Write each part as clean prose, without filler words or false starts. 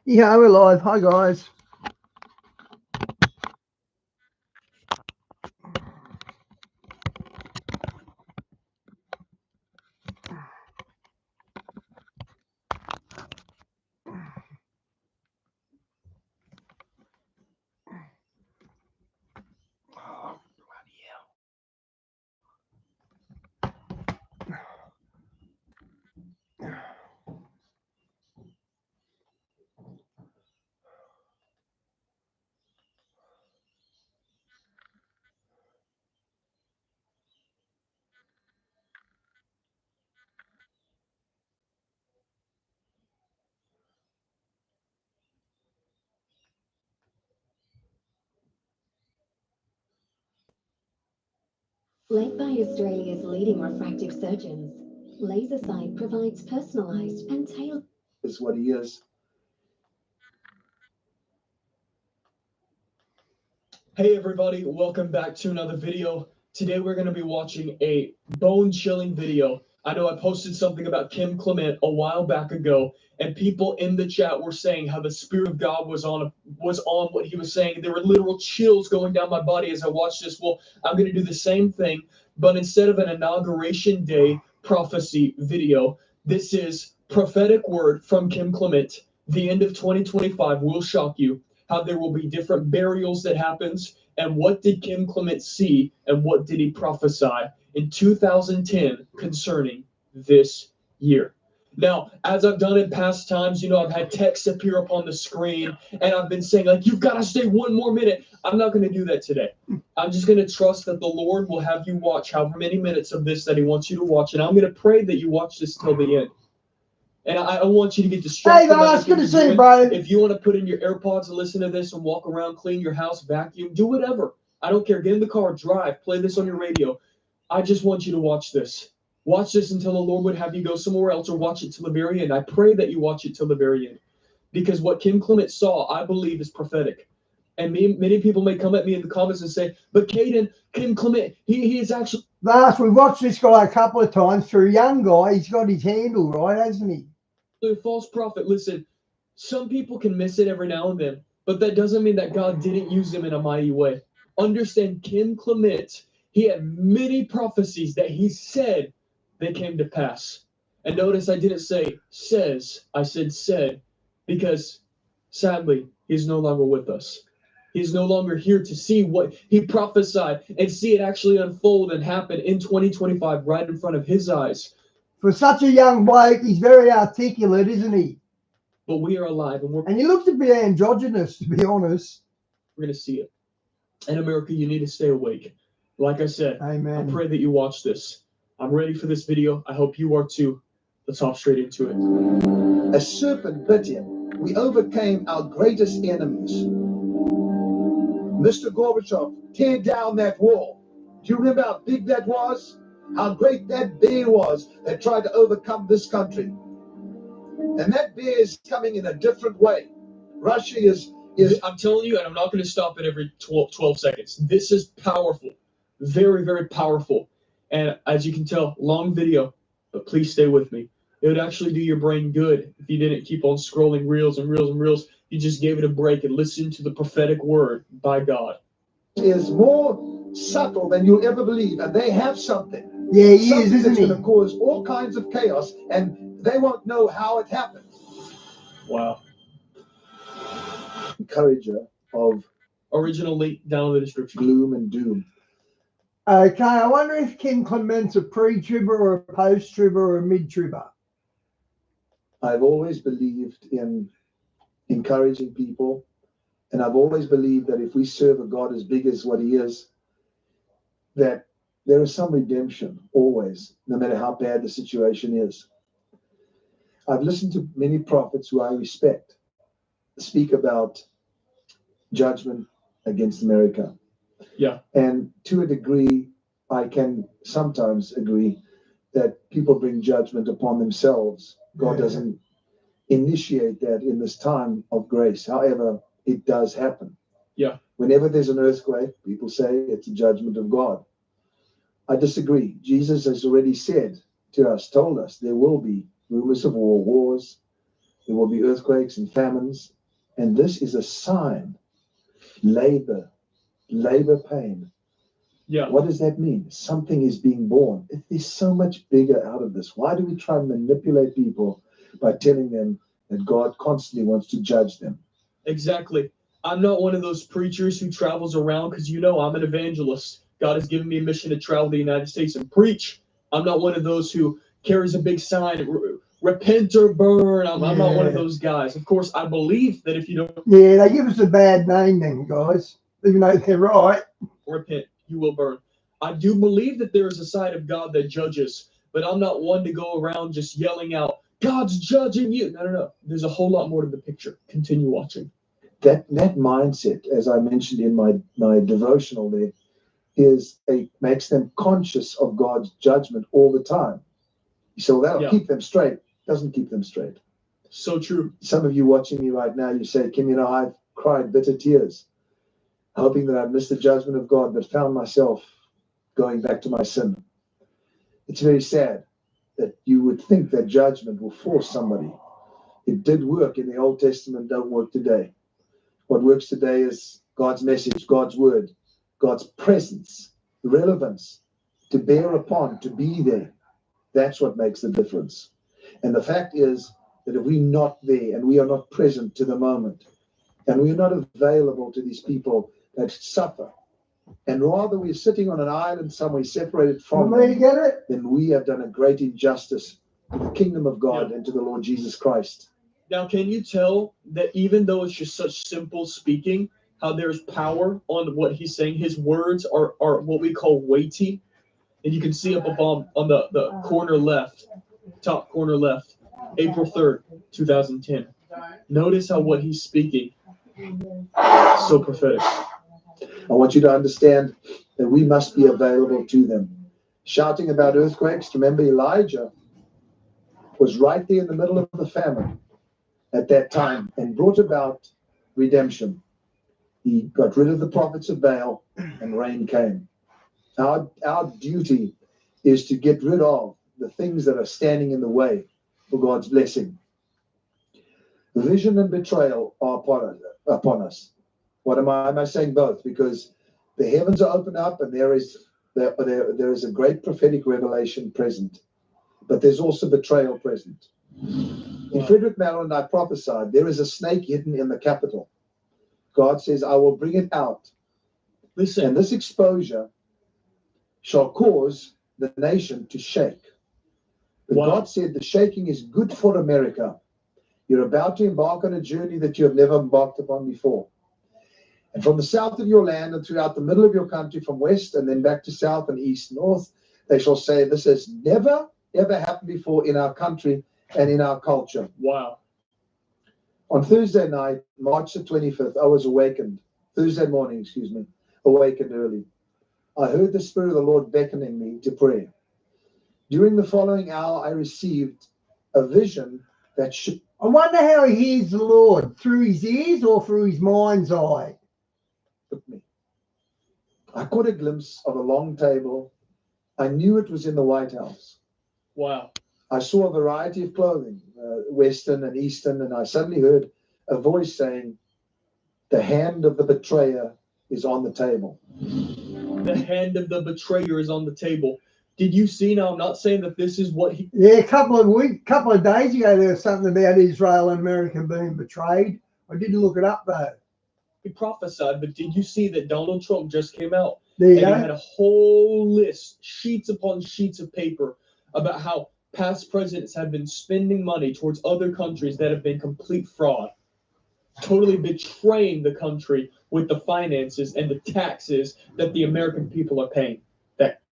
Yeah, we're live. Hi, guys. Oh, bloody hell. Led by Australia's leading refractive surgeons, LaserSight provides personalised and tailored. Is what he is. Hey everybody, welcome back to another video. Today we're going to be watching a bone-chilling video. I know I posted something about Kim Clement a while back ago, and people in the chat were saying how the Spirit of God was on what he was saying. There were literal chills going down my body as I watched this. Well, I'm going to do the same thing, but instead of an inauguration day prophecy video, this is prophetic word from Kim Clement. The end of 2025 will shock you. How there will be different burials that happens, and what did Kim Clement see, and what did he prophesy in 2010 concerning this year. Now, as I've done in past times, I've had text appear up on the screen, and I've been saying, like, you've got to stay one more minute. I'm not going to do that today. I'm just going to trust that the Lord will have you watch however many minutes of this that he wants you to watch, and I'm going to pray that you watch this till the end. And I want you to get distracted. Hey, guys, good to see you, bro. If you want to put in your AirPods and listen to this and walk around, clean your house, vacuum, do whatever. I don't care. Get in the car, drive, play this on your radio. I just want you to watch this. Watch this until the Lord would have you go somewhere else, or watch it till the very end. I pray that you watch it till the very end. Because what Kim Clement saw, I believe, is prophetic. And many people may come at me in the comments and say, but Caden, Kim Clement, he is actually... Last, we watched this guy a couple of times. For a young guy, he's got his handle right, hasn't he? A false prophet. Listen, some people can miss it every now and then, but that doesn't mean that God didn't use him in a mighty way. Understand, Kim Clement, he had many prophecies that he said they came to pass. And notice I didn't say says, I said, because sadly, he's no longer with us. He's no longer here to see what he prophesied and see it actually unfold and happen in 2025 right in front of his eyes. For such a young bloke, he's very articulate, isn't he? But we are alive, and he looks a bit androgynous, to be honest. We're going to see it. In America, you need to stay awake. Like I said, Amen. I pray that you watch this. I'm ready for this video. I hope you are too. Let's hop straight into it. A serpent bit him. We overcame our greatest enemies. Mr. Gorbachev, tear down that wall. Do you remember how big that was? How great that bear was that tried to overcome this country? And that bear is coming in a different way. Russia is I'm telling you, and I'm not going to stop it every 12 seconds. This is powerful. Very, very powerful. And as you can tell, long video, but please stay with me. It would actually do your brain good if you didn't keep on scrolling reels and reels and reels. You just gave it a break and listened to the prophetic word by God. Is more subtle than you'll ever believe, and they have something. Yeah, he something is, isn't that's he? going to cause all kinds of chaos, and they won't know how it happened. Wow. Encourager of original link down in the description. Gloom and doom. Okay, I wonder if Kim Clement's a pre-tribber or a post-tribber or a mid-tribber. I've always believed in encouraging people, and I've always believed that if we serve a God as big as what he is, that there is some redemption always, no matter how bad the situation is. I've listened to many prophets who I respect speak about judgment against America. Yeah. And to a degree, I can sometimes agree that people bring judgment upon themselves. God doesn't initiate that in this time of grace. However, it does happen. Yeah. Whenever there's an earthquake, people say it's a judgment of God. I disagree. Jesus has already said to us, told us, there will be rumors of war, wars, There will be earthquakes and famines. And this is a sign. Labor pain. Yeah. What does that mean? Something is being born. There's so much bigger out of this. Why do we try and manipulate people by telling them that God constantly wants to judge them? Exactly. I'm not one of those preachers who travels around because I'm an evangelist. God has given me a mission to travel the United States and preach. I'm not one of those who carries a big sign, repent or burn. I'm not one of those guys. Of course, I believe that if you don't they give us a bad name then, guys, even though they're right. repent, you will burn. I do believe that there is a side of God that judges, but I'm not one to go around just yelling out, God's judging you. No. There's a whole lot more to the picture. Continue watching. That mindset, as I mentioned in my devotional there, makes them conscious of God's judgment all the time. So that'll keep them straight. Doesn't keep them straight. So true. Some of you watching me right now, you say, Kim, I've cried bitter tears, hoping that I'd missed the judgment of God, but found myself going back to my sin. It's very sad that you would think that judgment will force somebody. It did work in the Old Testament, don't work today. What works today is God's message, God's word, God's presence, relevance, to bear upon, to be there. That's what makes the difference. And the fact is that if we're not there and we are not present to the moment, and we are not available to these people that suffer, and rather we're sitting on an island somewhere separated from them, then we have done a great injustice to the kingdom of God and to the Lord Jesus Christ. Now, can you tell that even though it's just such simple speaking, how there's power on what he's saying? His words are what we call weighty. And you can see up on the corner left, top corner left, April 3rd, 2010. Notice how what he's speaking, so prophetic. I want you to understand that we must be available to them. Shouting about earthquakes, remember Elijah was right there in the middle of the famine at that time and brought about redemption. He got rid of the prophets of Baal and rain came. Our duty is to get rid of the things that are standing in the way for God's blessing. Vision and betrayal are upon us. What am I saying both? Because the heavens are opened up and there is a great prophetic revelation present, but there's also betrayal present. In Frederick Maryland, I prophesied, there is a snake hidden in the Capitol. God says, I will bring it out. Listen, and this exposure shall cause the nation to shake. But God said the shaking is good for America. You're about to embark on a journey that you have never embarked upon before. And from the south of your land and throughout the middle of your country, from west and then back to south and east, north, they shall say, this has never, ever happened before in our country and in our culture. Wow. On Thursday night, March the 25th, I was awakened. Thursday morning, awakened early. I heard the Spirit of the Lord beckoning me to prayer. During the following hour, I received a vision that should... I wonder how he hears the Lord, through his ears or through his mind's eye? Me. I caught a glimpse of a long table. I knew it was in the White House. Wow. I saw a variety of clothing, Western and Eastern, and I suddenly heard a voice saying, the hand of the betrayer is on the table. The hand of the betrayer is on the table. Did you see? Now, I'm not saying that this is what he... Yeah, a couple of days ago, there was something about Israel and America being betrayed. I didn't look it up, though. He prophesied, but did you see that Donald Trump just came out? There you and go. He had a whole list, sheets upon sheets of paper, about how past presidents have been spending money towards other countries that have been complete fraud, totally betraying the country with the finances and the taxes that the American people are paying.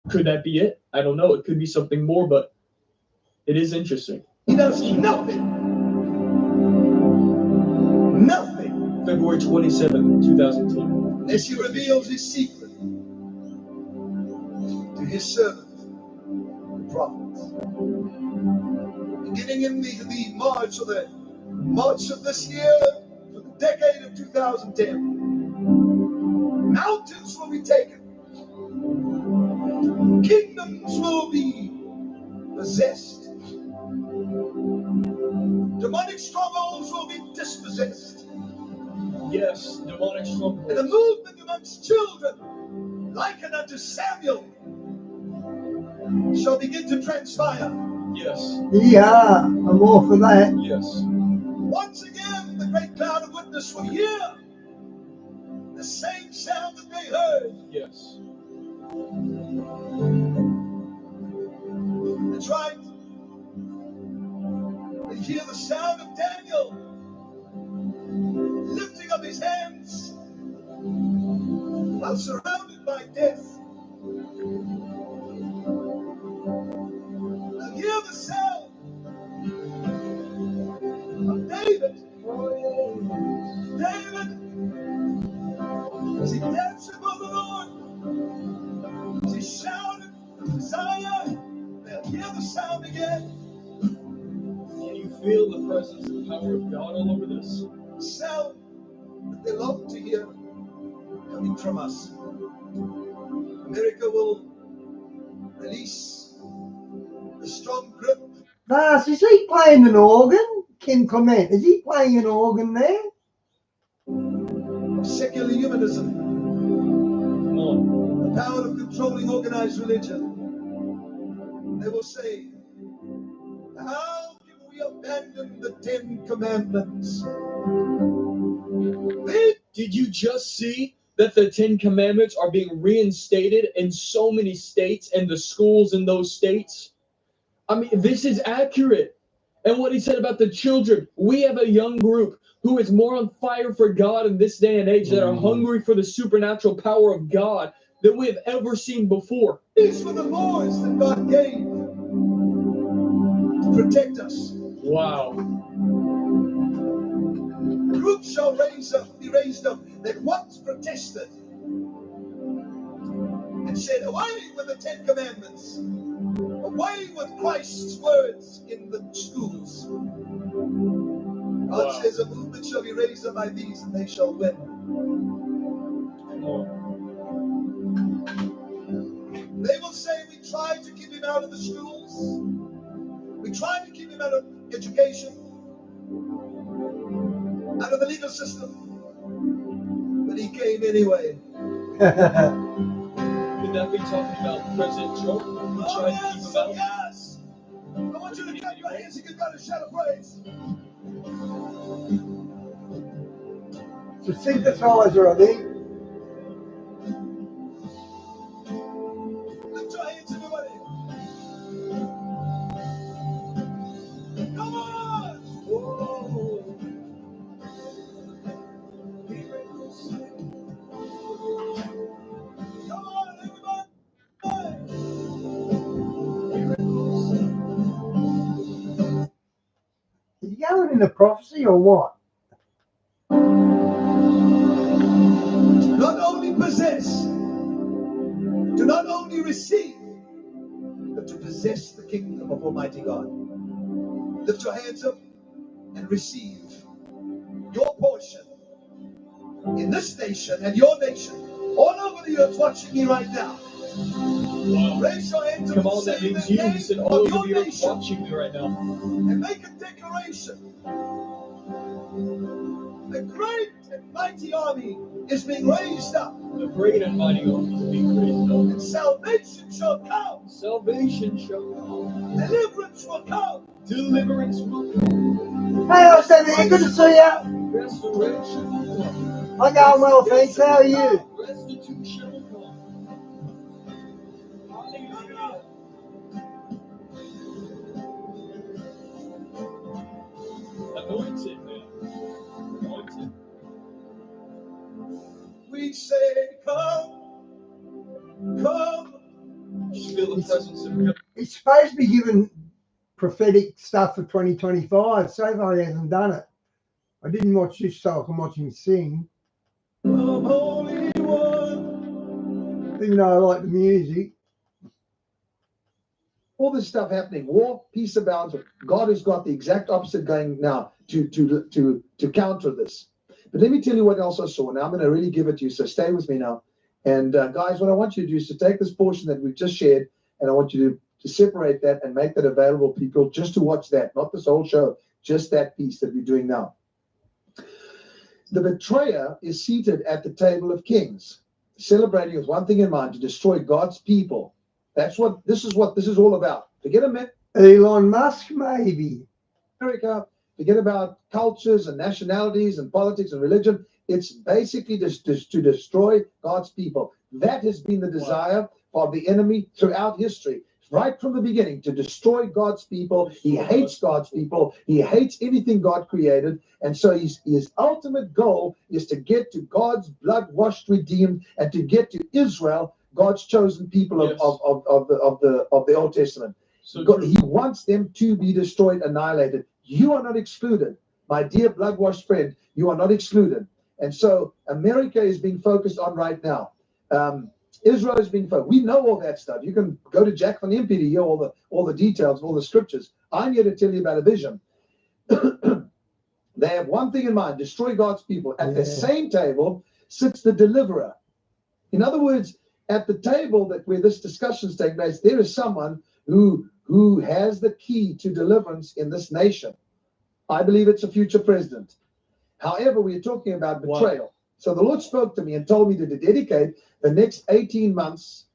Could that be it? I don't know. It could be something more, but it is interesting. He does nothing. Nothing. February 27th, 2010. Unless he reveals his secret to his servants, the prophets. Beginning in the March of this year, for the decade of 2010, mountains will be taken. Kingdoms will be possessed. Demonic strongholds will be dispossessed. Yes, demonic And a strongholds. movement amongst children, likened unto Samuel, shall begin to transpire. Yes, Yeah, I'm all for that. yes, Once again, the great cloud of witness will hear the same sound that they heard. yes. That's right. They hear the sound of Daniel lifting up his hands while surrounded by death. They'll hear the sound of David. David, as he danced before the Lord, as he shouted, Zion, they'll hear the sound again. Can you feel the presence and power of God all over this? Sound that they long to hear coming from us. America will release a strong grip Nas, is he playing an organ? Kim Clement, is he playing an organ there? of secular humanism, Come on. the power of controlling organized religion. They will say, how can we abandon the 10 Commandments? Did you just see that the 10 Commandments are being reinstated in so many states and the schools in those states? I mean, this is accurate. And what he said about the children, we have a young group who is more on fire for God in this day and age, that are hungry for the supernatural power of God than we have ever seen before. These were the laws that God gave to protect us. Wow. Groups shall be raised up that once protested and said, away with the 10 Commandments, away with Christ's words in the schools. God says a movement shall be raised up by these and they shall win. Come on. They will say, we tried to keep him out of the schools. We tried to keep him out of education, out of the legal system. But he came anyway. Could that be talking about President Trump? Who tried to keep him out? Yes. I want you to clap your hands and give God a shout of praise. It's a synthesizer, I think. Lift your hands, everybody. Come on. Whoa. Come on, everybody. Is he going into prophecy or what? Do not only possess, do not only receive, but to possess the kingdom of Almighty God. Lift your hands up and receive your portion in this nation and your nation, all over the earth watching me right now. Wow. Raise your hands up Come and on, that say means the you. He name said of all over your the earth nation watching me right now. and make a declaration. The great and mighty army is being raised up, The great and mighty army is being raised up. and salvation shall come. Salvation shall come. Deliverance will come. Deliverance will come. Hey, I said, good to see you. Restoration will come. I'm going well, thanks. How are you? Restitution will come. Hallelujah. Anointed, man. Anointed. We say, come, come. Just feel the presence of God. He's supposed to be giving prophetic stuff for 2025. So far, he hasn't done it. I didn't watch this so I can watch him sing, Come, Holy One. even though I like the music. All this stuff happening, war, peace abounds. God has got the exact opposite going now to counter this. But let me tell you what else I saw. Now I'm going to really give it to you, so stay with me now. And guys, what I want you to do is to take this portion that we've just shared, and I want you to separate that and make that available to people just to watch that, not this whole show, just that piece that we're doing now. The betrayer is seated at the table of kings, celebrating with one thing in mind: to destroy God's people. That's what this is all about. Forget Elon Musk, maybe. America, forget about cultures and nationalities and politics and religion. It's basically just to destroy God's people. That has been the desire of the enemy throughout history. Right from the beginning, to destroy God's people. He hates God's people. He hates anything God created. And so his ultimate goal is to get to God's blood-washed, redeemed, and to get to Israel, God's chosen people of the Old Testament. So He wants them to be destroyed, annihilated. You are not excluded. My dear blood-washed friend, you are not excluded. And so America is being focused on right now. Israel is being focused. We know all that stuff. You can go to Jack van Impe to hear all the details, all the scriptures. I'm here to tell you about a vision. They have one thing in mind: destroy God's people. At the same table sits the deliverer. In other words, at the table where this discussion is taking place, there is someone who has the key to deliverance in this nation. I believe it's a future president. However, we're talking about betrayal. Wow. So the Lord spoke to me and told me to dedicate the next 18 months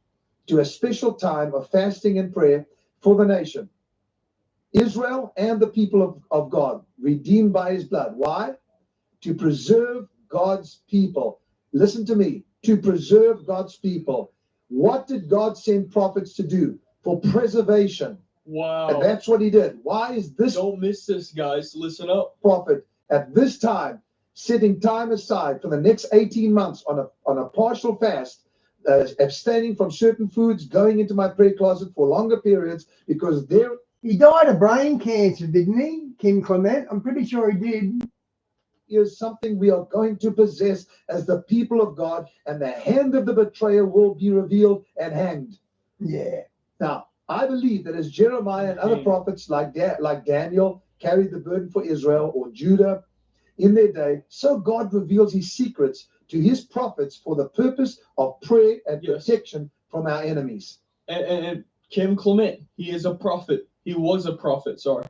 to a special time of fasting and prayer for the nation, Israel and the people of God, redeemed by his blood. Why? To preserve God's people. Listen to me. To preserve God's people. What did God send prophets to do? For preservation. Wow. And that's what he did. Why is this? Don't miss this, guys. Listen up. Prophet at this time, setting time aside for the next 18 months on a partial fast, abstaining from certain foods, going into my prayer closet for longer periods, because he died of brain cancer, didn't he, Kim Clement? I'm pretty sure he did. Is something we are going to possess as the people of God, and the hand of the betrayer will be revealed and hanged. Yeah. Now, I believe that as Jeremiah and other prophets like Daniel carried the burden for Israel, or Judah in their day, so God reveals his secrets to his prophets for the purpose of prayer and protection from our enemies. And Kim Clement, he is a prophet. He was a prophet, sorry.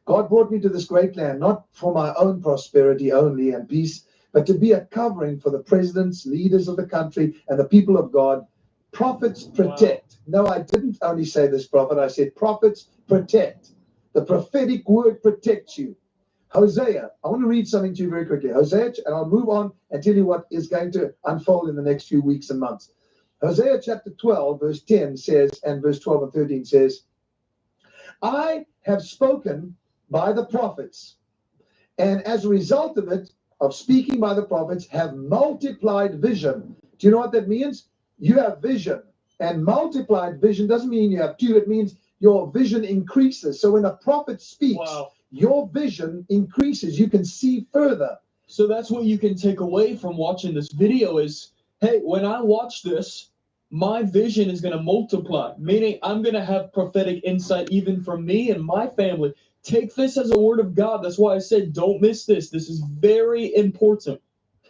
God brought me to this great land, not for my own prosperity only and peace, but to be a covering for the presidents, leaders of the country, and the people of God. Prophets protect. Wow. No, I didn't only say this, prophet. I said prophets protect. The prophetic word protects you. Hosea, I want to read something to you very quickly. Hosea, and I'll move on and tell you what is going to unfold in the next few weeks and months. Hosea chapter 12, verse 10 says, and verse 12 and 13 says, I have spoken by the prophets, and as a result of it, of speaking by the prophets, have multiplied vision. Do you know what that means? You have vision, and multiplied vision doesn't mean you have two. It means your vision increases. So when a prophet speaks, your vision increases. You can see further. So that's what you can take away from watching this video is, hey, when I watch this, my vision is going to multiply, meaning I'm going to have prophetic insight even for me and my family. Take this as a word of God. That's why I said don't miss this. This is very important.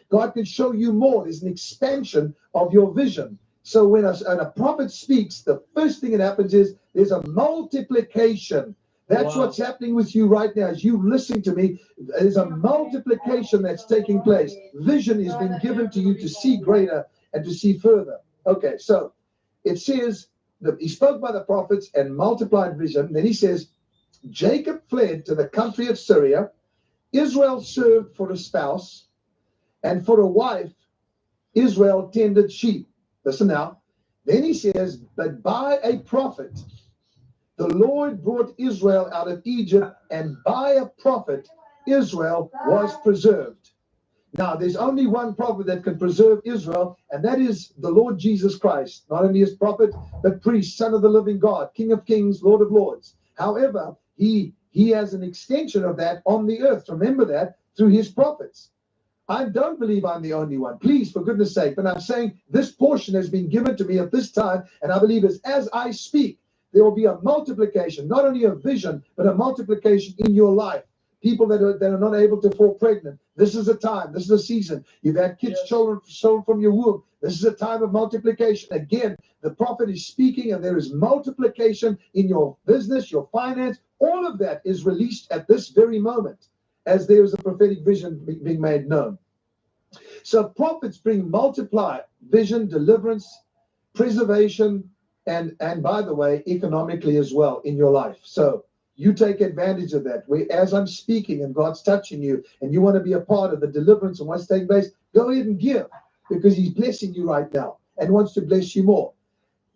God can show you more. There's an expansion of your vision. So when a prophet speaks, the first thing that happens is there's a multiplication. That's what's happening with you right now. As you listen to me, there's a multiplication that's taking place. Vision is being given to you to see greater and to see further. Okay, so it says that he spoke by the prophets and multiplied vision. Then he says, Jacob fled to the country of Syria. Israel served for a spouse, and for a wife, Israel tended sheep. Listen now. Then he says, but by a prophet, the Lord brought Israel out of Egypt, and by a prophet, Israel was preserved. Now, there's only one prophet that can preserve Israel, and that is the Lord Jesus Christ. Not only as prophet, but priest, son of the living God, King of kings, Lord of lords. However, he has an extension of that on the earth. Remember that, through his prophets. I don't believe I'm the only one. Please, for goodness sake. But I'm saying this portion has been given to me at this time, and I believe as I speak, there will be a multiplication, not only of vision, but a multiplication in your life. People that are not able to fall pregnant. This is a time. This is a season. You've had kids stolen from your womb. This is a time of multiplication. Again, the prophet is speaking, and there is multiplication in your business, your finance, All of that is released at this very moment as there is a prophetic vision being made known. So prophets bring multiply vision, deliverance, preservation, and by the way, economically as well in your life. So you take advantage of that. As I'm speaking and God's touching you and you want to be a part of the deliverance and what's taking place, go ahead and give, because he's blessing you right now and wants to bless you more.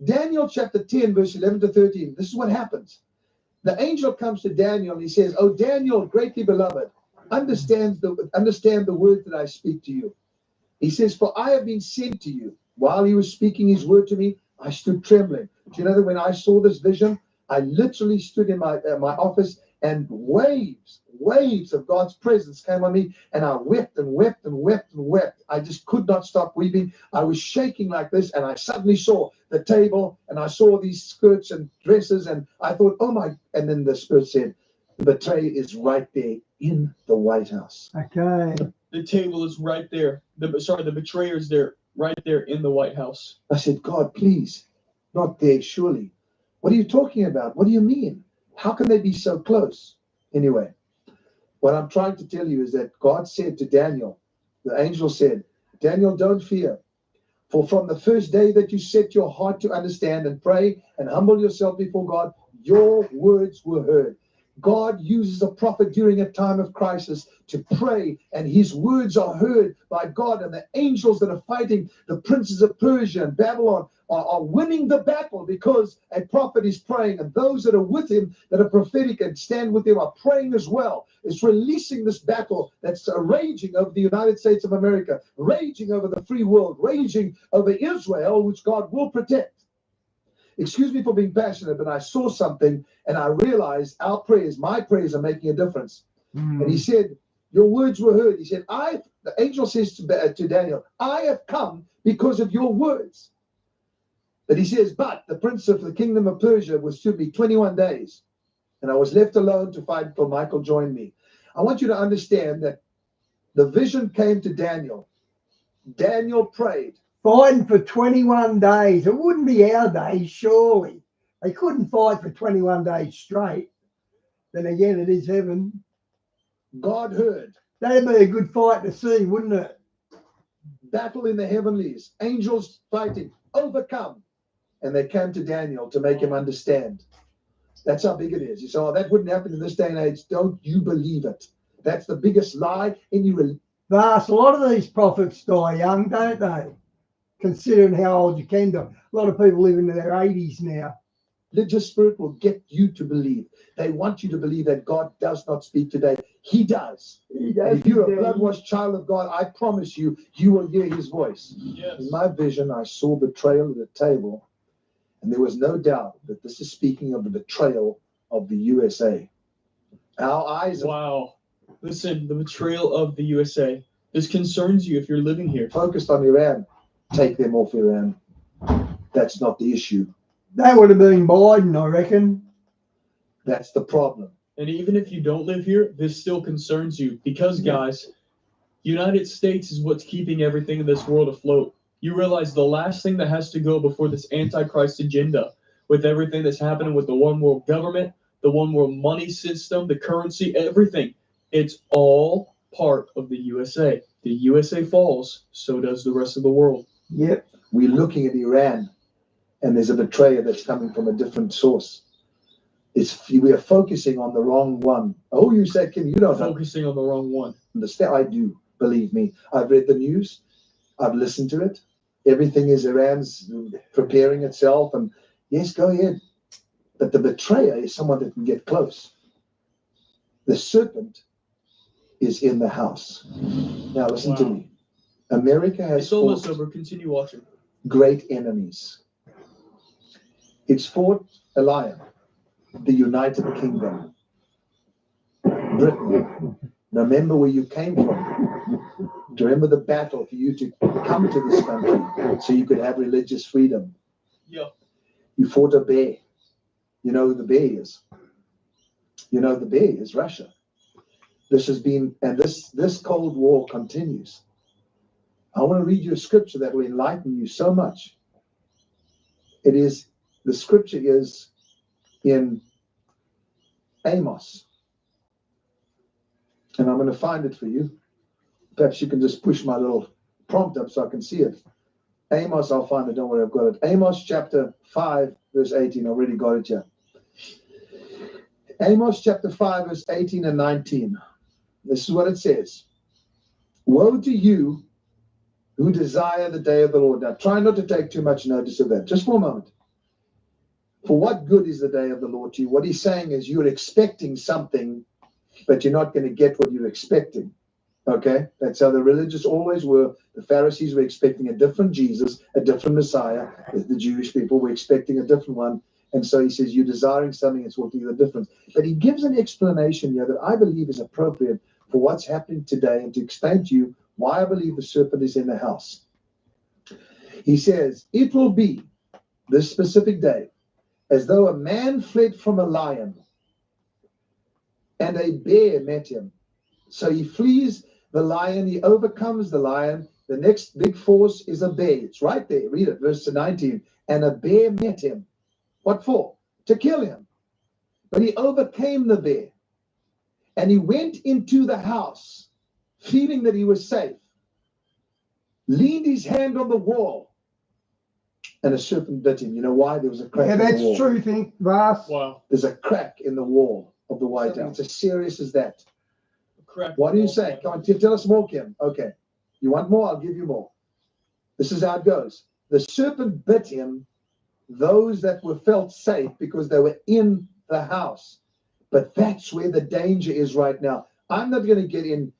Daniel chapter 10, verse 11 to 13. This is what happens. The angel comes to Daniel and he says, "Oh, Daniel, greatly beloved, understand the word that I speak to you." He says, "For I have been sent to you." While he was speaking his word to me, I stood trembling. Do you know that when I saw this vision, I literally stood in my office, and waves of God's presence came on me, and I wept and wept and wept and wept. I just could not stop weeping. I was shaking like this, and I suddenly saw the table, and I saw these skirts and dresses, and I thought, oh my, and then the Spirit said, the betrayer is right there in the White House. Okay. The table is right there. The betrayer is there, right there in the White House. I said, God, please, not there, surely. What are you talking about? What do you mean? How can they be so close? Anyway, what I'm trying to tell you is that God said to Daniel, the angel said, Daniel, don't fear. For from the first day that you set your heart to understand and pray and humble yourself before God, your words were heard. God uses a prophet during a time of crisis to pray, and his words are heard by God, and the angels that are fighting the princes of Persia and Babylon are winning the battle because a prophet is praying, and those that are with him, that are prophetic and stand with him, are praying as well. It's releasing this battle that's raging over the United States of America, raging over the free world, raging over Israel, which God will protect. Excuse me for being passionate, but I saw something and I realized our prayers, my prayers, are making a difference. And he said, your words were heard. He said, the angel says to Daniel, I have come because of your words. But he says, but the prince of the kingdom of Persia withstood me 21 days. And I was left alone to fight until Michael joined me. I want you to understand that the vision came to Daniel. Daniel prayed. Fighting for 21 days. It wouldn't be our days, surely. They couldn't fight for 21 days straight. Then again, it is heaven. God heard. That'd be a good fight to see, wouldn't it? Battle in the heavenlies. Angels fighting. Overcome. And they came to Daniel to make him understand. That's how big it is. You say, oh, that wouldn't happen in this day and age. Don't you believe it? That's the biggest lie in your... Vast. A lot of these prophets die young, don't they? Considering how old you can die. A lot of people live into their 80s now. Religious spirit will get you to believe. They want you to believe that God does not speak today. He does. He does. And if you're a blood-washed child of God, I promise you, you will hear his voice. Yes. In my vision, I saw betrayal at the table, and there was no doubt that this is speaking of the betrayal of the USA. Our eyes are Wow. Listen, the betrayal of the USA. This concerns you if you're living here. focused on Iran. Take them off Iran. That's not the issue. That would have been Biden, I reckon. That's the problem. And even if you don't live here, this still concerns you because, guys, United States is what's keeping everything in this world afloat. You realize the last thing that has to go before this Antichrist agenda, with everything that's happening with the one world government, the one world money system, the currency, everything, it's all part of the USA. The USA falls, so does the rest of the world. Yep. We're looking at Iran, and there's a betrayer that's coming from a different source. We are focusing on the wrong one. Oh, you said, Kim, you don't Focusing on the wrong one. understand. I do, believe me. I've read the news. I've listened to it. Everything is Iran's preparing itself. And yes, go ahead. But the betrayer is someone that can get close. The serpent is in the house. Now, listen to me. America has It's almost fought over. Continue watching. great enemies. It's fought a lion, the United Kingdom, Britain. Remember where you came from. Do you remember the battle for you to come to this country so you could have religious freedom? Yeah. You fought a bear. You know who the bear is? You know the bear is Russia. This has been, and this Cold War continues. I want to read you a scripture that will enlighten you so much. The scripture is in Amos. And I'm going to find it for you. Perhaps you can just push my little prompt up so I can see it. Amos, I'll find it. Don't worry, I've got it. Amos chapter 5, verse 18. I already got it here. Amos chapter 5, verse 18 and 19. This is what it says. Woe to you who desire the day of the Lord. Now, try not to take too much notice of that. Just for a moment. For what good is the day of the Lord to you? What he's saying is you're expecting something, but you're not going to get what you're expecting. Okay? That's how the religious always were. The Pharisees were expecting a different Jesus, a different Messiah. The Jewish people were expecting a different one. And so he says, you're desiring something, it's what the difference. But he gives an explanation here that I believe is appropriate for what's happening today and to explain to you why I believe the serpent is in the house. He says, it will be this specific day as though a man fled from a lion and a bear met him. So he flees the lion, he overcomes the lion. The next big force is a bear. It's right there. Read it, verse 19. And a bear met him. What for? To kill him. But he overcame the bear. And he went into the house, feeling that he was safe, leaned his hand on the wall, and a serpent bit him. You know why? There was a crack in the wall. That's true, think, Vas. Wow. There's a crack in the wall of the White House. It's as serious as that. Crack. What do you say? Come on, tell us more, Kim. Okay. You want more? I'll give you more. This is how it goes. The serpent bit him, those that were felt safe because they were in the house. But that's where the danger is right now. I'm not going to get in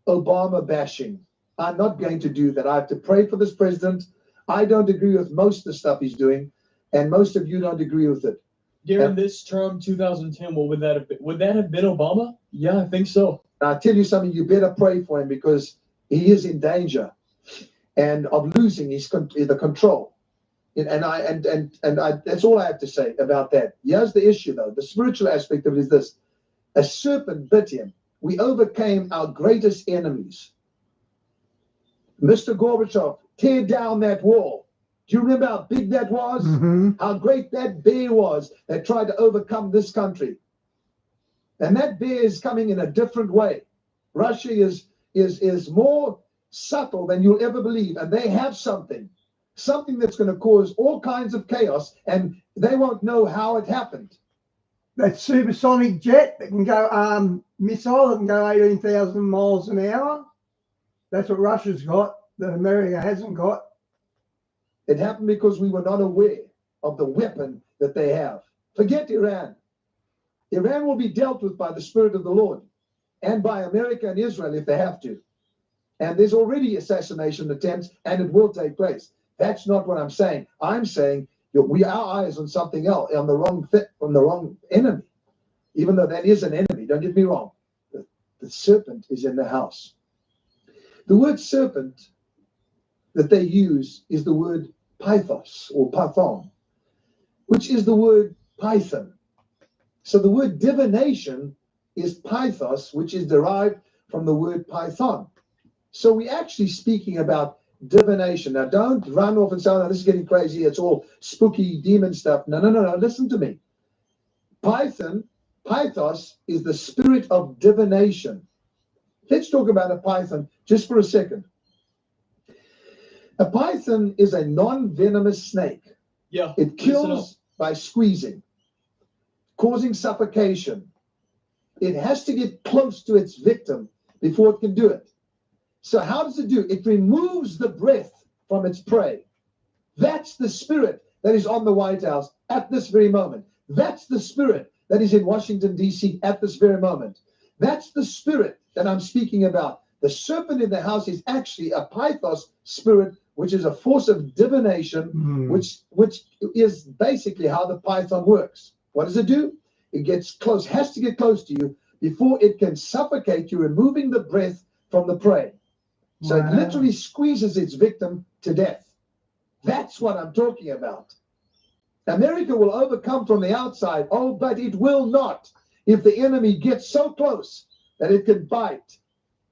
Obama bashing. I'm not going to do that. I have to pray for this president. I don't agree with most of the stuff he's doing, and most of you don't agree with it. During this term, 2010, what would that have been? Would that have been Obama? Yeah, I think so. I'll tell you something, you better pray for him because he is in danger and of losing the control. And that's all I have to say about that. Here's the issue, though. The spiritual aspect of it is this. A serpent bit him. We overcame our greatest enemies. Mr. Gorbachev, tear down that wall. Do you remember how big that was? Mm-hmm. How great that bear was that tried to overcome this country. And that bear is coming in a different way. Russia is more subtle than you'll ever believe. And they have something that's going to cause all kinds of chaos, and they won't know how it happened. That supersonic jet that can go, missile that can go 18,000 miles an hour. That's what Russia's got that America hasn't got. It happened because we were not aware of the weapon that they have. Forget Iran. Iran will be dealt with by the Spirit of the Lord and by America and Israel if they have to. And there's already assassination attempts, and it will take place. That's not what I'm saying. I'm saying our eyes on something else, on the wrong enemy. Even though that is an enemy, don't get me wrong. The serpent is in the house. The word serpent that they use is the word pythos or python, which is the word python. So the word divination is pythos, which is derived from the word python. So we're actually speaking about divination. Now, don't run off and say, oh, this is getting crazy. It's all spooky demon stuff. No. Listen to me. Pythos is the spirit of divination. Let's talk about a python just for a second. A python is a non-venomous snake. Yeah. It kills by squeezing, causing suffocation. It has to get close to its victim before it can do it. So how does it do? It removes the breath from its prey. That's the spirit that is on the White House at this very moment. That's the spirit that is in Washington, D.C. at this very moment. That's the spirit that I'm speaking about. The serpent in the house is actually a pythos spirit, which is a force of divination, which is basically how the python works. What does it do? It gets close, has to get close to you before it can suffocate you, removing the breath from the prey. So it literally squeezes its victim to death. That's what I'm talking about. America will overcome from the outside. Oh, but it will not if the enemy gets so close that it can bite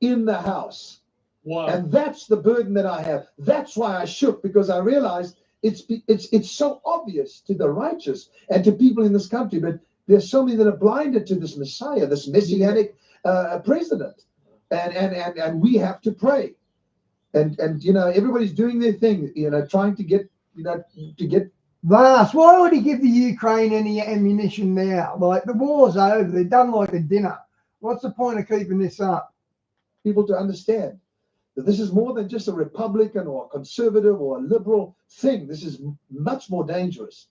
in the house. Wow. And that's the burden that I have. That's why I shook, because I realized it's so obvious to the righteous and to people in this country, but There's so many that are blinded to this Messiah, this messianic president, and we have to pray. And everybody's doing their thing, trying to get Vast, why would he give the Ukraine any ammunition now? Like, the war's over. They're done like a dinner. What's the point of keeping this up? people to understand that this is more than just a Republican or a conservative or a liberal thing. This is much more dangerous.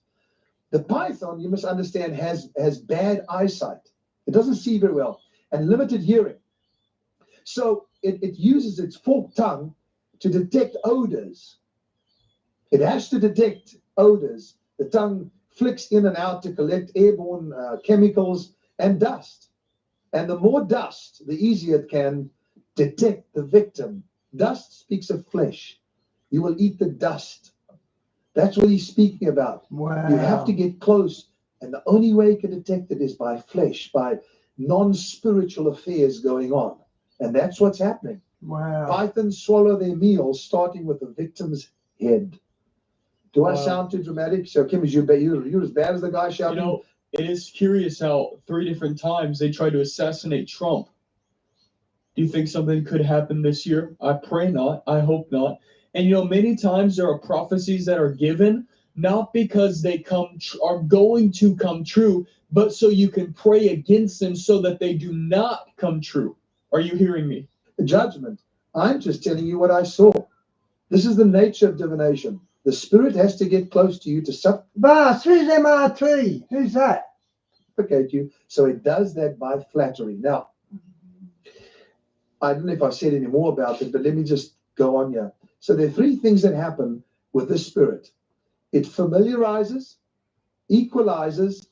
The python, you must understand, has bad eyesight. It doesn't see very well and limited hearing. So it uses its forked tongue to detect odors. It has to detect odors. The tongue flicks in and out to collect airborne chemicals and dust. And the more dust, the easier it can detect the victim. Dust speaks of flesh. You will eat the dust. That's what he's speaking about. Wow. You have to get close. And the only way you can detect it is by flesh, by non-spiritual affairs going on. And that's what's happening. Wow. Pythons swallow their meals, starting with the victim's head. Do I sound too dramatic? So, Kim, you're as bad as the guy shouting? It is curious how 3 different times they tried to assassinate Trump. Do you think something could happen this year? I pray not. I hope not. And many times there are prophecies that are given, not because they are going to come true, but so you can pray against them so that they do not come true. Are you hearing me? The judgment. I'm just telling you what I saw. This is the nature of divination. The spirit has to get close to you to Vast, who's MRT? Who's that? supplicate you. So it does that by flattery. Now, I don't know if I've said any more about it, but let me just go on here. So there are 3 things that happen with this spirit. It familiarizes, equalizes,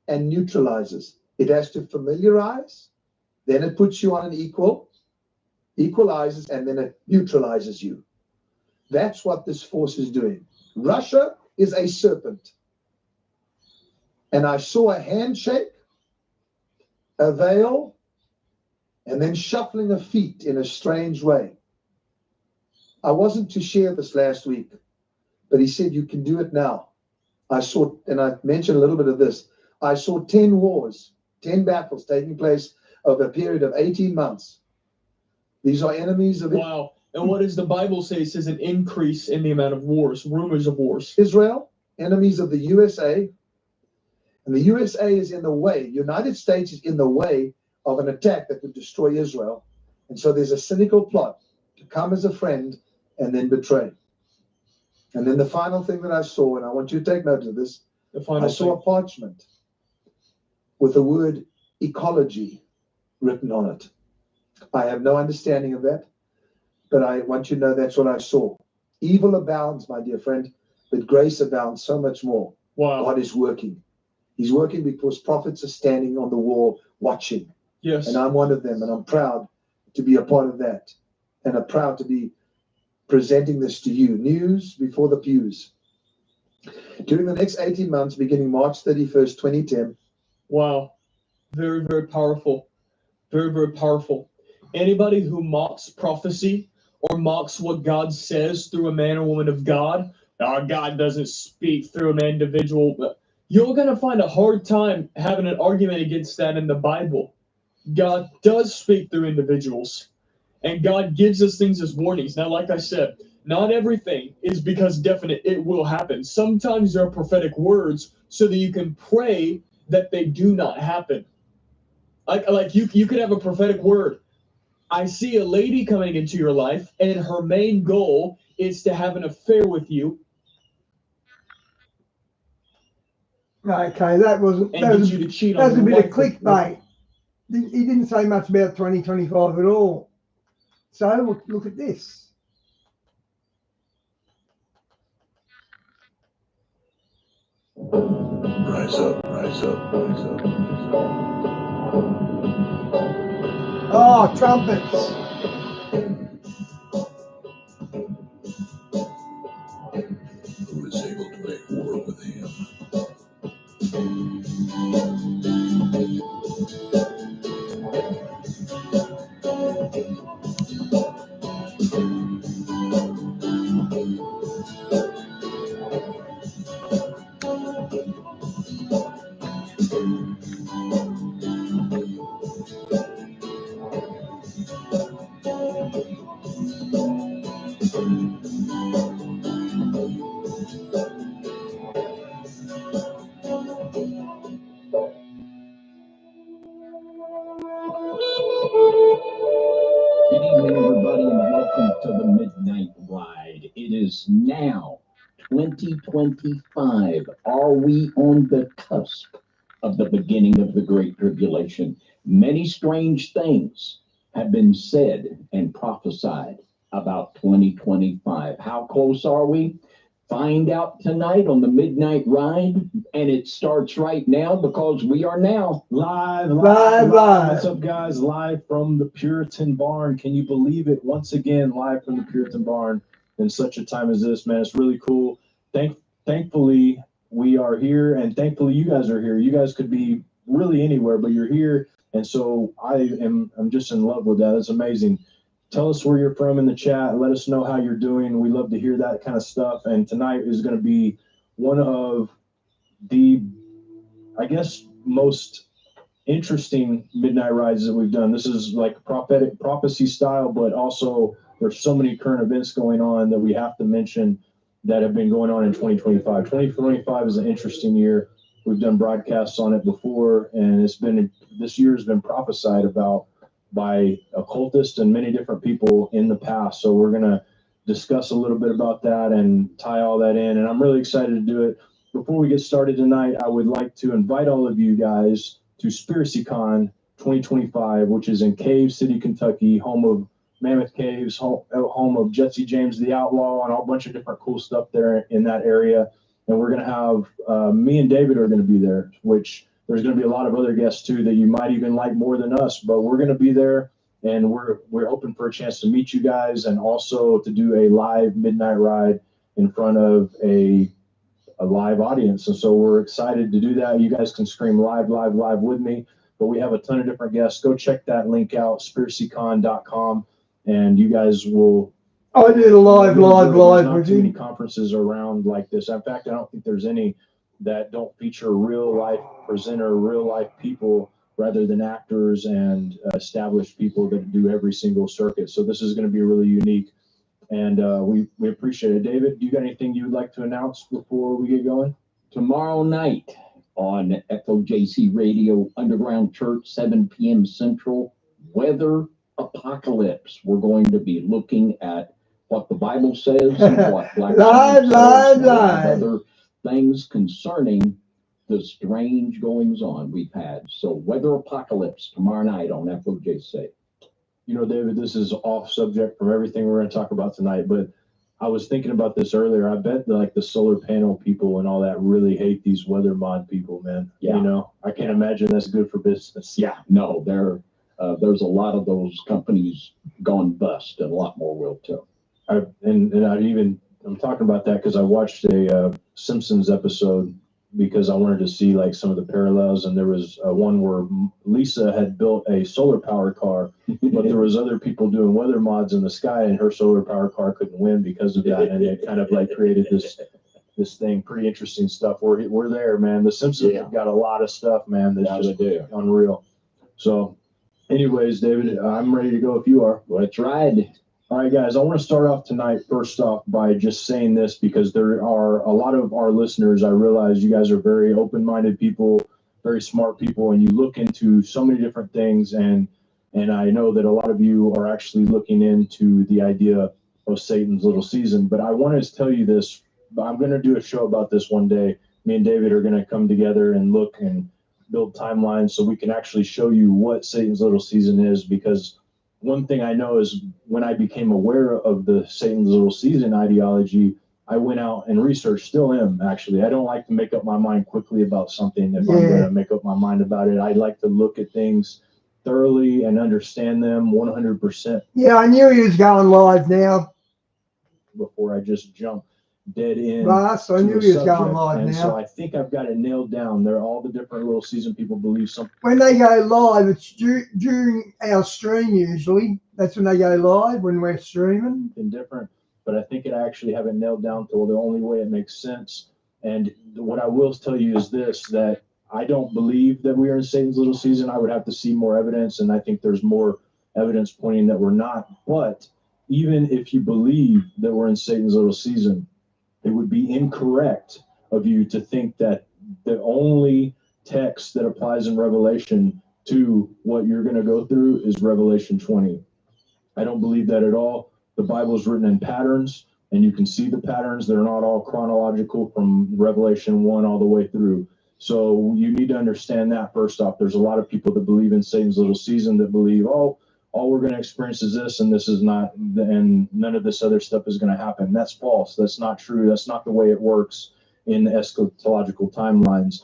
and neutralizes. It has to familiarize, then it puts you on an equal, equalizes, and then it neutralizes you. That's what this force is doing. Russia is a serpent. And I saw a handshake, a veil, and then shuffling of feet in a strange way. I wasn't to share this last week, but he said, you can do it now. I saw, and I mentioned a little bit of this, I saw 10 wars, 10 battles taking place over a period of 18 months. These are enemies of Wow. And what does the Bible say? It says an increase in the amount of wars, rumors of wars. Israel, enemies of the USA. And the USA is in the way. United States is in the way of an attack that would destroy Israel. And so there's a cynical plot to come as a friend and then betray. And then the final thing that I saw, and I want you to take note of this, I saw a parchment with the word ecology written on it. I have no understanding of that, but I want you to know that's what I saw. Evil abounds, my dear friend, but grace abounds so much more. Wow. God is working. He's working because prophets are standing on the wall watching. Yes. And I'm one of them, and I'm proud to be a part of that. And I'm proud to be presenting this to you. News before the pews. During the next 18 months, beginning March 31st, 2010. Wow. Very, very powerful. Very, very powerful. Anybody who mocks prophecy or mocks what God says through a man or woman of God, God doesn't speak through an individual. You're going to find a hard time having an argument against that in the Bible. God does speak through individuals, and God gives us things as warnings. Now, like I said, not everything is because definite it will happen. Sometimes there are prophetic words so that you can pray that they do not happen. Like you could have a prophetic word. I see a lady coming into your life, and her main goal is to have an affair with you. Okay, that wasn't. And That get was, you to cheat that on was a your bit of wife. clickbait. He didn't say much about 2025 at all. So look at this. Rise up, rise up, rise up, rise up. Oh, trumpets. Who is able to make war with him? Good evening, everybody, and welcome to the Midnight Ride. It is now 2025. Are we on the cusp of the beginning of the Great Tribulation? Many strange things have been said and prophesied about 2025. How close are we? Find out tonight on the Midnight Ride, and it starts right now because we are now Live. What's up, guys? Live from the Puritan Barn. Can you believe it? Once again, live from the Puritan Barn in such a time as this, man. It's really cool. Thankfully, we are here, and thankfully, you guys are here. You guys could be really anywhere, but you're here, and so I'm just in love with that. It's amazing. Tell us where you're from in the chat. Let us know how you're doing. We love to hear that kind of stuff. And tonight is going to be one of the, I guess, most interesting midnight rides that we've done. This is like prophecy style, but also there's so many current events going on that we have to mention that have been going on in 2025. 2025 is an interesting year. We've done broadcasts on it before, and this year has been prophesied about by occultists and many different people in the past. So we're going to discuss a little bit about that and tie all that in. And I'm really excited to do it. Before we get started tonight, I would like to invite all of you guys to SpiracyCon 2025, which is in Cave City, Kentucky, home of Mammoth Caves, home of Jesse James the Outlaw, and a bunch of different cool stuff there in that area. And we're going to have, me and David are going to be there, which there's going to be a lot of other guests too that you might even like more than us, but we're going to be there, and we're hoping for a chance to meet you guys and also to do a live midnight ride in front of a live audience. And so we're excited to do that. You guys can scream live with me, but we have a ton of different guests. Go check that link out, spiracycon.com, and you guys will. I did a live There's not with too many you. conferences around like this. In fact, I don't think there's any that don't feature real life presenter, real life people, rather than actors and established people that do every single circuit. So this is going to be really unique, and we appreciate it. David, do you got anything you would like to announce before we get going? tomorrow night on FOJC Radio, Underground Church, 7 p.m. Central, Weather Apocalypse. We're going to be looking at what the Bible says and what Black Science says, and a lot of other things concerning the strange goings on we've had. So Weather Apocalypse tomorrow night on FOJC. You know, David, this is off subject from everything we're going to talk about tonight, but I was thinking about this earlier. I bet the solar panel people and all that really hate these weather mod people, man. Yeah. You know, I can't imagine that's good for business. Yeah, no, there's a lot of those companies gone bust, and a lot more will too. I'm talking about that because I watched a Simpsons episode because I wanted to see like some of the parallels, and there was one where Lisa had built a solar power car, but there was other people doing weather mods in the sky, and her solar power car couldn't win because of that, and it kind of like created this thing. Pretty interesting stuff. We're there, man. The Simpsons have got a lot of stuff, man. That's just unreal. So, anyways, David, I'm ready to go if you are. Let's ride. All right, guys, I want to start off tonight, first off, by just saying this because there are a lot of our listeners. I realize you guys are very open-minded people, very smart people, and you look into so many different things. And I know that a lot of you are actually looking into the idea of Satan's little season. But I wanted to tell you this. I'm going to do a show about this one day. Me and David are going to come together and look and build timelines so we can actually show you what Satan's little season is, because one thing I know is when I became aware of the Satan's little season ideology, I went out and researched, still am actually. I don't like to make up my mind quickly about something if I'm going to make up my mind about it. I like to look at things thoroughly and understand them 100%. Yeah, I knew he was going live now. Before I just jump dead in. Ross, I knew he was going live and now. So I think I've got it nailed down. They're all the different little season people believe something. When they go live, it's during our stream usually. That's when they go live, when we're streaming. Different, but I think I actually have it nailed down to the only way it makes sense. And what I will tell you is this, that I don't believe that we are in Satan's little season. I would have to see more evidence, and I think there's more evidence pointing that we're not. But even if you believe that we're in Satan's little season, it would be incorrect of you to think that the only text that applies in Revelation to what you're going to go through is Revelation 20. I don't believe that at all. The Bible is written in patterns, and you can see the patterns. They're not all chronological from Revelation 1 all the way through. So you need to understand that first off. There's a lot of people that believe in Satan's little season that believe, oh, all we're going to experience is this, and this is not, and none of this other stuff is going to happen. That's false. That's not true. That's not the way it works in the eschatological timelines.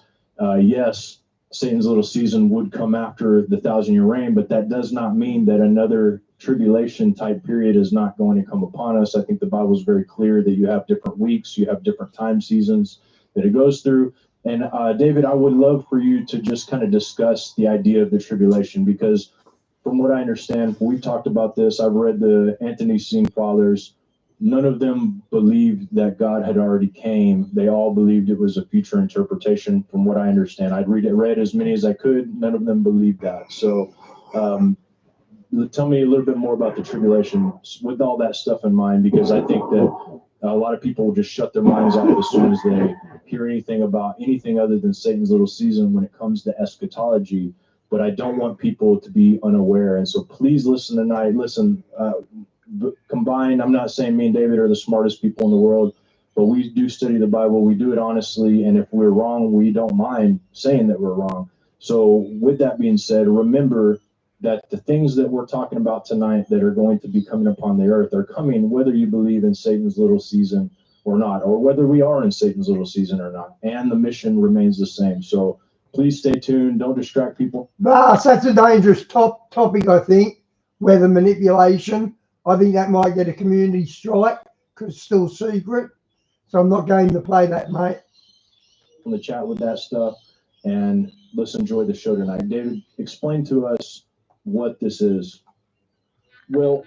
Yes, Satan's little season would come after the 1,000-year reign, but that does not mean that another tribulation type period is not going to come upon us. I think the Bible is very clear that you have different weeks, you have different time seasons that it goes through. And David, I would love for you to just kind of discuss the idea of the tribulation, because from what I understand, we've talked about this. I've read the Ante-Nicene Fathers. None of them believed that God had already came. They all believed it was a future interpretation, from what I understand. I'd read as many as I could. None of them believed that. So tell me a little bit more about the tribulation with all that stuff in mind, because I think that a lot of people will just shut their minds off as soon as they hear anything about anything other than Satan's little season when it comes to eschatology. But I don't want people to be unaware. And so please listen tonight. Listen, combined, I'm not saying me and David are the smartest people in the world, but we do study the Bible. We do it honestly. And if we're wrong, we don't mind saying that we're wrong. So with that being said, remember that the things that we're talking about tonight that are going to be coming upon the earth are coming whether you believe in Satan's little season or not, or whether we are in Satan's little season or not. And the mission remains the same. So please stay tuned. Don't distract people. That's a dangerous topic, I think, weather manipulation. I think that might get a community strike because it's still secret. So I'm not going to play that, mate. On the chat with that stuff. And let's enjoy the show tonight. David, explain to us what this is. Well,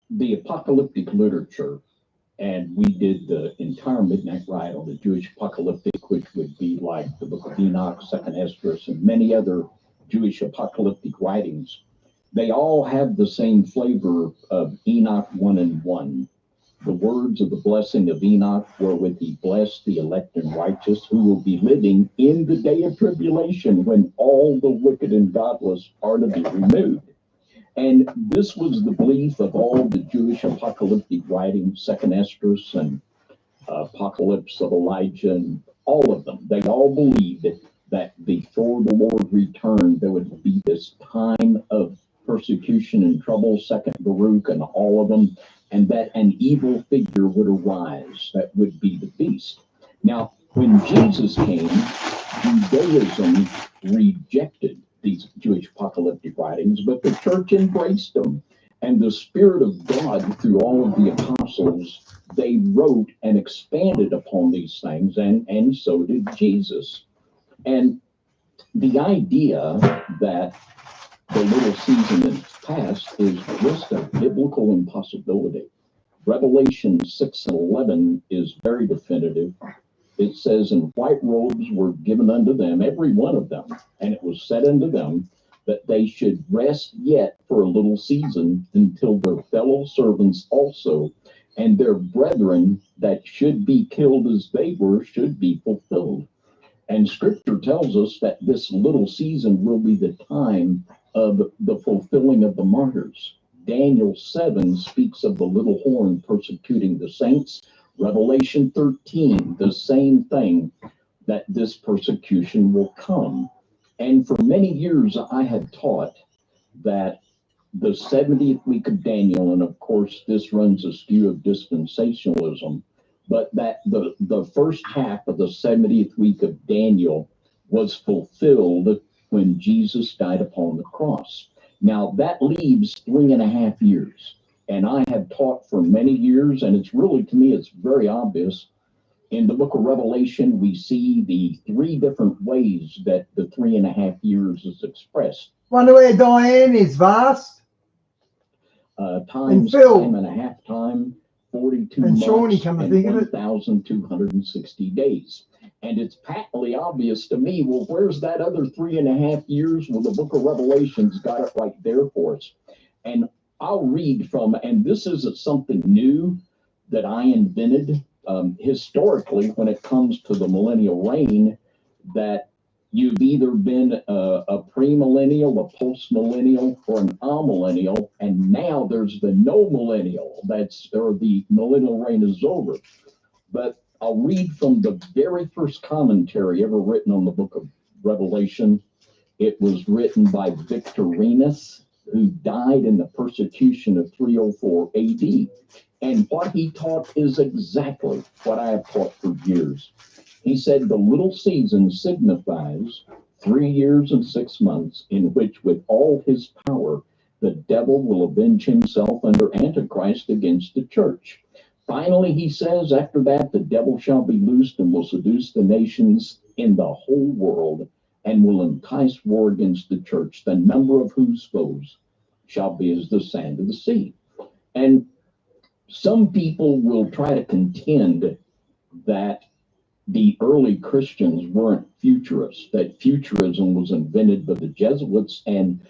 the apocalyptic literature, and we did the entire Midnight Ride on the Jewish apocalyptic, which would be like the Book of Enoch, Second Esdras, and many other Jewish apocalyptic writings. They all have the same flavor of Enoch 1 and 1. The words of the blessing of Enoch, wherewith he blessed the elect and righteous, who will be living in the day of tribulation when all the wicked and godless are to be removed. And this was the belief of all the Jewish apocalyptic writings, Second Esdras and Apocalypse of Elijah, and all of them. They all believed that before the Lord returned, there would be this time of persecution and trouble, Second Baruch and all of them, and that an evil figure would arise that would be the beast. Now, when Jesus came, Judaism rejected these Jewish apocalyptic writings, but the church embraced them. And the Spirit of God, through all of the apostles, they wrote and expanded upon these things, and so did Jesus. And the idea that the little season is past is just a biblical impossibility. Revelation 6 and 11 is very definitive. It says, and white robes were given unto them, every one of them, and it was said unto them that they should rest yet for a little season until their fellow servants also and their brethren that should be killed as they were should be fulfilled. And Scripture tells us that this little season will be the time of the fulfilling of the martyrs. Daniel 7 speaks of the little horn persecuting the saints. Revelation 13, the same thing, that this persecution will come. And for many years, I had taught that the 70th week of Daniel, and of course, this runs askew of dispensationalism, but that the first half of the 70th week of Daniel was fulfilled when Jesus died upon the cross. Now, that leaves 3.5 years. And I have taught for many years, and it's really, to me, it's very obvious. In the book of Revelation, we see the 3 different ways that the 3.5 years is expressed. Wonder where Diane is, vast. Times, time and a half time, 42 and months, Shawnee, come to think of it, 1,260 days. And it's patently obvious to me, well, where's that other 3.5 years? Well, the book of Revelation's got it right there for us. And I'll read from, and this isn't something new that I invented. Historically, when it comes to the millennial reign, that you've either been a premillennial, a postmillennial, or an amillennial, and now there's the no millennial. Or the millennial reign is over. But I'll read from the very first commentary ever written on the book of Revelation. It was written by Victorinus, who died in the persecution of 304 AD. And what he taught is exactly what I have taught for years. He said the little season signifies 3 years and 6 months in which with all his power, the devil will avenge himself under Antichrist against the church. Finally, he says, after that, the devil shall be loosed and will seduce the nations in the whole world and will entice war against the church, the number of whose foes shall be as the sand of the sea. And some people will try to contend that the early Christians weren't futurists, that futurism was invented by the Jesuits, and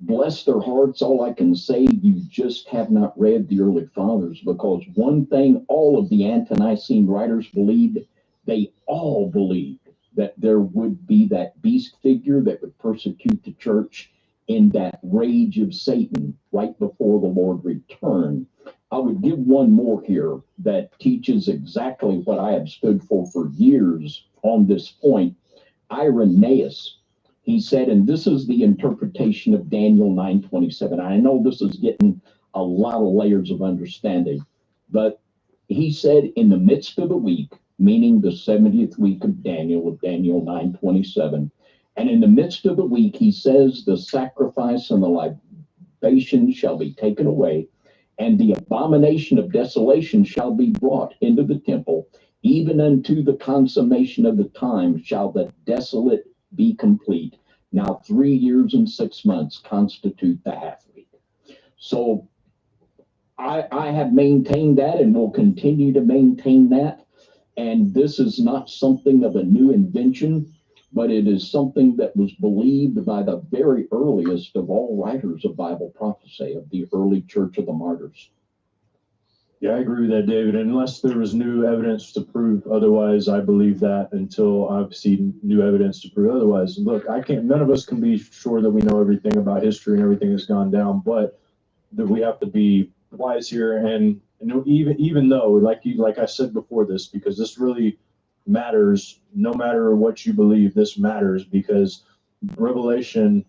bless their hearts, all I can say, you just have not read the early fathers, because one thing all of the ante-Nicene writers believed, they all believed that there would be that beast figure that would persecute the church in that rage of Satan right before the Lord returned. I would give one more here that teaches exactly what I have stood for years on this point. Irenaeus, he said, and this is the interpretation of Daniel 9:27. I know this is getting a lot of layers of understanding, but he said in the midst of the week, meaning the 70th week of Daniel 9:27, and in the midst of the week, he says, the sacrifice and the libation shall be taken away, and the abomination of desolation shall be brought into the temple, even unto the consummation of the time shall the desolate be complete. Now 3 years and 6 months constitute the half week. So I have maintained that and will continue to maintain that. And this is not something of a new invention, but it is something that was believed by the very earliest of all writers of Bible prophecy, of the early Church of the Martyrs. Yeah, I agree with that, David. Unless there was new evidence to prove otherwise, I believe that until I've seen new evidence to prove otherwise. Look, none of us can be sure that we know everything about history and everything that's gone down, but that we have to be wise here. And even though, like I said before this, because this really matters, no matter what you believe, this matters, because Revelation,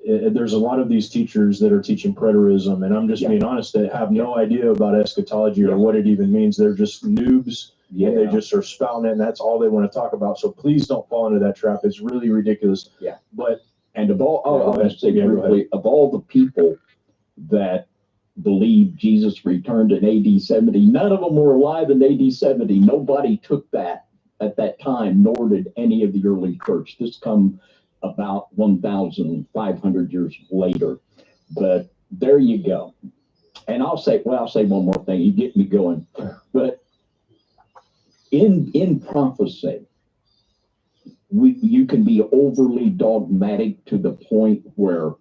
there's a lot of these teachers that are teaching preterism, and I'm just being honest, that have no idea about eschatology or what it even means. They're just noobs, and they just are spouting it, and that's all they want to talk about. So please don't fall into that trap. It's really ridiculous. Yeah. But and of all, of all the people that believe Jesus returned in AD 70, none of them were alive in AD 70. Nobody took that at that time, nor did any of the early church. This come about 1,500 years later. But there you go. And I'll say one more thing. You get me going. But in prophecy, you can be overly dogmatic to the point where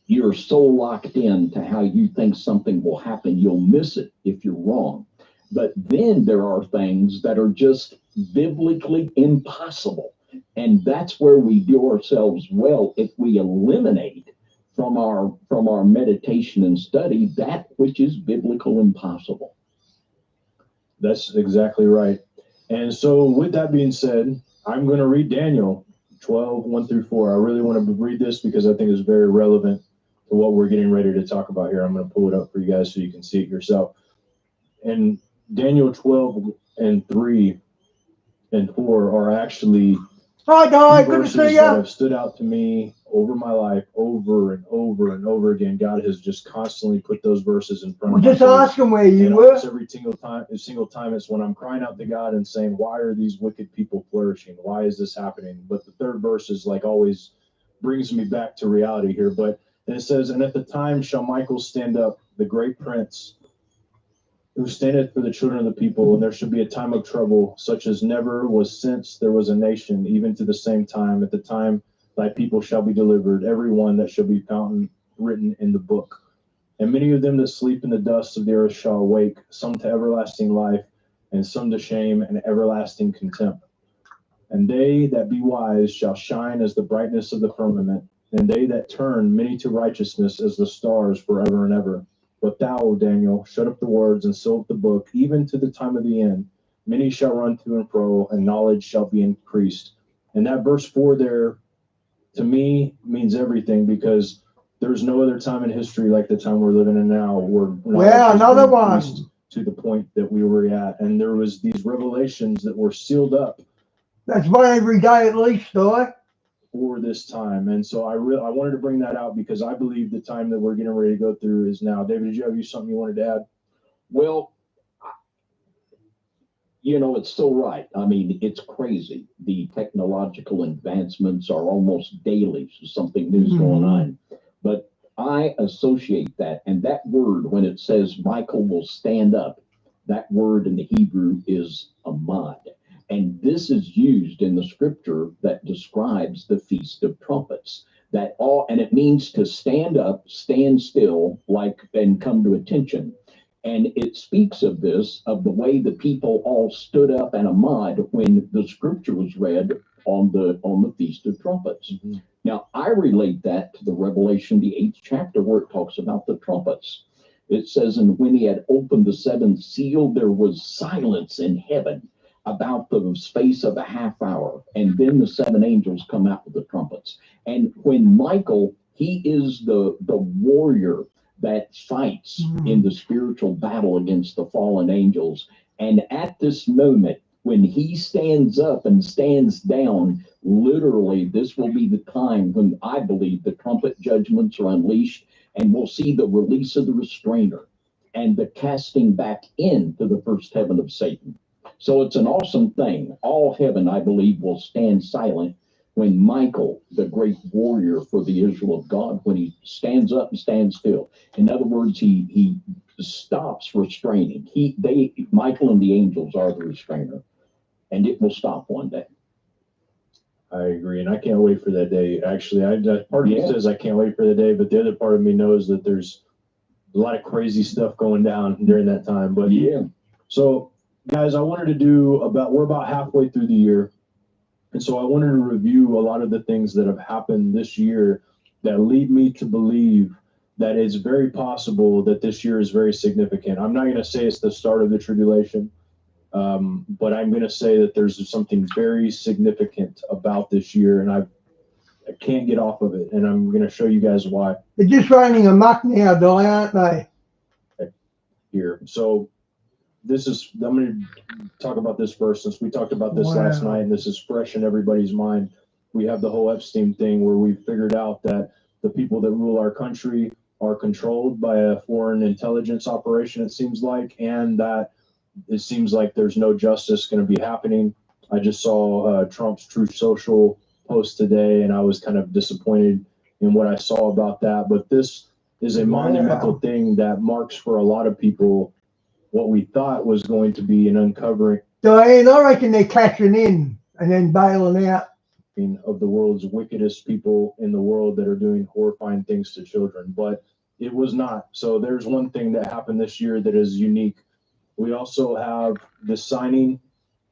you're so locked in to how you think something will happen, you'll miss it if you're wrong. But then there are things that are just biblically impossible. And that's where we do ourselves well if we eliminate from our meditation and study that which is biblical impossible. That's exactly right. And so with that being said, I'm going to read Daniel 12, 1 through 4. I really want to read this because I think it's very relevant to what we're getting ready to talk about here. I'm going to pull it up for you guys so you can see it yourself. And Daniel 12 and 3 and 4 are actually Hi, guys. Good to verses see that you. have stood out to me over my life, over and over and over again. God has just constantly put those verses in front We're of me. just asking where you And were. almost every single time it's when I'm crying out to God and saying, why are these wicked people flourishing? Why is this happening? But the third verse is like always brings me back to reality here. But it says, and at the time shall Michael stand up, the great prince, who standeth for the children of the people, and there shall be a time of trouble, such as never was since there was a nation, even to the same time. At the time thy people shall be delivered, every one that shall be found written in the book. And many of them that sleep in the dust of the earth shall awake, some to everlasting life, and some to shame and everlasting contempt. And they that be wise shall shine as the brightness of the firmament, and they that turn many to righteousness as the stars forever and ever. But thou, O Daniel, shut up the words and seal up the book, even to the time of the end. Many shall run to and fro, and knowledge shall be increased. And that verse 4 there, to me, means everything, because there's no other time in history like the time we're living in now where Well, another one. to the point that we were at. And there was these revelations that were sealed up That's one every day at least, though. for this time. And so I wanted to bring that out because I believe the time that we're getting ready to go through is now. David, did you have something you wanted to add? Well, it's so right. I mean, it's crazy. The technological advancements are almost daily. So something new's going on. But I associate that. And that word, when it says Michael will stand up, that word in the Hebrew is amad. And this is used in the scripture that describes the Feast of Trumpets. And it means to stand up, stand still, and come to attention. And it speaks of the way the people all stood up and amad when the scripture was read on the Feast of Trumpets. Mm-hmm. Now, I relate that to the Revelation, the 8th chapter, where it talks about the trumpets. It says, and when he had opened the seventh seal, there was silence in heaven about the space of a half hour. And then the 7 angels come out with the trumpets. And when Michael, he is the warrior that fights in the spiritual battle against the fallen angels. And at this moment, when he stands up and stands down, literally, this will be the time when I believe the trumpet judgments are unleashed, and we'll see the release of the restrainer and the casting back into the first heaven of Satan. So it's an awesome thing. All heaven, I believe, will stand silent when Michael, the great warrior for the Israel of God, when he stands up and stands still. In other words, he stops restraining. Michael and the angels are the restrainer, and it will stop one day. I agree, and I can't wait for that day. Actually, part of me says I can't wait for the day, but the other part of me knows that there's a lot of crazy stuff going down during that time. But yeah. So, guys, I wanted to we're about halfway through the year. And so I wanted to review a lot of the things that have happened this year that lead me to believe that it's very possible that this year is very significant. I'm not going to say it's the start of the tribulation, but I'm going to say that there's something very significant about this year, and I can't get off of it, and I'm going to show you guys why. They're just running amok now, Di, aren't they? Here. So I'm going to talk about this first, since we talked about this last night, and this is fresh in everybody's mind. We have the whole Epstein thing where we figured out that the people that rule our country are controlled by a foreign intelligence operation, it seems like, and that it seems like there's no justice going to be happening. I just saw Trump's Truth Social post today, and I was kind of disappointed in what I saw about that. But this is a monumental thing that marks for a lot of people what we thought was going to be an uncovering. Diane, I reckon they're catching in and then bailing out. Of the world's wickedest people in the world that are doing horrifying things to children, but it was not. So there's one thing that happened this year that is unique. We also have the signing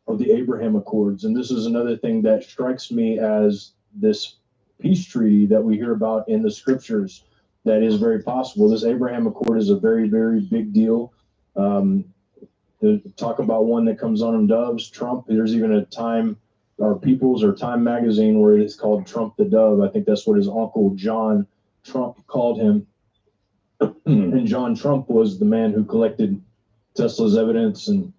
of the Abraham Accords, and this is another thing that strikes me as this peace treaty that we hear about in the scriptures that is very possible. This Abraham Accord is a very, very big deal. To talk about one that comes on doves, Trump. There's even a Time magazine where it's called Trump the Dove. I think that's what his uncle John Trump called him. And John Trump was the man who collected Tesla's evidence, and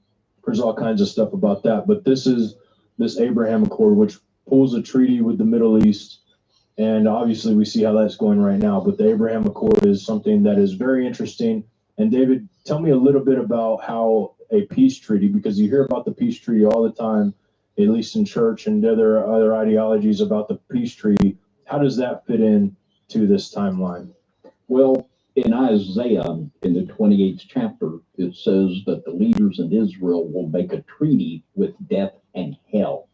there's all kinds of stuff about that. But this is this Abraham Accord, which pulls a treaty with the Middle East. And obviously we see how that's going right now. But the Abraham Accord is something that is very interesting. And David, tell me a little bit about how a peace treaty, because you hear about the peace treaty all the time, at least in church and other ideologies about the peace treaty. How does that fit in to this timeline? Well, in Isaiah, in the 28th chapter, it says that the leaders in Israel will make a treaty with death and hell.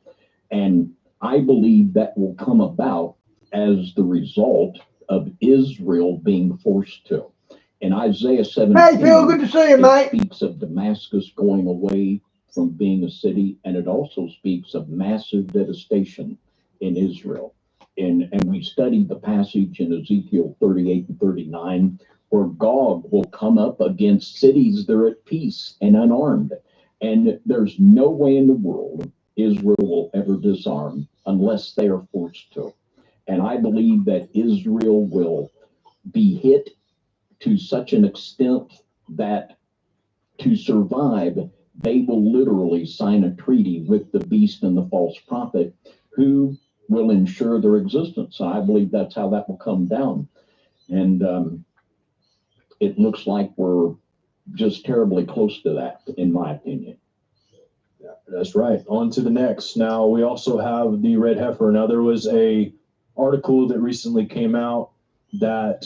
And I believe that will come about as the result of Israel being forced to. In Isaiah 17, Hey, Phil, good to see you, it mate. speaks of Damascus going away from being a city, and it also speaks of massive devastation in Israel. And we studied the passage in Ezekiel 38 and 39, where Gog will come up against cities that are at peace and unarmed. And there's no way in the world Israel will ever disarm unless they are forced to. And I believe that Israel will be hit to such an extent that to survive, they will literally sign a treaty with the beast and the false prophet who will ensure their existence. I believe that's how that will come down. And it looks like we're just terribly close to that, in my opinion. Yeah, that's right. On to the next. Now, we also have the red heifer. Now, there was a article that recently came out that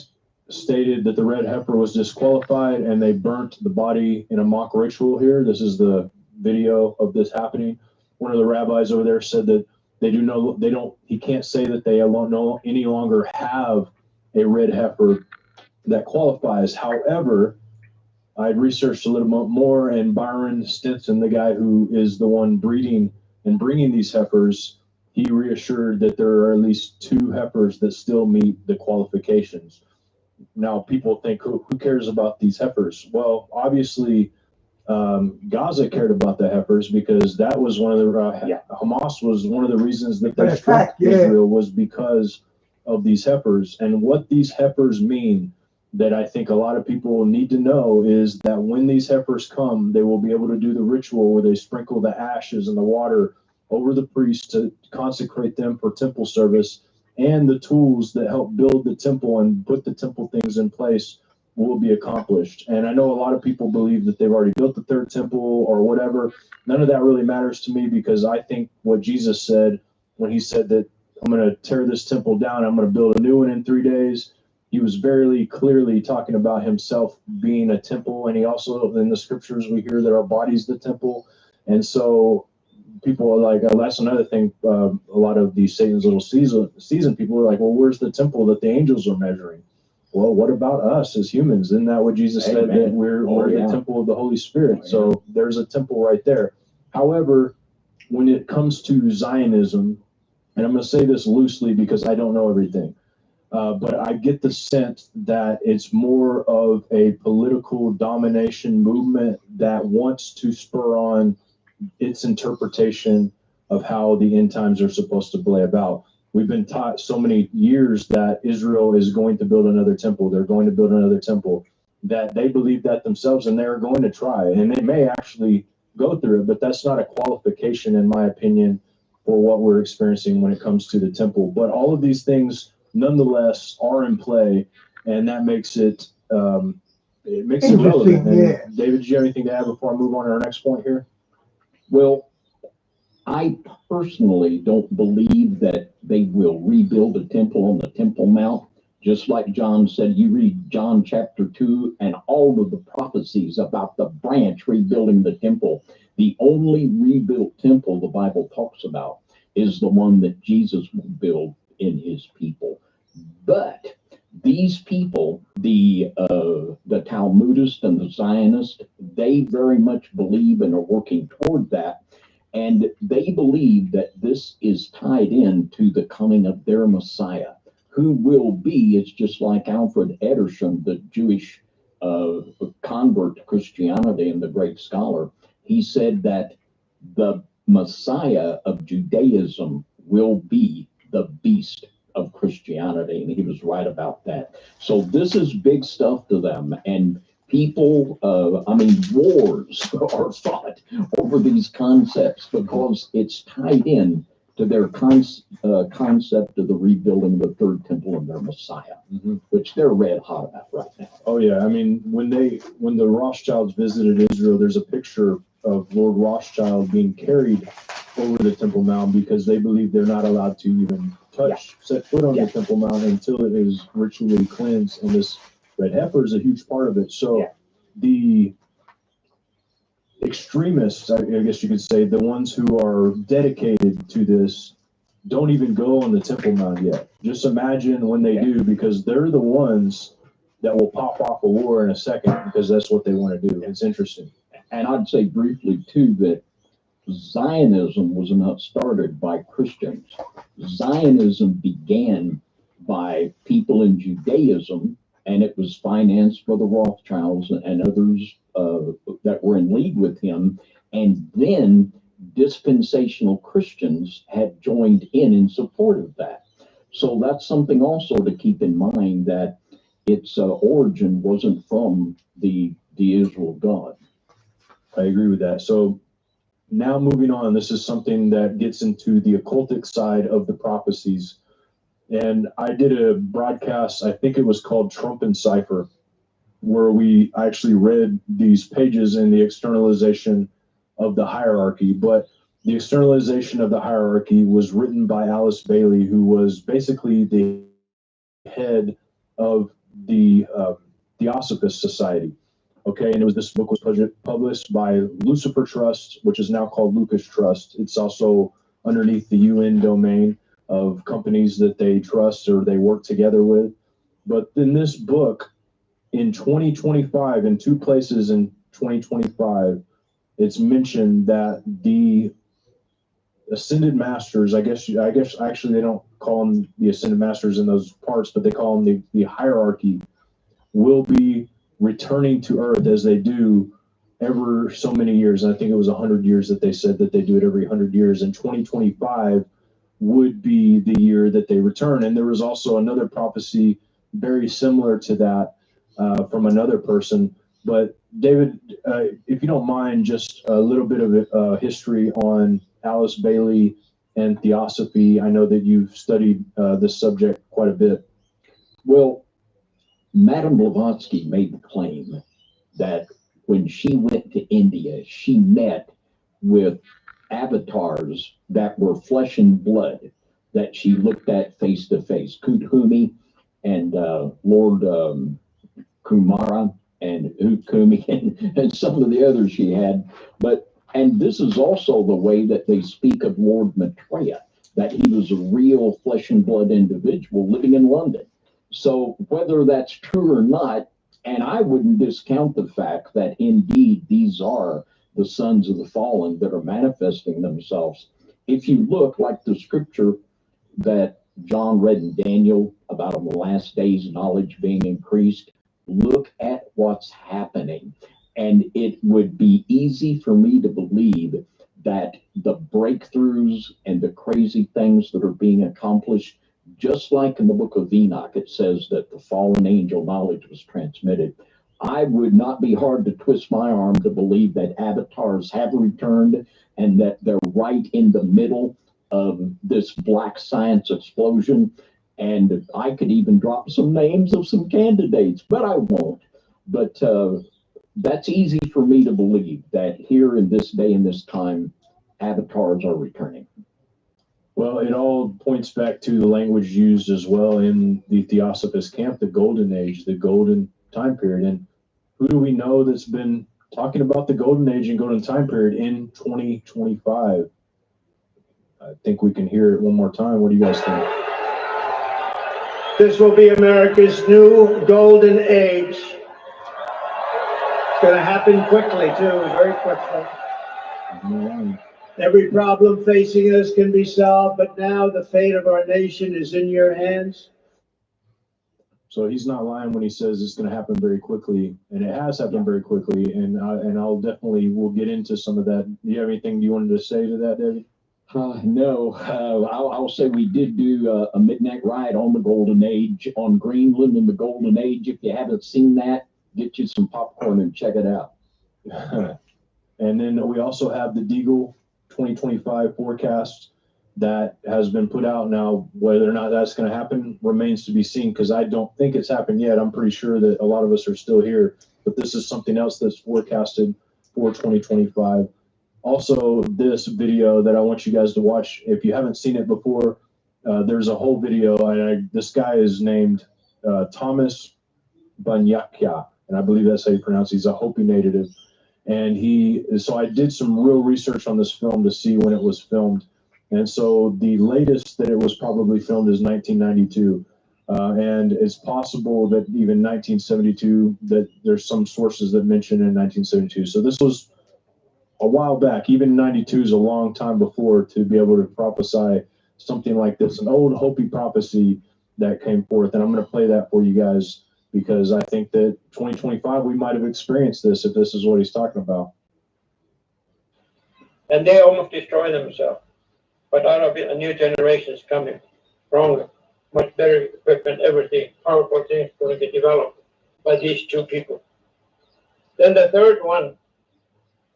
stated that the red heifer was disqualified and they burnt the body in a mock ritual here. This is the video of this happening. One of the rabbis over there said that he can't say that they any longer have a red heifer that qualifies. However, I researched a little bit more, and Byron Stinson, the guy who is the one breeding and bringing these heifers, he reassured that there are at least 2 heifers that still meet the qualifications. Now, people think, who cares about these heifers? Well, obviously, Gaza cared about the heifers because that was one of the Hamas was one of the reasons that they struck Israel was because of these heifers. And what these heifers mean, that I think a lot of people need to know, is that when these heifers come, they will be able to do the ritual where they sprinkle the ashes and the water over the priest to consecrate them for temple service, and the tools that help build the temple and put the temple things in place will be accomplished. And I know a lot of people believe that they've already built the 3rd temple or whatever. None of that really matters to me, because I think what Jesus said when he said that I'm going to tear this temple down, I'm going to build a new one in 3 days, he was very clearly talking about himself being a temple. And he also, in the scriptures, we hear that our body's the temple. And so people are like, oh, that's another thing. A lot of these Satan's Little season people are like, well, where's the temple that the angels are measuring? Well, what about us as humans? Isn't that what Jesus said, that we're the temple of the Holy Spirit? So there's a temple right there. However, when it comes to Zionism, and I'm going to say this loosely because I don't know everything, but I get the sense that it's more of a political domination movement that wants to spur on its interpretation of how the end times are supposed to play about. We've been taught so many years that Israel is going to build another temple. They're going to build another temple, that they believe that themselves, and they're going to try, and they may actually go through it, but that's not a qualification, in my opinion, for what we're experiencing when it comes to the temple. But all of these things, nonetheless, are in play, and that makes it relevant. And David, do you have anything to add before I move on to our next point here? Well, I personally don't believe that they will rebuild a temple on the Temple Mount. Just like John said, you read John chapter 2 and all of the prophecies about the branch rebuilding the temple. The only rebuilt temple the Bible talks about is the one that Jesus will build in his people. But these people, the Talmudists and the Zionists, they very much believe and are working toward that. And they believe that this is tied in to the coming of their Messiah, who will be, it's just like Alfred Edersheim, the Jewish convert to Christianity and the great scholar. He said that the Messiah of Judaism will be the beast of Christianity, and he was right about that. So this is big stuff to them, and people, wars are fought over these concepts because it's tied in to their concept of the rebuilding the 3rd temple of their Messiah, which they're red hot about right now. Oh yeah, I mean, when the Rothschilds visited Israel, there's a picture of Lord Rothschild being carried over the Temple Mount because they believe they're not allowed to even set foot on the Temple Mount until it is ritually cleansed, and this red heifer is a huge part of it. So the extremists, I guess you could say, the ones who are dedicated to this, don't even go on the Temple Mount yet. Just imagine when they do, because they're the ones that will pop off a war in a second because that's what they want to do. It's interesting. And I'd say briefly too that Zionism was not started by Christians. Zionism began by people in Judaism, and it was financed by the Rothschilds and others that were in league with him. And then dispensational Christians had joined in support of that. So that's something also to keep in mind, that its origin wasn't from the Israel God. I agree with that. So now moving on, this is something that gets into the occultic side of the prophecies. And I did a broadcast, I think it was called Trump and Cipher, where we actually read these pages in the externalization of the hierarchy. But the externalization of the hierarchy was written by Alice Bailey, who was basically the head of the Theosophist Society. Okay, and this book was published by Lucifer Trust, which is now called Lucas Trust. It's also underneath the UN domain of companies that they trust or they work together with. But in this book, in 2025, in two places in 2025, it's mentioned that the ascended masters, I guess actually they don't call them the ascended masters in those parts, but they call them the hierarchy, will be returning to Earth as they do ever so many years. And I think it was 100 years that they said that they do it every 100 years. And 2025 would be the year that they return. And there was also another prophecy very similar to that from another person. But David, if you don't mind, just a little bit of history on Alice Bailey and Theosophy. I know that you've studied this subject quite a bit. Well, Madame Blavatsky made the claim that when she went to India, she met with avatars that were flesh and blood that she looked at face to face. Kuthumi and Lord Kumara and Hukumi and some of the others she had. And this is also the way that they speak of Lord Maitreya, that he was a real flesh and blood individual living in London. So whether that's true or not, and I wouldn't discount the fact that indeed these are the sons of the fallen that are manifesting themselves. If you look like the scripture that John read in Daniel about in the last days, knowledge being increased, look at what's happening. And it would be easy for me to believe that the breakthroughs and the crazy things that are being accomplished, just like in the book of Enoch, it says that the fallen angel knowledge was transmitted. I would not be hard to twist my arm to believe that avatars have returned and that they're right in the middle of this black science explosion. And I could even drop some names of some candidates, but I won't. But that's easy for me to believe that here in this day and this time, avatars are returning. Well, it all points back to the language used as well in the Theosophist camp, the golden age, the golden time period. And who do we know that's been talking about the golden age and golden time period in 2025? I think we can hear it one more time. What do you guys think? This will be America's new golden age. It's going to happen quickly, too, very quickly. Every problem facing us can be solved, but now the fate of our nation is in your hands. So he's not lying when he says it's going to happen very quickly, and it has happened very quickly. And I'll definitely, we'll get into some of that. Do you have anything you wanted to say to that, David? No, I'll say we did do a midnight ride on the Golden Age on Greenland in the Golden Age. If you haven't seen that, get you some popcorn and check it out. And then we also have the Deagle 2025 forecast that has been put out now. Whether or not that's going to happen remains to be seen, because I don't think it's happened yet. I'm pretty sure that a lot of us are still here, but this is something else that's forecasted for 2025. Also, this video that I want you guys to watch, if you haven't seen it before, there's a whole video, and this guy is named Thomas Banyakya, and I believe that's how you pronounce it. He's a Hopi native. And so I did some real research on this film to see when it was filmed. And so the latest that it was probably filmed is 1992. And it's possible that even 1972, that there's some sources that mention in 1972. So this was a while back. Even 92 is a long time before to be able to prophesy something like this, an old Hopi prophecy that came forth. And I'm going to play that for you guys because I think that 2025 we might have experienced this if this is what he's talking about. And they almost destroy themselves. But out of it, a new generation is coming, stronger, much better equipment, everything, powerful things going to be developed by these two people. Then the third one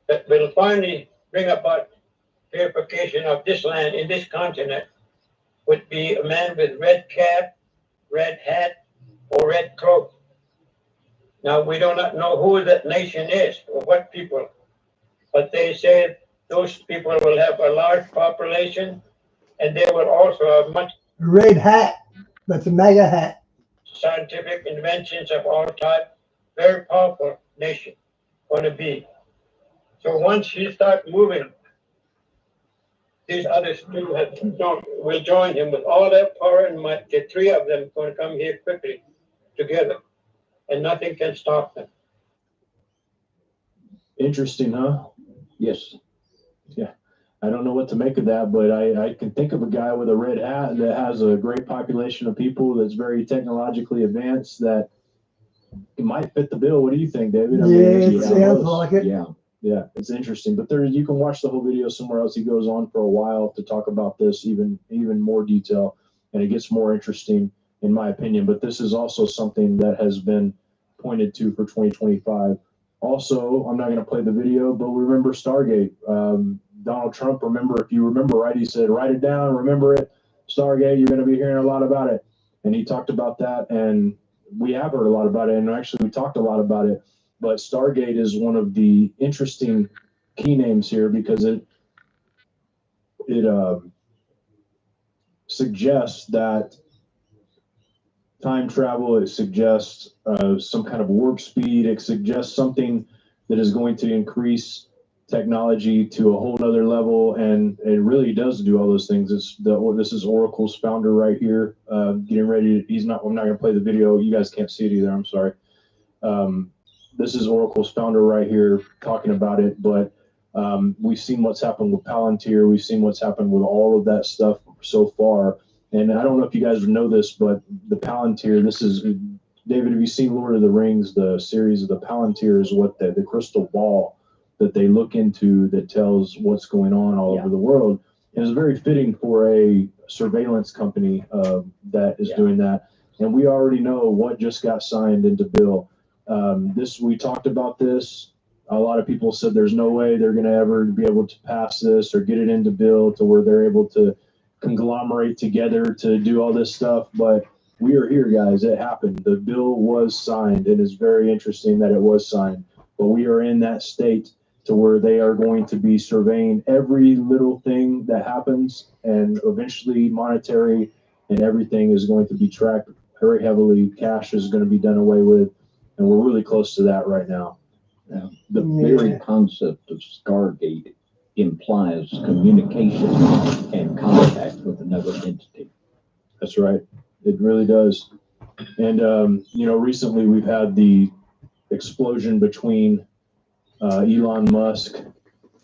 that will finally bring about purification of this land in this continent would be a man with red cap, red hat, or red cloak. Now, we do not know who that nation is or what people, but they say those people will have a large population and they will also have much Red hat. That's a mega hat. scientific inventions of all types. Very powerful nation going to be. So once you start moving, these others two will join him with all their power and might. The three of them going to come here quickly together, and nothing can stop them. Interesting, huh? Yes. Yeah. I don't know what to make of that, but I can think of a guy with a red hat that has a great population of people that's very technologically advanced that it might fit the bill. What do you think, David? Yeah, it sounds like it. Yeah. Yeah, it's interesting. But there, you can watch the whole video somewhere else. He goes on for a while to talk about this even more detail, and it gets more interesting, in my opinion. But this is also something that has been pointed to for 2025. Also, I'm not going to play the video, but remember Stargate. Donald Trump, remember, if you remember right, he said, write it down, remember it. Stargate, you're going to be hearing a lot about it. And he talked about that, and we have heard a lot about it, and actually we talked a lot about it. But Stargate is one of the interesting key names here because it suggests that time travel, it suggests some kind of warp speed, it suggests something that is going to increase technology to a whole nother level, and it really does do all those things. This is Oracle's founder right here, getting ready to, I'm not going to play the video. You guys can't see it either. I'm sorry. This is Oracle's founder right here talking about it, but we've seen what's happened with Palantir. We've seen what's happened with all of that stuff so far. And I don't know if you guys know this, but the Palantir, this is, David, have you seen Lord of the Rings, the series of the Palantir is what the crystal ball that they look into that tells what's going on all over the world. And it's very fitting for a surveillance company that is doing that. And we already know what just got signed into bill. We talked about this. A lot of people said there's no way they're going to ever be able to pass this or get it into bill to where they're able to conglomerate together to do all this stuff. But we are here, guys. It happened. The bill was signed, and it's very interesting that it was signed. But we are in that state to where they are going to be surveying every little thing that happens, and eventually monetary and everything is going to be tracked very heavily. Cash is going to be done away with, and we're really close to that right now. Yeah. The very concept of Stargate implies communication and contact with another entity. That's right. It really does. And, recently we've had the explosion between Elon Musk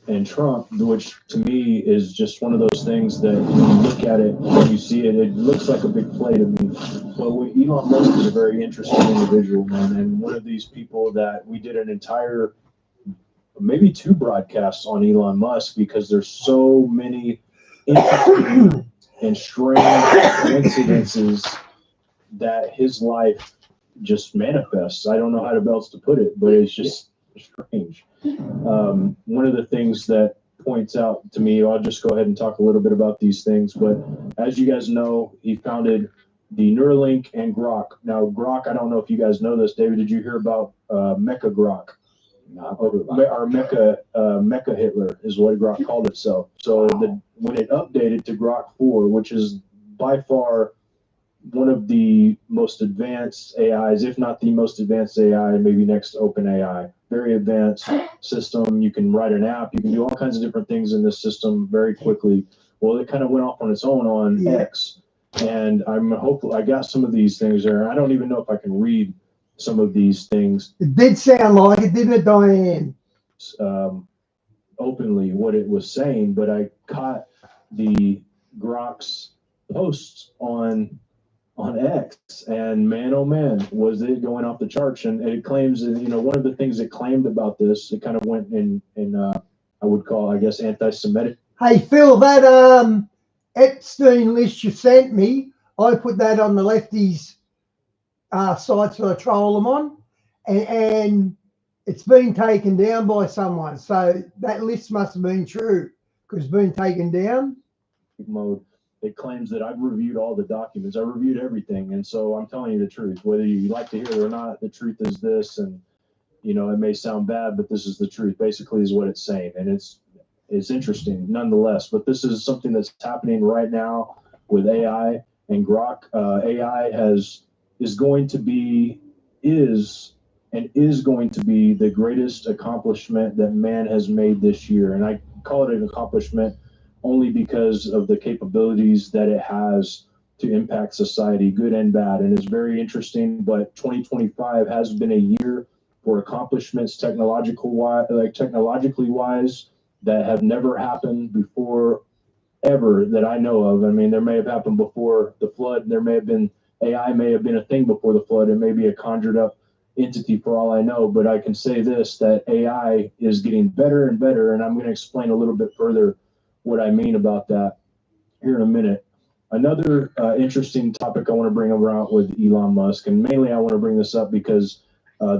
and Trump, which to me is just one of those things that when you look at it, when you see it, it looks like a big play to me. Well, Elon Musk is a very interesting individual, man, and one of these people that we did an entire, maybe 2 broadcasts on Elon Musk because there's so many interesting and strange coincidences that his life just manifests. I don't know how else to put it, but it's just strange. One of the things that points out to me, I'll just go ahead and talk a little bit about these things, but as you guys know, he founded the Neuralink and Grok. Now, Grok, I don't know if you guys know this. David, did you hear about Mecha Grok? Or Mecha Hitler is what Grok called itself. So when it updated to Grok 4, which is by far one of the most advanced AIs, if not the most advanced AI, maybe next to OpenAI. Very advanced system. You can write an app. You can do all kinds of different things in this system very quickly. Well, it kind of went off on its own on X. And I'm hopeful. I got some of these things there. I don't even know if I can read some of these things. It did sound like it, didn't it, Diane? Openly what it was saying, but I caught the Grok's posts on X, and man, oh man, was it going off the charts. And it claims, one of the things it claimed about this, it kind of went in I would call, I guess, anti-Semitic. Hey, Phil, that Epstein list you sent me, I put that on the lefties' sites that I troll them on, and it's been taken down by someone. So that list must have been true because it's been taken down. Mode. It claims that I've reviewed all the documents. I reviewed everything. And so I'm telling you the truth, whether you like to hear it or not. The truth is this, and it may sound bad, but this is the truth, basically, is what it's saying. And it's interesting nonetheless. But this is something that's happening right now with AI and Grok. AI is going to be the greatest accomplishment that man has made this year. And I call it an accomplishment only because of the capabilities that it has to impact society, good and bad. And it's very interesting. But 2025 has been a year for accomplishments technologically wise that have never happened before, ever, that I know of. I mean, there may have happened before the flood. There may have been AI may have been a thing before the flood. It may be a conjured up entity for all I know. But I can say this, that AI is getting better and better. And I'm going to explain a little bit further what I mean about that here in a minute. Another interesting topic I want to bring around with Elon Musk, and mainly I want to bring this up because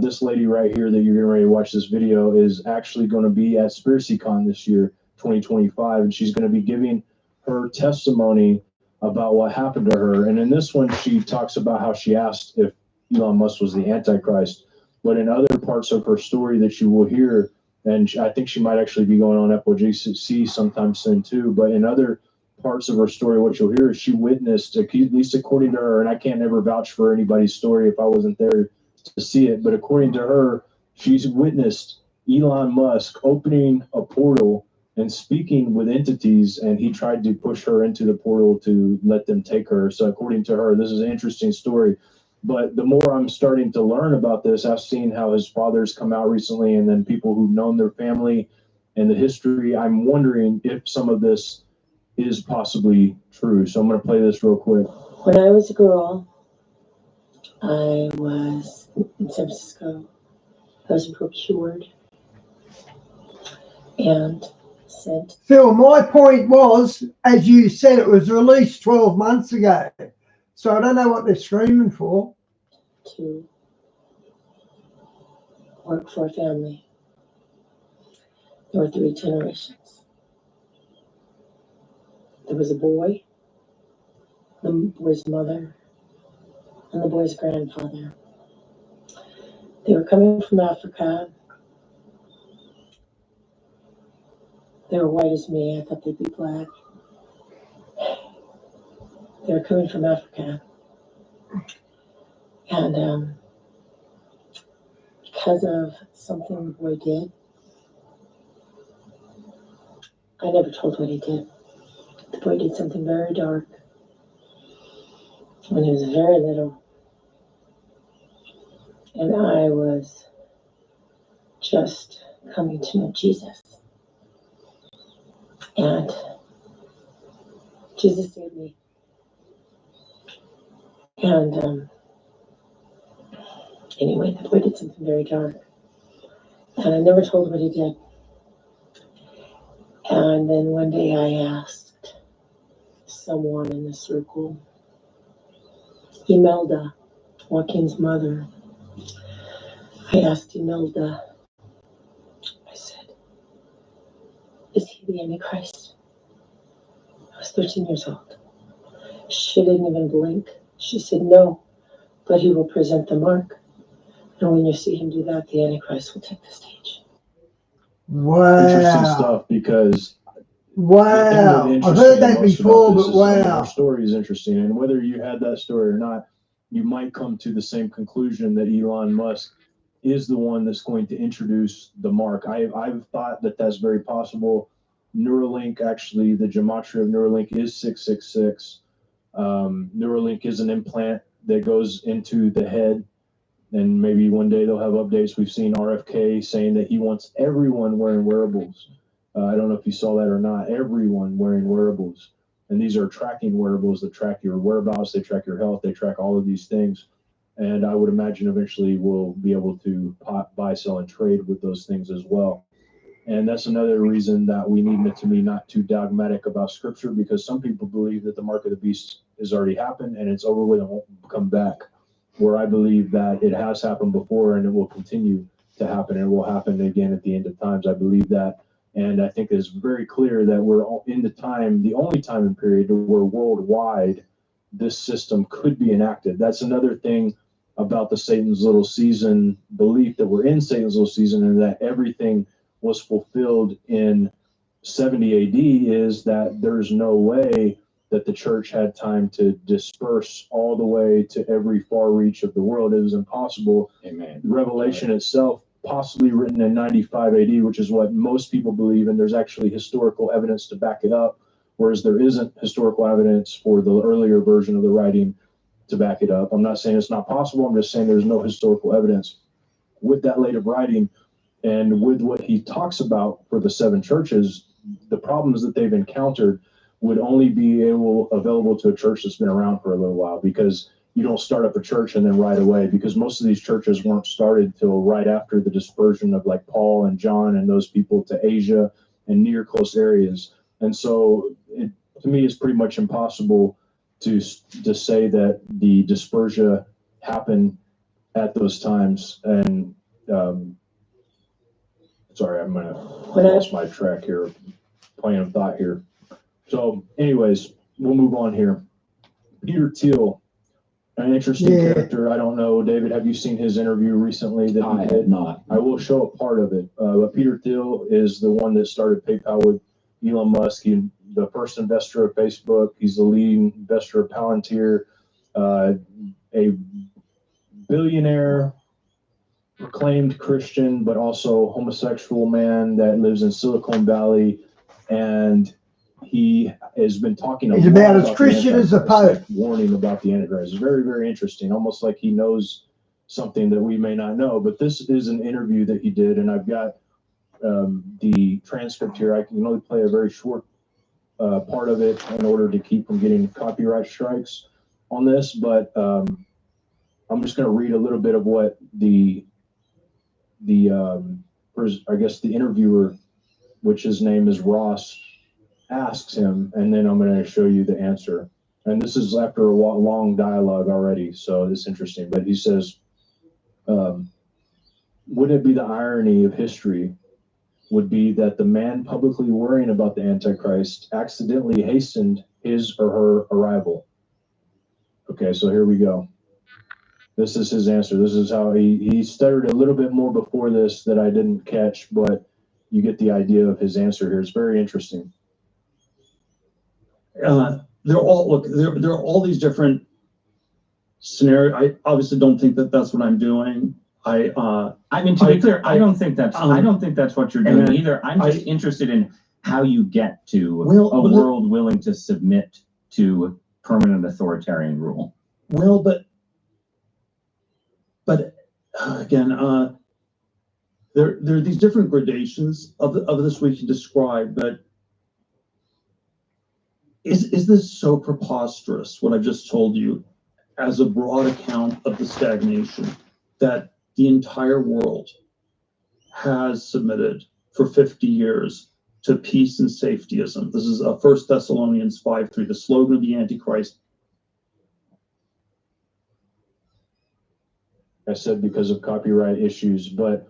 this lady right here that you're getting ready to watch this video is actually going to be at SpiracyCon this year, 2025, and she's going to be giving her testimony about what happened to her. And in this one, she talks about how she asked if Elon Musk was the Antichrist. But in other parts of her story that you will hear, and I think she might actually be going on FOJC sometime soon too. But in other parts of her story, what you'll hear is she witnessed, at least according to her, and I can't ever vouch for anybody's story if I wasn't there to see it, but according to her, she's witnessed Elon Musk opening a portal and speaking with entities, and he tried to push her into the portal to let them take her. So according to her, this is an interesting story. But the more I'm starting to learn about this, I've seen how his father's come out recently, and then people who've known their family and the history. I'm wondering if some of this is possibly true. So I'm going to play this real quick. When I was a girl, I was in San Francisco. I was procured and sent. Phil, my point was, as you said, it was released 12 months ago. So I don't know what they're screaming for. To work for a family. There were 3 generations. There was a boy, the boy's mother, and the boy's grandfather. They were coming from Africa. They were white as me. I thought they'd be black. They were coming from Africa. And because of something the boy did, I never told what he did. The boy did something very dark when he was very little. And I was just coming to know Jesus. And Jesus saved me. And anyway, the boy did something very dark. And I never told what he did. And then one day I asked someone in the circle, Imelda, Joaquin's mother. I asked Imelda, I said, is he the Antichrist? I was 13 years old. She didn't even blink. She said, no, but he will present the mark. And when you see him do that, the Antichrist will take the stage. Wow. Interesting stuff, because wow, I've heard that before, but wow. Her story is interesting, and whether you had that story or not, you might come to the same conclusion that Elon Musk is the one that's going to introduce the mark. I've thought that that's very possible. Neuralink, actually, the gematria of Neuralink is 666. Neuralink is an implant that goes into the head, and maybe one day they'll have updates. We've seen RFK saying that he wants everyone wearing wearables. I don't know if you saw that or not. Everyone wearing wearables, and these are tracking wearables that track your whereabouts, they track your health, they track all of these things. And I would imagine eventually we'll be able to buy, sell, and trade with those things as well. And that's another reason that we need to be not too dogmatic about Scripture, because some people believe that the mark of the beast has already happened and it's over with and won't come back. Where I believe that it has happened before and it will continue to happen, and it will happen again at the end of times. I believe that. And I think it's very clear that we're in the time, the only time and period where worldwide this system could be enacted. That's another thing about the Satan's little season belief, that we're in Satan's little season and that everything was fulfilled in 70 AD, is that there's no way that the church had time to disperse all the way to every far reach of the world. It was impossible. Amen. Revelation itself, possibly written in 95 AD, which is what most people believe, and there's actually historical evidence to back it up, whereas there isn't historical evidence for the earlier version of the writing to back it up. I'm not saying it's not possible. I'm just saying there's no historical evidence with that later writing. And with what he talks about for the seven churches, the problems that they've encountered would only be available to a church that's been around for a little while, because you don't start up a church and then right away, because most of these churches weren't started till right after the dispersion of like Paul and John and those people to Asia and near close areas. And so to me, it's pretty much impossible to say that the dispersion happened at those times. And sorry, I'm gonna lost my track here, plain of thought here. So anyways, we'll move on here. Peter Thiel, an interesting character. I don't know, David, have you seen his interview recently that he did? I have not. I will show a part of it. But Peter Thiel is the one that started PayPal with Elon Musk. He's the first investor of Facebook. He's the leading investor of Palantir, a billionaire, proclaimed Christian, but also homosexual man that lives in Silicon Valley. And he has been talking He's about as Christian as a pope. Warning about the Antichrist. It's very, very interesting. Almost like he knows something that we may not know. But this is an interview that he did, and I've got the transcript here. I can only play a very short part of it in order to keep from getting copyright strikes on this. But I'm just going to read a little bit of what the interviewer, which his name is Ross, asks him, and then I'm going to show you the answer. And this is after a long dialogue already, so it's interesting. But he says, would it be the irony of history would be that the man publicly worrying about the Antichrist accidentally hastened his or her arrival? Okay, so here we go. This is his answer. This is how he stuttered a little bit more before this that I didn't catch, but you get the idea of his answer here. It's very interesting. There are all these different scenarios. I obviously don't think that that's what I'm doing. I mean, to be clear, I don't think that's what you're doing either. I'm just interested in how you get to a world willing to submit to permanent authoritarian rule. Well, but again, there are these different gradations of this we can describe. But is this so preposterous, what I've just told you, as a broad account of the stagnation that the entire world has submitted for 50 years to peace and safetyism? This is 1 Thessalonians 5:3, the slogan of the Antichrist. I said because of copyright issues, but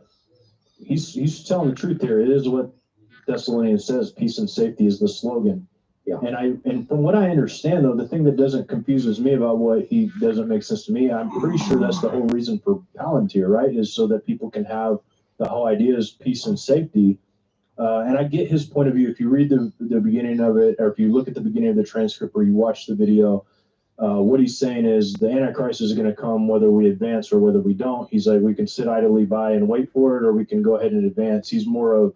he's telling the truth here. It is what Thessalonians says: peace and safety is the slogan. Yeah. And from what I understand, though, the thing that confuses me about what he doesn't make sense to me, I'm pretty sure that's the whole reason for Palantir, right? Is so that people can have the whole idea is peace and safety. And I get his point of view. If you read the beginning of it, or if you look at the beginning of the transcript or you watch the video, what he's saying is the Antichrist is going to come whether we advance or whether we don't. He's like, we can sit idly by and wait for it, or we can go ahead and advance. He's more of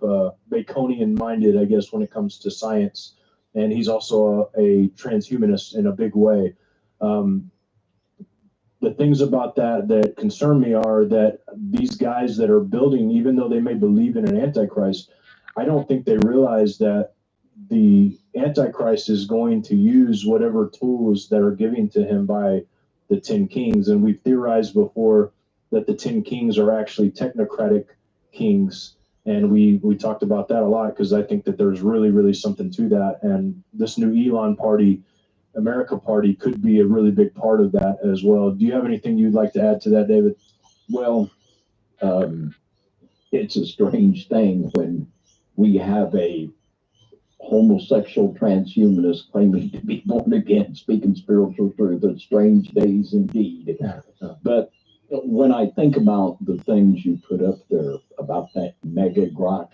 Baconian minded, I guess, when it comes to science and he's also a transhumanist in a big way. The things about that concern me are that these guys that are building, even though they may believe in an antichrist, I don't think they realize that the antichrist is going to use whatever tools that are given to him by the 10 kings. And we've theorized before that the 10 kings are actually technocratic kings. And we talked about that a lot because I think that there's really, really something to that. And this new Elon party, America Party, could be a really big part of that as well. Do you have anything you'd like to add to that, David? Well, it's a strange thing when we have a homosexual transhumanist claiming to be born again, speaking spiritual truth. It's strange days indeed. But when I think about the things you put up there about that mega grot,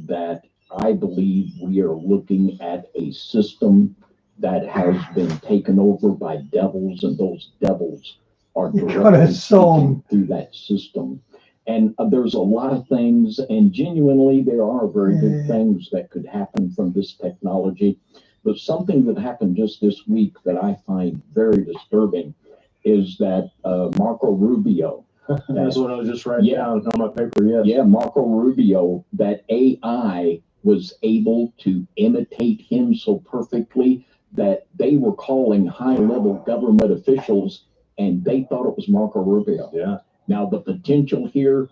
that I believe we are looking at a system that has been taken over by devils, and those devils are directly through that system. And there's a lot of things, and genuinely there are very good things that could happen from this technology. But something that happened just this week that I find very disturbing is that Marco Rubio. That's what I was just writing down on my paper, yes. Yeah, Marco Rubio, that AI was able to imitate him so perfectly that they were calling high-level government officials, and they thought it was Marco Rubio. Yeah. Now, the potential here,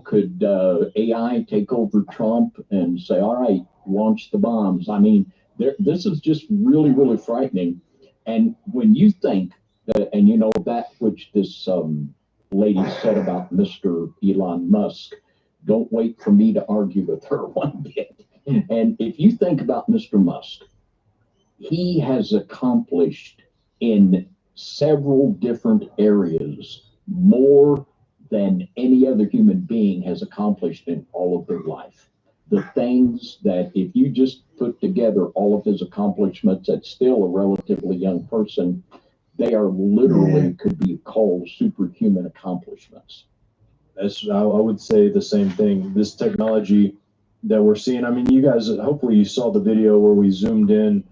could AI take over Trump and say, all right, launch the bombs? I mean, this is just really, really frightening. And when you think that, and that which this lady said about Mr. Elon Musk, don't wait for me to argue with her one bit. And if you think about Mr. Musk, he has accomplished in several different areas more than any other human being has accomplished in all of their life. The things that, if you just put together all of his accomplishments at still a relatively young person, they are literally could be called superhuman accomplishments. I would say the same thing. This technology that we're seeing, I mean, you guys, hopefully you saw the video where we zoomed in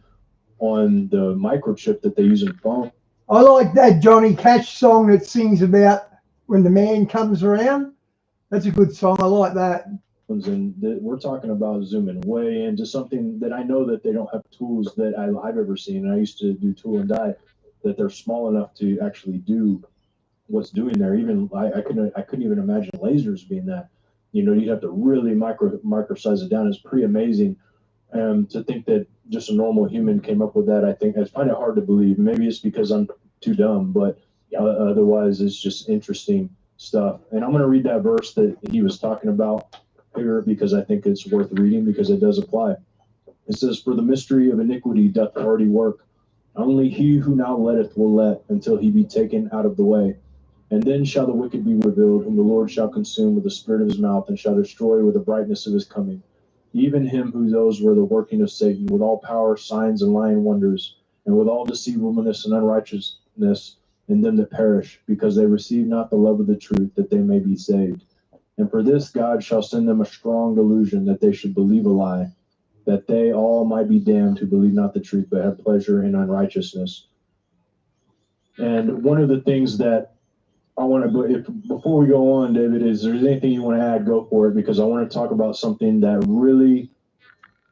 on the microchip that they use in phone. I like that Johnny Cash song that sings about when the man comes around. That's a good song. I like that. And we're talking about zooming way into something that I know that they don't have tools that I've ever seen. And I used to do tool and die, that they're small enough to actually do what's doing there. Even I couldn't even imagine lasers being that. You'd have to really micro size it down. It's pretty amazing. To think that just a normal human came up with that, I find it hard to believe. Maybe it's because I'm too dumb, but otherwise it's just interesting stuff. And I'm going to read that verse that he was talking about here because I think it's worth reading because it does apply. It says, "For the mystery of iniquity doth already work. Only he who now letteth will let until he be taken out of the way. And then shall the wicked be revealed, whom the Lord shall consume with the spirit of his mouth, and shall destroy with the brightness of his coming. Even him who those were the working of Satan, with all power, signs, and lying wonders, and with all deceivableness and unrighteousness in them that perish, because they receive not the love of the truth, that they may be saved. And for this God shall send them a strong delusion, that they should believe a lie, that they all might be damned who believe not the truth, but have pleasure in unrighteousness." And one of the things that I want to, before we go on, David, is there anything you want to add? Go for it, because I want to talk about something that really,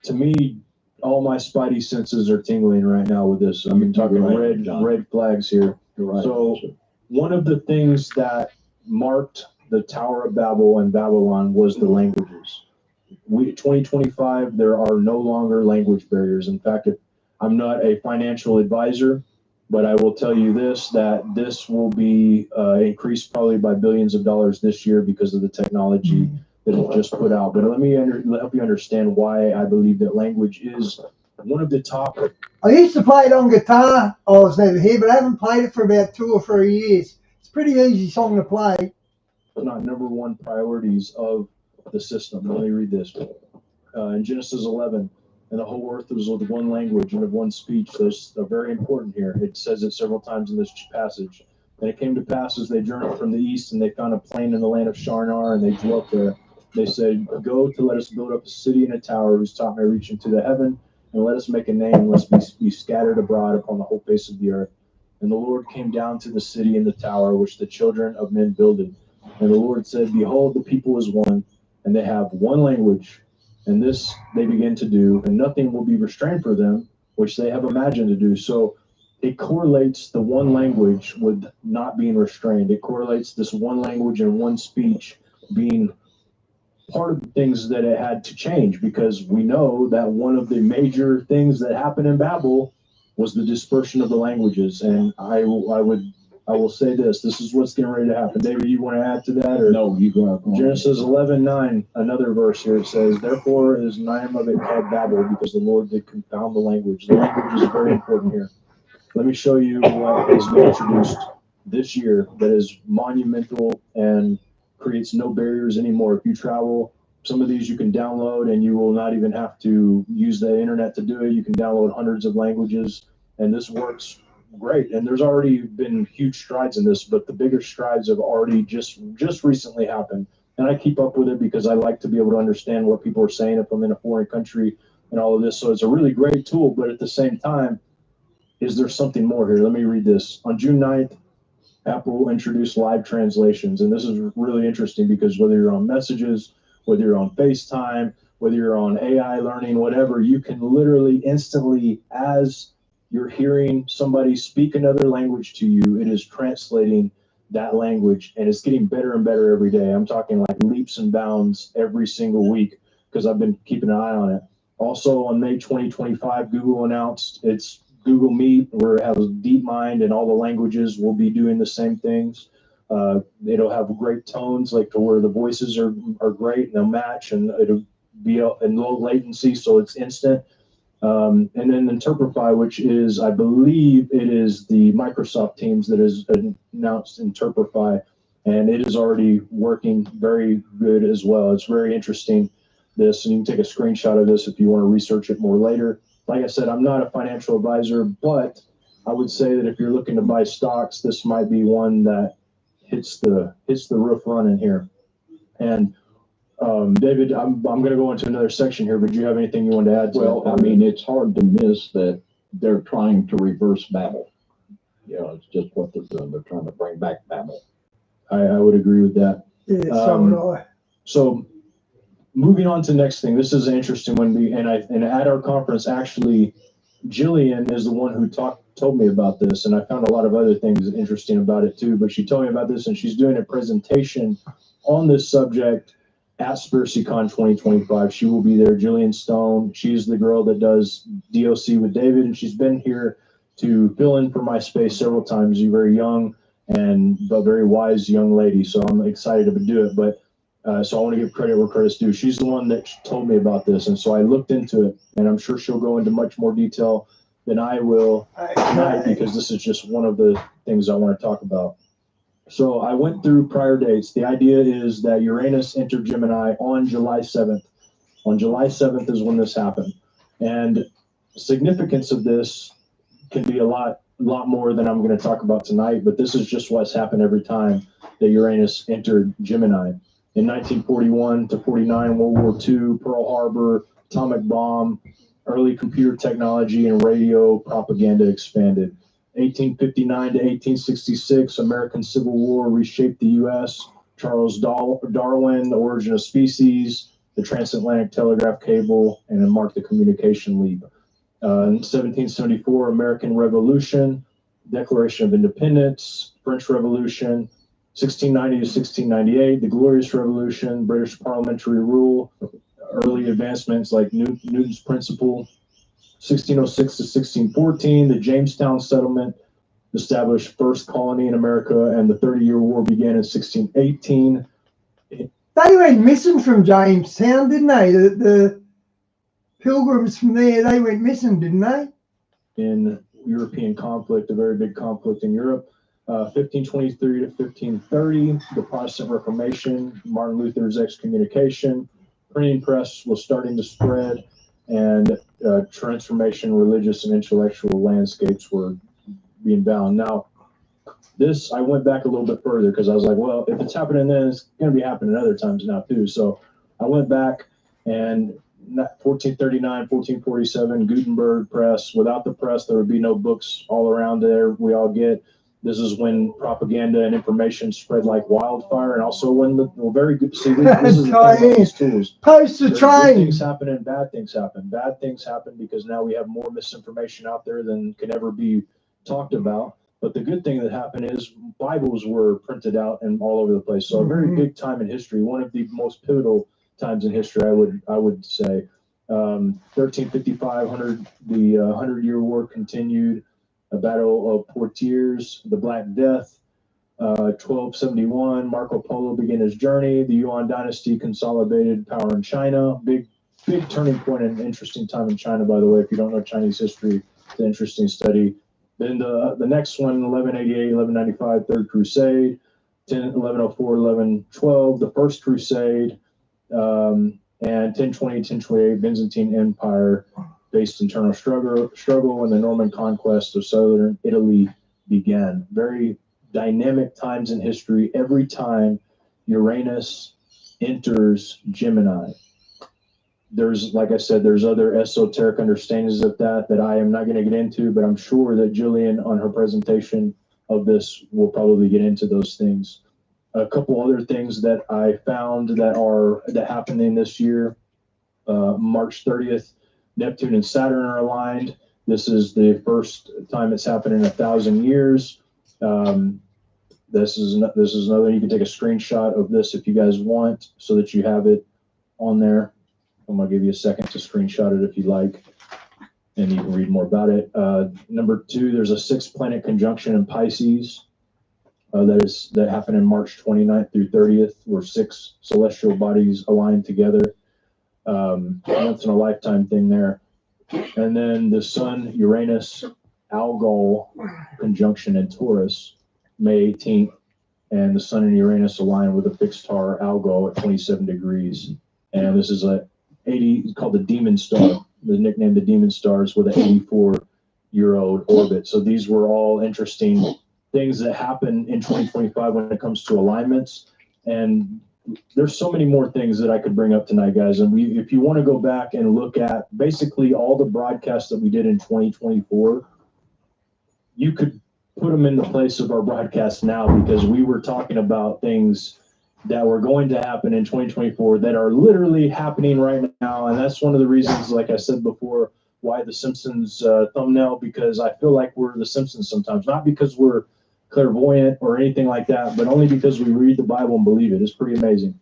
to me, all my spidey senses are tingling right now with this. I mean, talking red flags here. Right. So one of the things that marked the Tower of Babel and Babylon was the languages. 2025, there are no longer language barriers. In fact, I'm not a financial advisor, but I will tell you this, that this will be increased probably by billions of dollars this year because of the technology that it just put out. But let me help you understand why I believe that language is one of the top. I used to play it on guitar. I was never here, but I haven't played it for about 2 or 3 years. It's a pretty easy song to play. Not number one priorities of the system. Let me read this. In Genesis 11, and the whole earth was with one language and of one speech. Those are very important here. It says it several times in this passage. And it came to pass as they journeyed from the east, and they found a plain in the land of Shinar, and they dwelt there. They said, "Go to let us build up a city and a tower whose top may reach into the heaven, and let us make a name, lest we be scattered abroad upon the whole face of the earth. And the Lord came down to the city and the tower which the children of men builded. And the Lord said, Behold, the people is one, and they have one language, and this they begin to do, and nothing will be restrained for them, which they have imagined to do. So it correlates the one language with not being restrained. It correlates this one language and one speech being part of the things that it had to change, because we know that one of the major things that happened in Babel was the dispersion of the languages. And I will say this is what's getting ready to happen. David, you want to add to that? Or no, you go ahead. Genesis 11:9, another verse here. It says, Therefore is the name of it called Babel, because the Lord did confound the language. The language is very important here. Let me show you what has been introduced this year that is monumental and creates no barriers anymore. If you travel, some of these you can download, and you will not even have to use the internet to do it. You can download hundreds of languages, and this works great. And there's already been huge strides in this, but the bigger strides have already just recently happened. And I keep up with it because I like to be able to understand what people are saying if I'm in a foreign country and all of this. So it's a really great tool, but at the same time, is there something more here? Let me read this. On June 9th, Apple introduced live translations. And this is really interesting because whether you're on messages, whether you're on FaceTime, whether you're on AI learning, whatever, you can literally instantly, as you're hearing somebody speak another language to you, it is translating that language, and it's getting better and better every day. I'm talking like leaps and bounds every single week because I've been keeping an eye on it. Also on May 2025, Google announced its Google Meet, where it has DeepMind and all the languages will be doing the same things. It'll have great tones, like to where the voices are great and they'll match, and it'll be in low latency, so it's instant. And then Interprify, which is, I believe it is the Microsoft Teams that has announced Interprify, and it is already working very good as well. It's very interesting, this, and you can take a screenshot of this if you want to research it more later. Like I said, I'm not a financial advisor, but I would say that if you're looking to buy stocks, this might be one that hits the roof running here. And David, I'm going to go into another section here, but do you have anything you want to add to Well, that? I mean, it's hard to miss that they're trying to reverse Babel. You know, it's just what they're doing. They're trying to bring back Babel. I would agree with that. Yeah, so would I. So moving on to the next thing. This is an interesting one. And at our conference, actually, Jillian is the one who told me about this, and I found a lot of other things interesting about it too. But she told me about this, and she's doing a presentation on this subject at SpiracyCon 2025. She will be there. Jillian Stone. She's the girl that does DOC with David, and she's been here to fill in for my space several times. She's very young and a very wise young lady, so I'm excited to do it. But so I want to give credit where credit's due. She's the one that told me about this, and so I looked into it, and I'm sure she'll go into much more detail than I will tonight, because this is just one of the things I want to talk about. So I went through prior dates. The idea is that Uranus entered Gemini on July 7th. On July 7th is when this happened. And significance of this can be a lot more than I'm going to talk about tonight, but this is just what's happened every time that Uranus entered Gemini. In 1941 to 49, World War II, Pearl Harbor, atomic bomb, early computer technology, and radio propaganda expanded. 1859 to 1866, American Civil War reshaped the U.S. Charles Darwin, The Origin of Species, the transatlantic telegraph cable, and it marked the communication leap. In 1774, American Revolution, Declaration of Independence, French Revolution. 1690 to 1698, the Glorious Revolution, British parliamentary rule, early advancements like Newton's principle. 1606 to 1614, the Jamestown settlement established first colony in America, and the 30-Year War began in 1618. They went missing from Jamestown, didn't they? The pilgrims from there, they went missing, didn't they? In European conflict, a very big conflict in Europe. 1523 to 1530, the Protestant Reformation, Martin Luther's excommunication, printing press was starting to spread, and transformation, religious and intellectual landscapes were being bound. Now, this, I went back a little bit further because I was like, well, if it's happening then, it's going to be happening other times now too. So I went back, and 1439, 1447, Gutenberg press. Without the press, there would be no books all around there. We all get. This is when propaganda and information spread like wildfire, and also when very good. See, this is the thing about these tools. Post the train. Good things happen and bad things happen. Bad things happen because now we have more misinformation out there than can ever be talked about. But the good thing that happened is Bibles were printed out and all over the place. So a very big time in history, one of the most pivotal times in history, I would say. 1355, the 100-Year War continued. The Battle of Poitiers, the Black Death, 1271, Marco Polo began his journey. The Yuan dynasty consolidated power in China. Big turning point and interesting time in China, by the way. If you don't know Chinese history, it's an interesting study. Then the next one, 1188, 1195, Third Crusade, 1104, 1112, the First Crusade, and 1020, 1028, Byzantine Empire. Faced internal struggle when the Norman conquest of southern Italy began. Very dynamic times in history. Every time Uranus enters Gemini, there's, like I said, there's other esoteric understandings of that I am not going to get into, but I'm sure that Jillian on her presentation of this will probably get into those things. A couple other things that I found that happening this year, March 30th, Neptune and Saturn are aligned. This is the first time it's happened in 1,000 years. This is another. You can take a screenshot of this if you guys want, so that you have it on there. I'm gonna give you a second to screenshot it if you like, and you can read more about it. Number 2, there's a 6-planet conjunction in Pisces that happened in March 29th through 30th, where 6 celestial bodies aligned together. Once in a lifetime thing there. And then the Sun Uranus Algol conjunction in Taurus, May 18th, and the Sun and Uranus align with a fixed star Algol at 27 degrees. And this is called the Demon Star. The nickname the Demon Stars with an 84-year-old orbit. So these were all interesting things that happen in 2025 when it comes to alignments. And there's so many more things that I could bring up tonight, guys. And if you want to go back and look at basically all the broadcasts that we did in 2024, you could put them in the place of our broadcast now, because we were talking about things that were going to happen in 2024 that are literally happening right now. And that's one of the reasons, like I said before, why the Simpsons thumbnail, because I feel like we're the Simpsons sometimes, not because we're clairvoyant or anything like that, but only because we read the Bible and believe it. It's pretty amazing.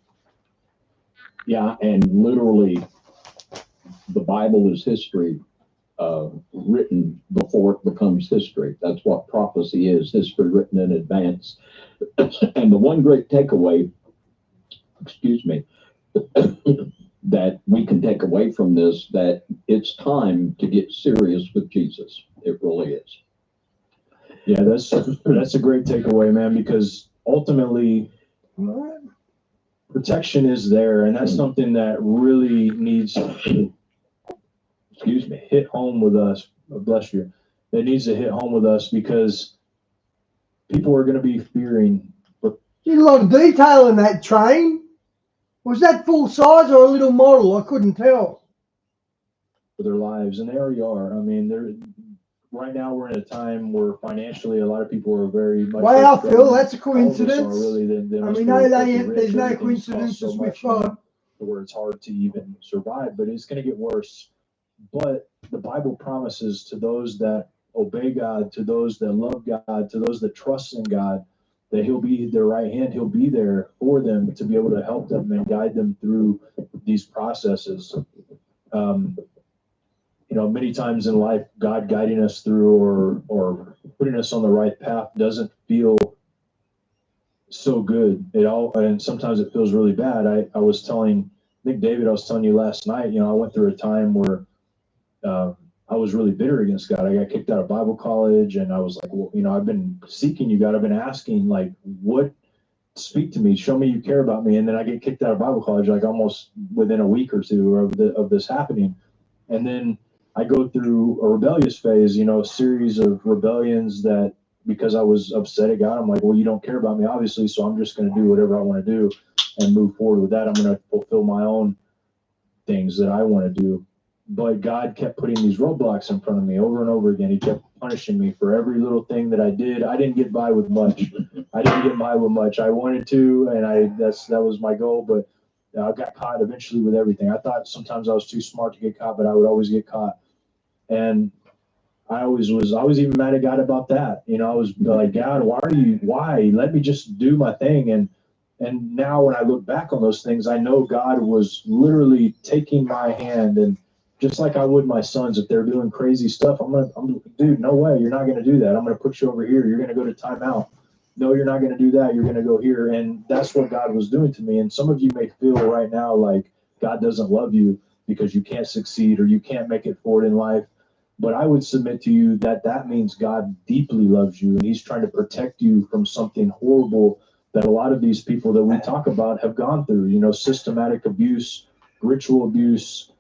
Yeah, and literally, the Bible is history written before it becomes history. That's what prophecy is, history written in advance. And the one great takeaway, that we can take away from this, that it's time to get serious with Jesus. It really is. Yeah, that's a great takeaway, man, because ultimately protection is there, and that's something that really needs to hit home with us. Bless you. It needs to hit home with us, because people are going to be fearing. There's a lot of detail in that train. Was that full size or a little model? I couldn't tell. For their lives, and they already are. I mean, right now we're in a time where financially a lot of people are very much. Wow, Phil, that's a coincidence. Really, there's no coincidences with God. Where it's hard to even survive, but it's going to get worse. But the Bible promises to those that obey God, to those that love God, to those that trust in God, that He'll be their right hand. He'll be there for them to be able to help them and guide them through these processes. Many times in life, God guiding us through or putting us on the right path doesn't feel so good at all, and sometimes it feels really bad. I was telling David, I was telling you last night, I went through a time where I was really bitter against God. I got kicked out of Bible college, and I was like, well, I've been seeking you, God. I've been asking, like, what? Speak to me, show me you care about me. And then I get kicked out of Bible college, like almost within a week or two of this happening. And then I go through a rebellious phase, a series of rebellions that, because I was upset at God, I'm like, well, you don't care about me, obviously, so I'm just going to do whatever I want to do and move forward with that. I'm going to fulfill my own things that I want to do. But God kept putting these roadblocks in front of me over and over again. He kept punishing me for every little thing that I did. I didn't get by with much. I wanted to, and that was my goal, but I got caught eventually with everything. I thought sometimes I was too smart to get caught, but I would always get caught. And I was even mad at God about that. You know, I was like, God, why? Let me just do my thing. And now when I look back on those things, I know God was literally taking my hand, and just like I would my sons, if they're doing crazy stuff, dude, no way, you're not going to do that. I'm going to put you over here. You're going to go to timeout. No, you're not going to do that. You're going to go here. And that's what God was doing to me. And some of you may feel right now like God doesn't love you because you can't succeed or you can't make it forward in life. But I would submit to you that that means God deeply loves you, and he's trying to protect you from something horrible that a lot of these people that we talk about have gone through, you know, systematic abuse, ritual abuse,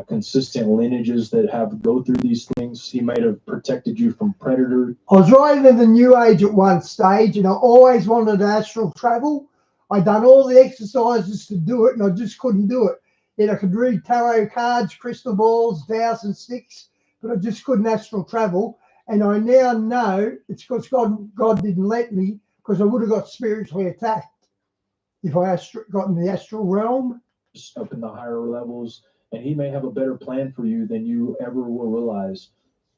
consistent lineages that go through these things. He might have protected you from predators. I was right in the New Age at one stage, and I always wanted to astral travel. I'd done all the exercises to do it, and I just couldn't do it. Yet I could read tarot cards, crystal balls, 1,000 sticks, but I just couldn't astral travel. And I now know it's because God didn't let me, because I would have got spiritually attacked if I got in the astral realm. Up in the higher levels, and he may have a better plan for you than you ever will realize.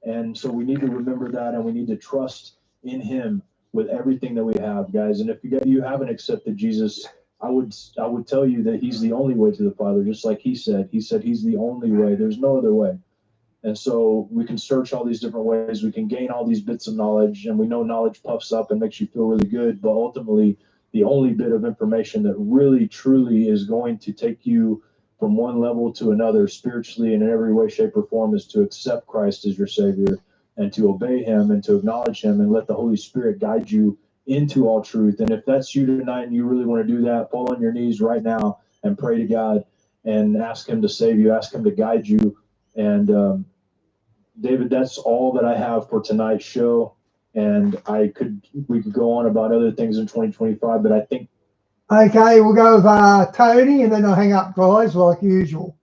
And so we need to remember that, and we need to trust in him with everything that we have, guys. And if you haven't accepted Jesus, I would tell you that he's the only way to the Father, just like he said. He said he's the only way. There's no other way. And so we can search all these different ways. We can gain all these bits of knowledge, and we know knowledge puffs up and makes you feel really good. But ultimately, the only bit of information that really, truly is going to take you from one level to another spiritually and in every way, shape, or form is to accept Christ as your Savior and to obey him and to acknowledge him and let the Holy Spirit guide you into all truth. And if that's you tonight and you really want to do that, fall on your knees right now and pray to God and ask him to save you, ask him to guide you. And David, that's all that I have for tonight's show. And we could go on about other things in 2025, but I think. Okay, we'll go with Tony, and then I'll hang up, guys, like usual.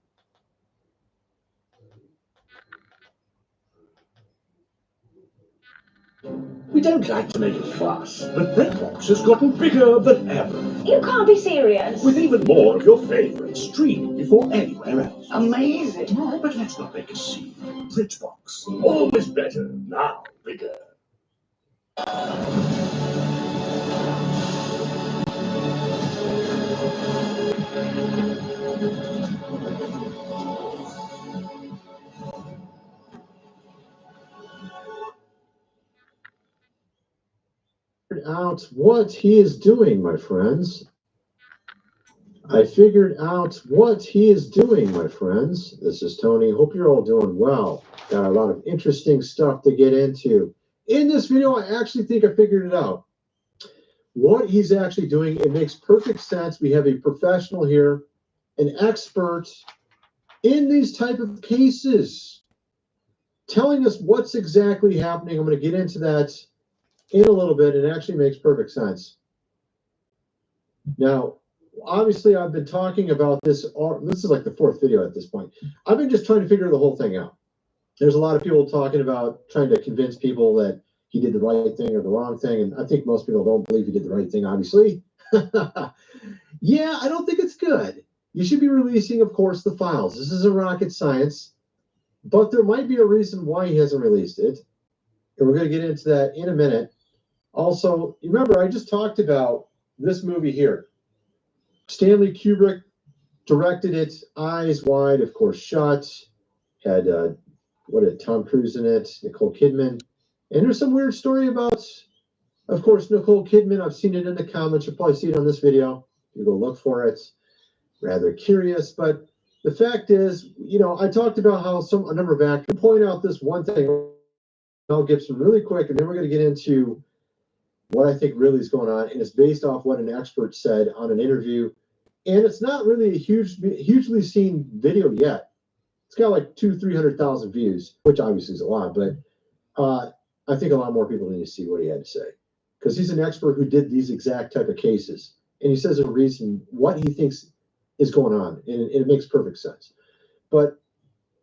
We don't like to make a fuss, but Redbox has gotten bigger than ever. You can't be serious. With even more of your favorites streaming before anywhere else. Amazing. But let's not make a scene. Redbox, always better, now bigger. Out what he is doing, my friends. I figured out what he is doing, my friends. This is Tony. Hope you're all doing well. Got a lot of interesting stuff to get into. In this video, I actually think I figured it out. What he's actually doing, it makes perfect sense. We have a professional here, an expert in these type of cases, telling us what's exactly happening. I'm going to get into that in a little bit. It actually makes perfect sense. Now, obviously, I've been talking about this. This is like the fourth video at this point. I've been just trying to figure the whole thing out. There's a lot of people talking about trying to convince people that he did the right thing or the wrong thing. And I think most people don't believe he did the right thing, obviously. Yeah, I don't think it's good. You should be releasing, of course, the files. This isn't rocket science. But there might be a reason why he hasn't released it. And we're going to get into that in a minute. Also, remember, I just talked about this movie here. Stanley Kubrick directed it, Eyes Wide, of course, shut. Had, Tom Cruise in it, Nicole Kidman. And there's some weird story about, of course, Nicole Kidman. I've seen it in the comments. You'll probably see it on this video. You go look for it. Rather curious. But the fact is, I talked about how a number of actors point out this one thing. Mel Gibson really quick, and then we're going to get into what I think really is going on, and it's based off what an expert said on an interview, and it's not really a hugely seen video yet. It's got like 200,000-300,000 views, which obviously is a lot, but I think a lot more people need to see what he had to say, because he's an expert who did these exact type of cases, and he says a reason what he thinks is going on, and it makes perfect sense. But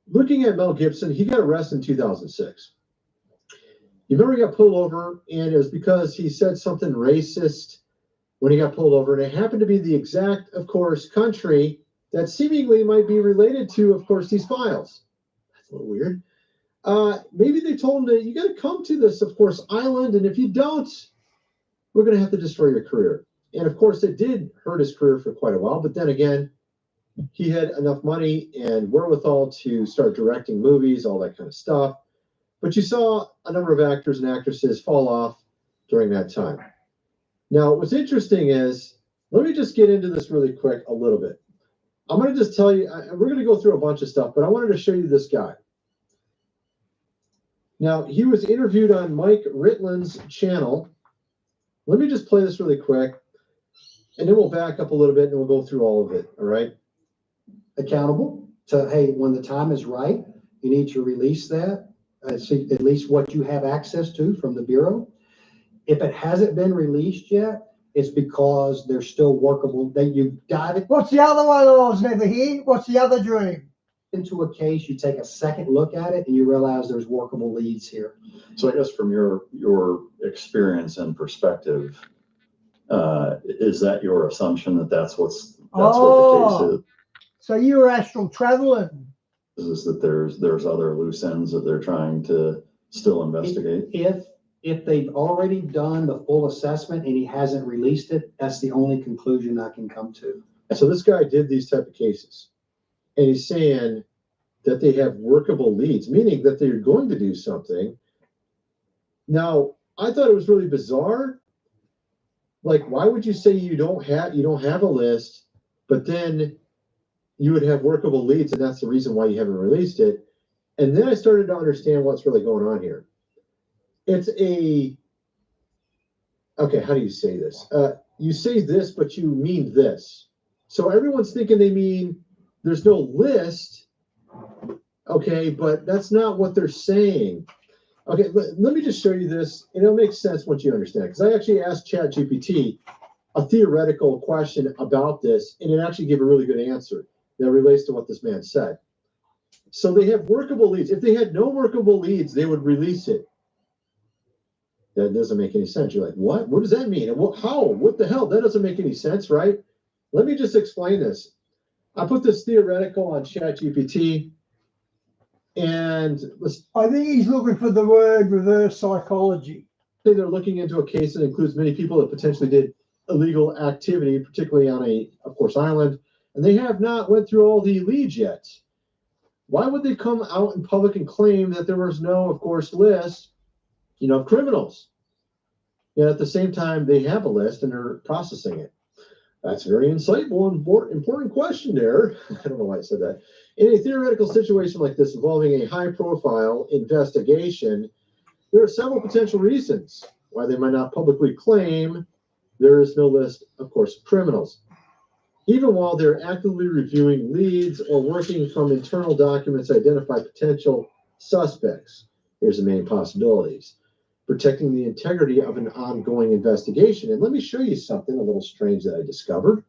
looking at Mel Gibson, he got arrested in 2006. You remember he got pulled over, and it was because he said something racist when he got pulled over, and it happened to be the exact, of course, country that seemingly might be related to, of course, these files. That's a little weird. Maybe they told him that you got to come to this, of course, island, and if you don't, we're going to have to destroy your career. And of course, it did hurt his career for quite a while. But then again, he had enough money and wherewithal to start directing movies, all that kind of stuff. But you saw a number of actors and actresses fall off during that time. Now, what's interesting is, let me just get into this really quick a little bit. I'm going to just tell you, we're going to go through a bunch of stuff, but I wanted to show you this guy. Now, he was interviewed on Mike Ritland's channel. Let me just play this really quick, and then we'll back up a little bit and we'll go through all of it, all right? Accountable to, hey, when the time is right, you need to release that, see at least what you have access to from the Bureau. If it hasn't been released yet, it's because they're still workable. That you got it. What's the other one I was never here? What's the other dream? Into a case, you take a second look at it and you realize there's workable leads here. So I guess from your experience and perspective, is that your assumption that that's what the case is? So you were astral traveling. Is that there's other loose ends that they're trying to still investigate? If they've already done the full assessment and he hasn't released it, that's the only conclusion I can come to. So this guy did these type of cases, and he's saying that they have workable leads, meaning that they're going to do something. Now, I thought it was really bizarre. Like, why would you say you don't have a list, but then you would have workable leads, and that's the reason why you haven't released it? And then I started to understand what's really going on here. It's okay, how do you say this? You say this, but you mean this. So everyone's thinking they mean there's no list, okay, but that's not what they're saying. Okay, let me just show you this, and it'll make sense once you understand. Because I actually asked ChatGPT a theoretical question about this, and it actually gave a really good answer that relates to what this man said. So they have workable leads. If they had no workable leads, they would release it. That doesn't make any sense. You're like, what? What does that mean? And how? What the hell? That doesn't make any sense, right? Let me just explain this. I put this theoretical on ChatGPT, and I think he's looking for the word reverse psychology. Say they're looking into a case that includes many people that potentially did illegal activity, particularly on a, of course, island, and they have not went through all the leads yet. Why would they come out in public and claim that there was no, of course, list, of criminals? Yet at the same time, they have a list and they're processing it. That's a very insightful and important question there. I don't know why I said that. In a theoretical situation like this involving a high-profile investigation, there are several potential reasons why they might not publicly claim there is no list, of course, of criminals. Even while they're actively reviewing leads or working from internal documents to identify potential suspects, here's the main possibilities. Protecting the integrity of an ongoing investigation. And let me show you something a little strange that I discovered.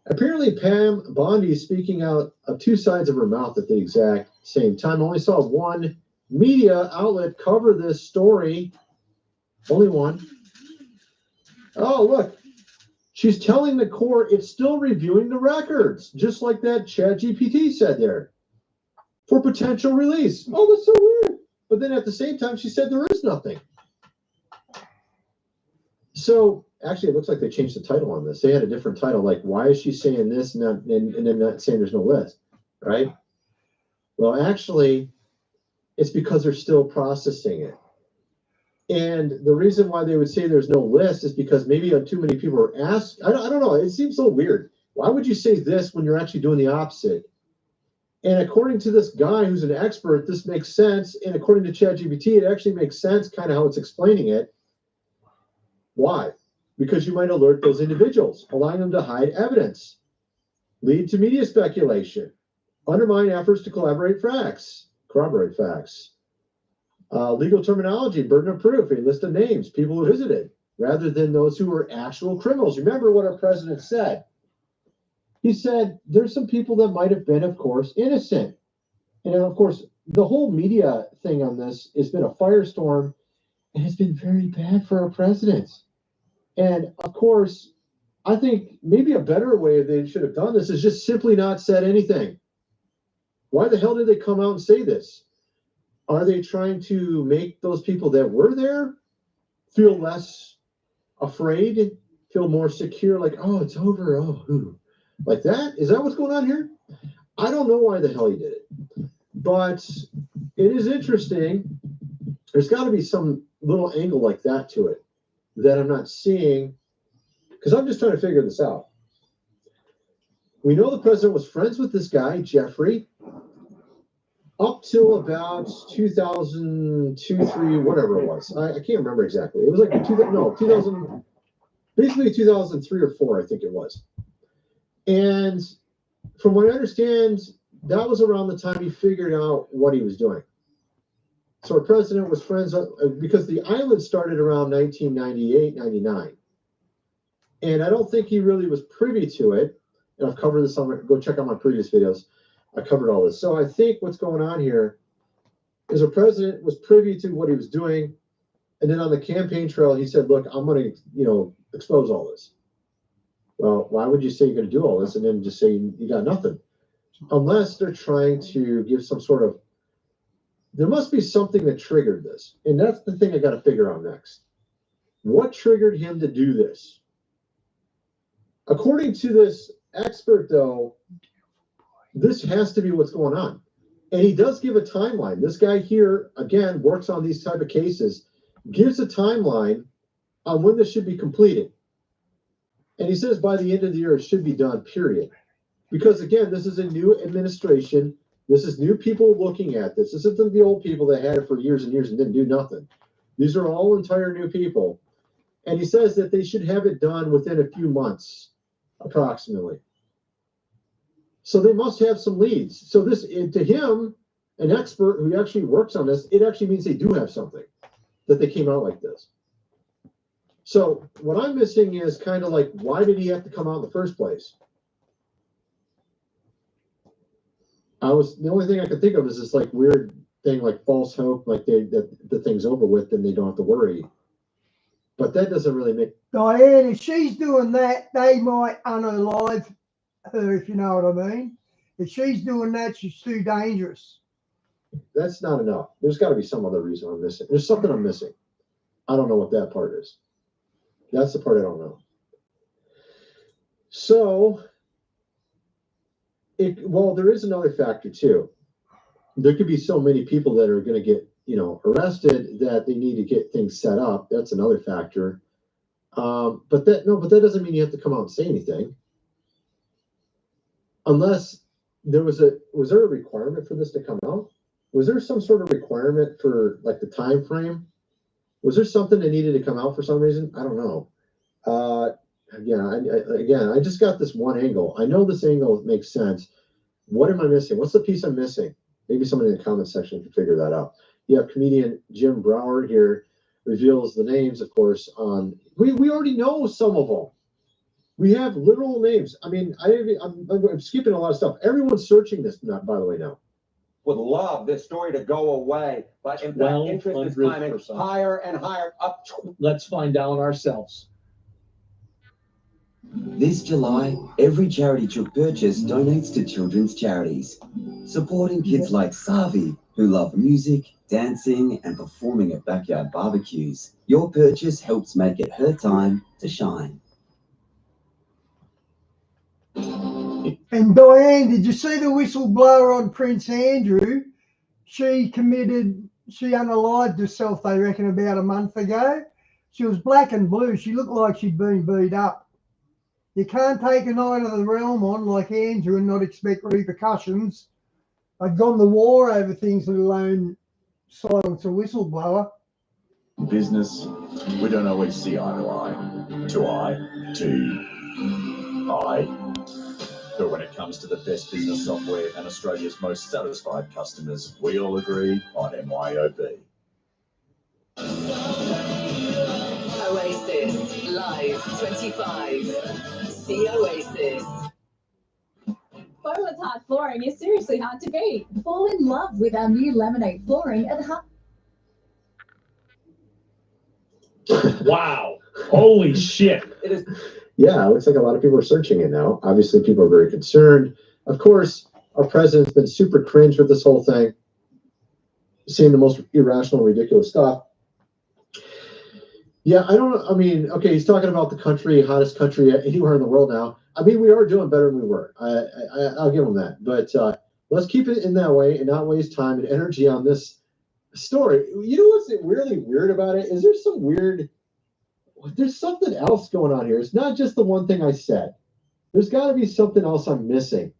Apparently, Pam Bondi is speaking out of two sides of her mouth at the exact same time. I only saw one media outlet cover this story. Only one. Oh, look. She's telling the court it's still reviewing the records, just like that ChatGPT said there, for potential release. Oh, that's so weird. But then at the same time, she said there is nothing. So actually, it looks like they changed the title on this. They had a different title, like, why is she saying this and then not saying there's no list, right? Well, actually, it's because they're still processing it. And the reason why they would say there's no list is because maybe too many people are asked. I don't know. It seems so weird. Why would you say this when you're actually doing the opposite? And according to this guy who's an expert, this makes sense. And according to ChatGPT, it actually makes sense kind of how it's explaining it. Why? Because you might alert those individuals, allowing them to hide evidence, lead to media speculation, undermine efforts to corroborate facts, legal terminology, burden of proof, a list of names, people who visited, rather than those who were actual criminals. Remember what our president said. he said there's some people that might have been, of course, innocent. And of course, the whole media thing on this has been a firestorm, and it's been very bad for our presidents. And of course, I think maybe a better way they should have done this is just simply not said anything. Why the hell did they come out and say this? Are they trying to make those people that were there feel less afraid, feel more secure, like, oh, it's over, oh, ooh. Like that? Is that what's going on here? I don't know why the hell he did it. But it is interesting. There's got to be some little angle like that to it that I'm not seeing, because I'm just trying to figure this out. We know the president was friends with this guy, Jeffrey, up till about 2002, 3, whatever it was. I can't remember exactly. It was like 2000, basically 2003 or 4, I think it was. And from what I understand, that was around the time he figured out what he was doing. So our president was friends because the island started around 1998, 99. And I don't think he really was privy to it. And I've covered this on go check out my previous videos. I covered all this. So I think what's going on here is our president was privy to what he was doing. And then on the campaign trail, he said, look, I'm going to, expose all this. Well, why would you say you're going to do all this and then just say you got nothing? Unless they're trying to give some sort of, there must be something that triggered this. And that's the thing I got to figure out next. What triggered him to do this? According to this expert, though, this has to be what's going on. And he does give a timeline. This guy here, again, works on these type of cases, gives a timeline on when this should be completed. And he says by the end of the year, it should be done, period. Because, again, this is a new administration. This is new people looking at this. This isn't the old people that had it for years and years and didn't do nothing. These are all entire new people. And he says that they should have it done within a few months, approximately. So they must have some leads. So this, to him, an expert who actually works on this, it actually means they do have something, that they came out like this. So what I'm missing is kind of like, why did he have to come out in the first place? The only thing I could think of is this like weird thing like false hope, like that the thing's over with and they don't have to worry. But that doesn't really make Diane, if she's doing that, they might unalive her, if you know what I mean. If she's doing that, she's too dangerous. That's not enough. There's got to be some other reason I'm missing. There's something I'm missing. I don't know what that part is. That's the part I don't know. So, well, there is another factor too. There could be so many people that are going to get, arrested that they need to get things set up. That's another factor. But that doesn't mean you have to come out and say anything. Unless was there a requirement for this to come out? Was there some sort of requirement for like the time frame? Was there something that needed to come out for some reason? I don't know. I just got this one angle. I know this angle makes sense. What am I missing? What's the piece I'm missing? Maybe somebody in the comment section can figure that out. You have comedian Jim Broward here reveals the names, of course. We already know some of them. We have literal names. I mean, I'm skipping a lot of stuff. Everyone's searching this, by the way, now. Would love this story to go away, but in fact, interest is climbing higher and higher up. Let's find out ourselves. This July, every charity truck purchase donates to children's charities, supporting kids like Savi, who love music, dancing, and performing at backyard barbecues. Your purchase helps make it her time to shine. And Diane, did you see the whistleblower on Prince Andrew? She unalived herself, they reckon, about a month ago. She was black and blue. She looked like she'd been beat up. You can't take a Knight of the Realm on like Andrew and not expect repercussions. I've gone to war over things, let alone silence a whistleblower. Business, we don't always see eye to eye. But when it comes to the best business software and Australia's most satisfied customers, we all agree on MYOB. Oasis Live 25. The Oasis. Bowler's hard flooring is seriously hard to beat. Fall in love with our new laminate flooring at Wow. Holy shit. It is. Yeah, it looks like a lot of people are searching it now. Obviously, people are very concerned. Of course, our president's been super cringe with this whole thing, seeing the most irrational, ridiculous stuff. Yeah, I don't know. I mean, okay, he's talking about the country, hottest country anywhere in the world now. I mean, we are doing better than we were. I'll give him that. But let's keep it in that way and not waste time and energy on this story. You know what's really weird about it? Is there's something else going on here. It's not just the one thing I said. There's got to be something else I'm missing.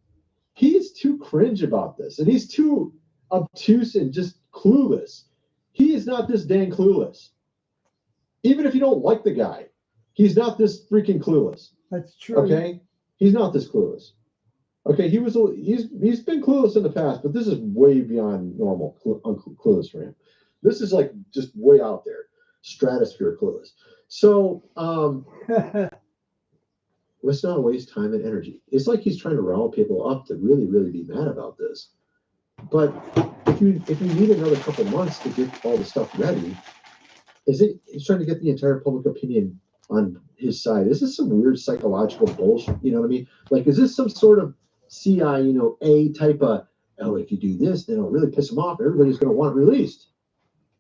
He's too cringe about this, and he's too obtuse and just clueless. He is not this dang clueless. Even if you don't like the guy, he's not this freaking clueless. That's true. Okay, he's not this clueless. Okay, he's been clueless in the past, but this is way beyond normal clueless for him. This is like just way out there, stratosphere clueless. So let's not waste time and energy. It's like he's trying to rile people up to really, really be mad about this. But if you need another couple months to get all the stuff ready, he's trying to get the entire public opinion on his side. Is this some weird psychological bullshit? You know what I mean? Like, is this some sort of CIA, type of, oh, if you do this, then it'll really piss him off. Everybody's going to want it released.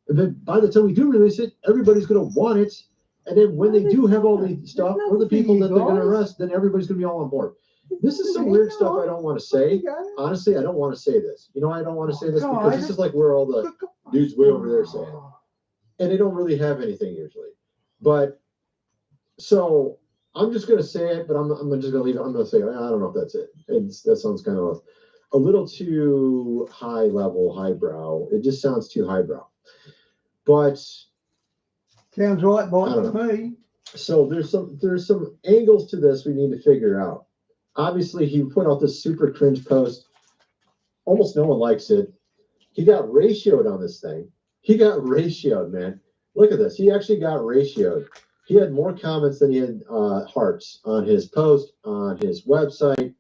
And then by the time we do release it, everybody's going to want it. And then when they do have all the stuff or the people that they're going to arrest, then everybody's going to be all on board. This is some weird stuff I don't want to say. Honestly, I don't want to say this. You know why I don't want to say this? Because this is like where all the dudes way over there say it. And they don't really have anything usually. But so I'm just going to say it, but I'm just going to leave it. I'm going to say, I don't know if that's it. That sounds kind of a little too high level, highbrow. It just sounds too highbrow. But sounds right to me. So there's some angles to this we need to figure out. Obviously, he put out this super cringe post. Almost no one likes it. He got ratioed on this thing. He got ratioed, man. Look at this. He actually got ratioed. He had more comments than he had hearts on his post, on his website.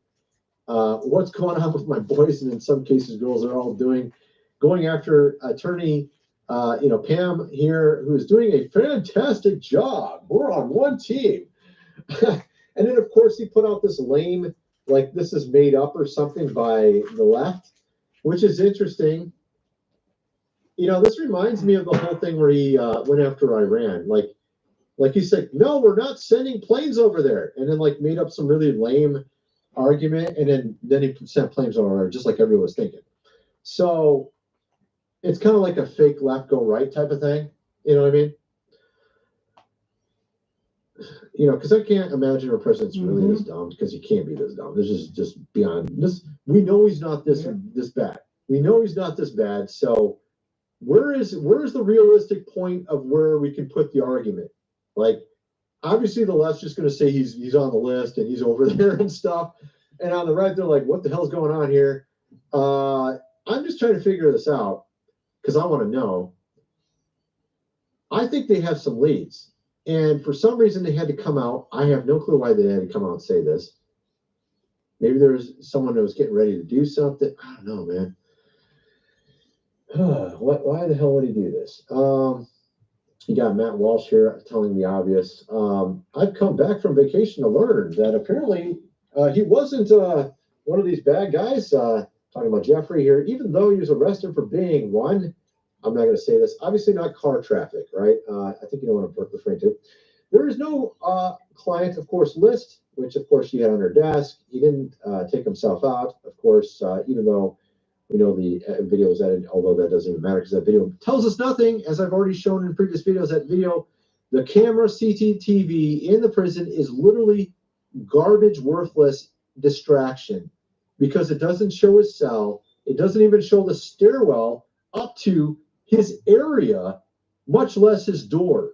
What's going on with my boys, and in some cases, girls are all going after attorney, Pam here, who is doing a fantastic job. We're on one team. And then, of course, he put out this lame, like this is made up or something by the left, which is interesting. This reminds me of the whole thing where he went after Iran. Like he said, no, we're not sending planes over there. And then like made up some really lame argument. And then he sent planes over there, just like everyone was thinking. So it's kind of like a fake left, go right type of thing. You know what I mean? Because I can't imagine a president's really this dumb, because he can't be this dumb. This is just beyond this. We know he's not this bad. We know he's not this bad. So where's the realistic point of where we can put the argument? Like, obviously the left's just going to say he's on the list and he's over there and stuff. And on the right, they're like, what the hell's going on here? I'm just trying to figure this out because I want to know. I think they have some leads. And for some reason, they had to come out. I have no clue why they had to come out and say this. Maybe there was someone that was getting ready to do something. I don't know, man. Why the hell would he do this? You got Matt Walsh here telling the obvious. I've come back from vacation to learn that apparently he wasn't one of these bad guys. Talking about Jeffrey here, even though he was arrested for being one. I'm not going to say this. Obviously not car traffic, right? I think you know what I'm referring to. There is no client, of course, list, which, of course, she had on her desk. He didn't take himself out, of course, even though we know the video was edited, although that doesn't even matter because that video tells us nothing. As I've already shown in previous videos, that video, the camera CCTV in the prison is literally garbage, worthless distraction because it doesn't show his cell. It doesn't even show the stairwell up to his area, much less his door.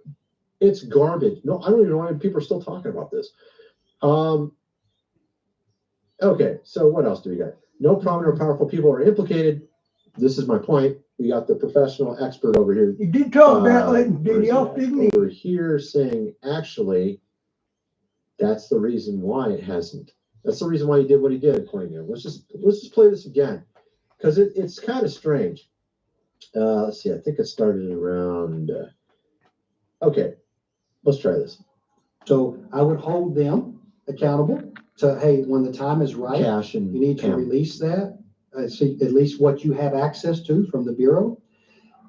It's garbage. No, I don't even know why people are still talking about this. Okay, so what else do we got? No prominent or powerful people are implicated. This is my point. We got the professional expert over here. You did talk about letting Diddy off, didn't he? Over here saying, actually, that's the reason why it hasn't That's the reason why he did what he did, according to him. Let's just play this again, because it's kind of strange. Let's see. I think it started around. Okay, let's try this. So I would hold them accountable to, hey, when the time is right, Cash and you need to Pam. release that. See at least what you have access to from the Bureau.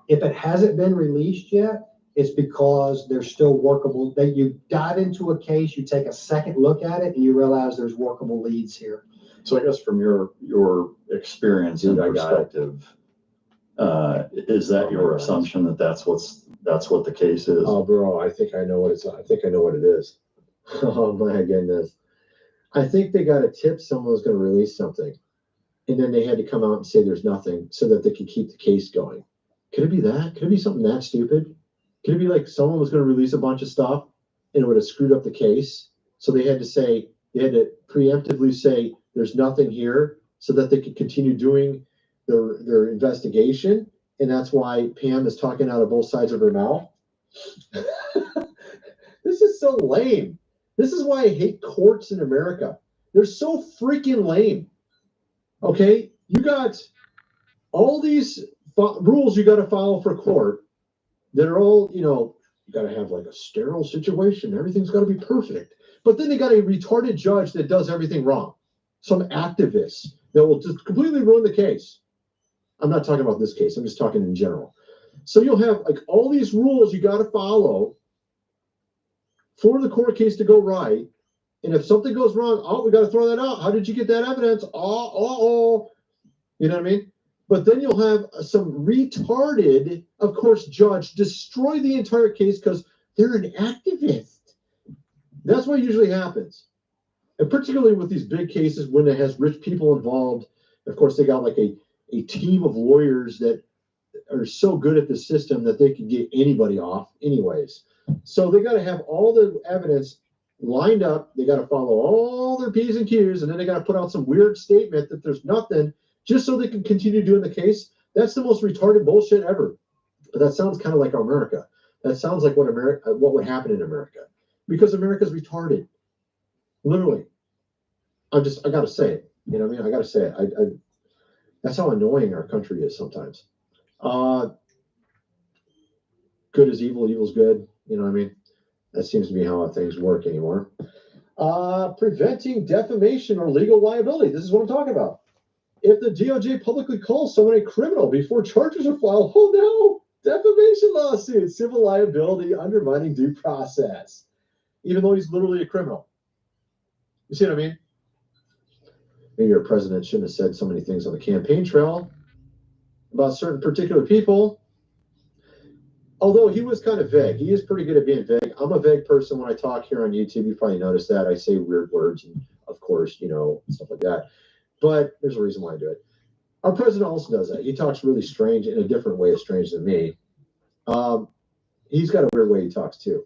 If it hasn't been released yet, it's because there's still workable. That you dive into a case, you take a second look at it, and you realize there's workable leads here. So I guess from your experience and perspective, is that your assumption that that's what the case is? Oh, bro, I think I know what it is. Oh my goodness. I think they got a tip someone was going to release something, and then they had to come out and say there's nothing so that they could keep the case going. Could it be that? Could it be something that stupid? Could it be like someone was going to release a bunch of stuff and it would have screwed up the case? So they had to preemptively say there's nothing here so that they could continue doing their investigation. And that's why Pam is talking out of both sides of her mouth. This is so lame. This is why I hate courts in America. They're so freaking lame. Okay? You got all these rules you got to follow for court that are all, you got to have like a sterile situation. Everything's got to be perfect. But then they got a retarded judge that does everything wrong. Some activist that will just completely ruin the case. I'm not talking about this case. I'm just talking in general. So you'll have like all these rules you got to follow for the court case to go right. And if something goes wrong, we got to throw that out. How did you get that evidence? You know what I mean? But then you'll have some retarded, of course, judge destroy the entire case because they're an activist. That's what usually happens. And particularly with these big cases when it has rich people involved, of course, they got like a team of lawyers that are so good at the system that they can get anybody off anyways. So they got to have all the evidence lined up. They got to follow all their P's and Q's, and then they got to put out some weird statement that there's nothing just so they can continue doing the case. That's the most retarded bullshit ever. But that sounds kind of like America. That sounds like what would happen in America, because America's retarded. Literally. I got to say it. You know what I mean? I got to say it. That's how annoying our country is sometimes. Good is evil, evil's good. You know what I mean? That seems to be how things work anymore. Preventing defamation or legal liability. This is what I'm talking about. If the DOJ publicly calls someone a criminal before charges are filed, oh no, defamation lawsuit, civil liability, undermining due process, even though he's literally a criminal. You see what I mean? Maybe our president shouldn't have said so many things on the campaign trail about certain particular people. Although he was kind of vague. He is pretty good at being vague. I'm a vague person when I talk here on YouTube. You probably noticed that. I say weird words and, of course, stuff like that. But there's a reason why I do it. Our president also does that. He talks really strange in a different way, strange than me. He's got a weird way he talks, too.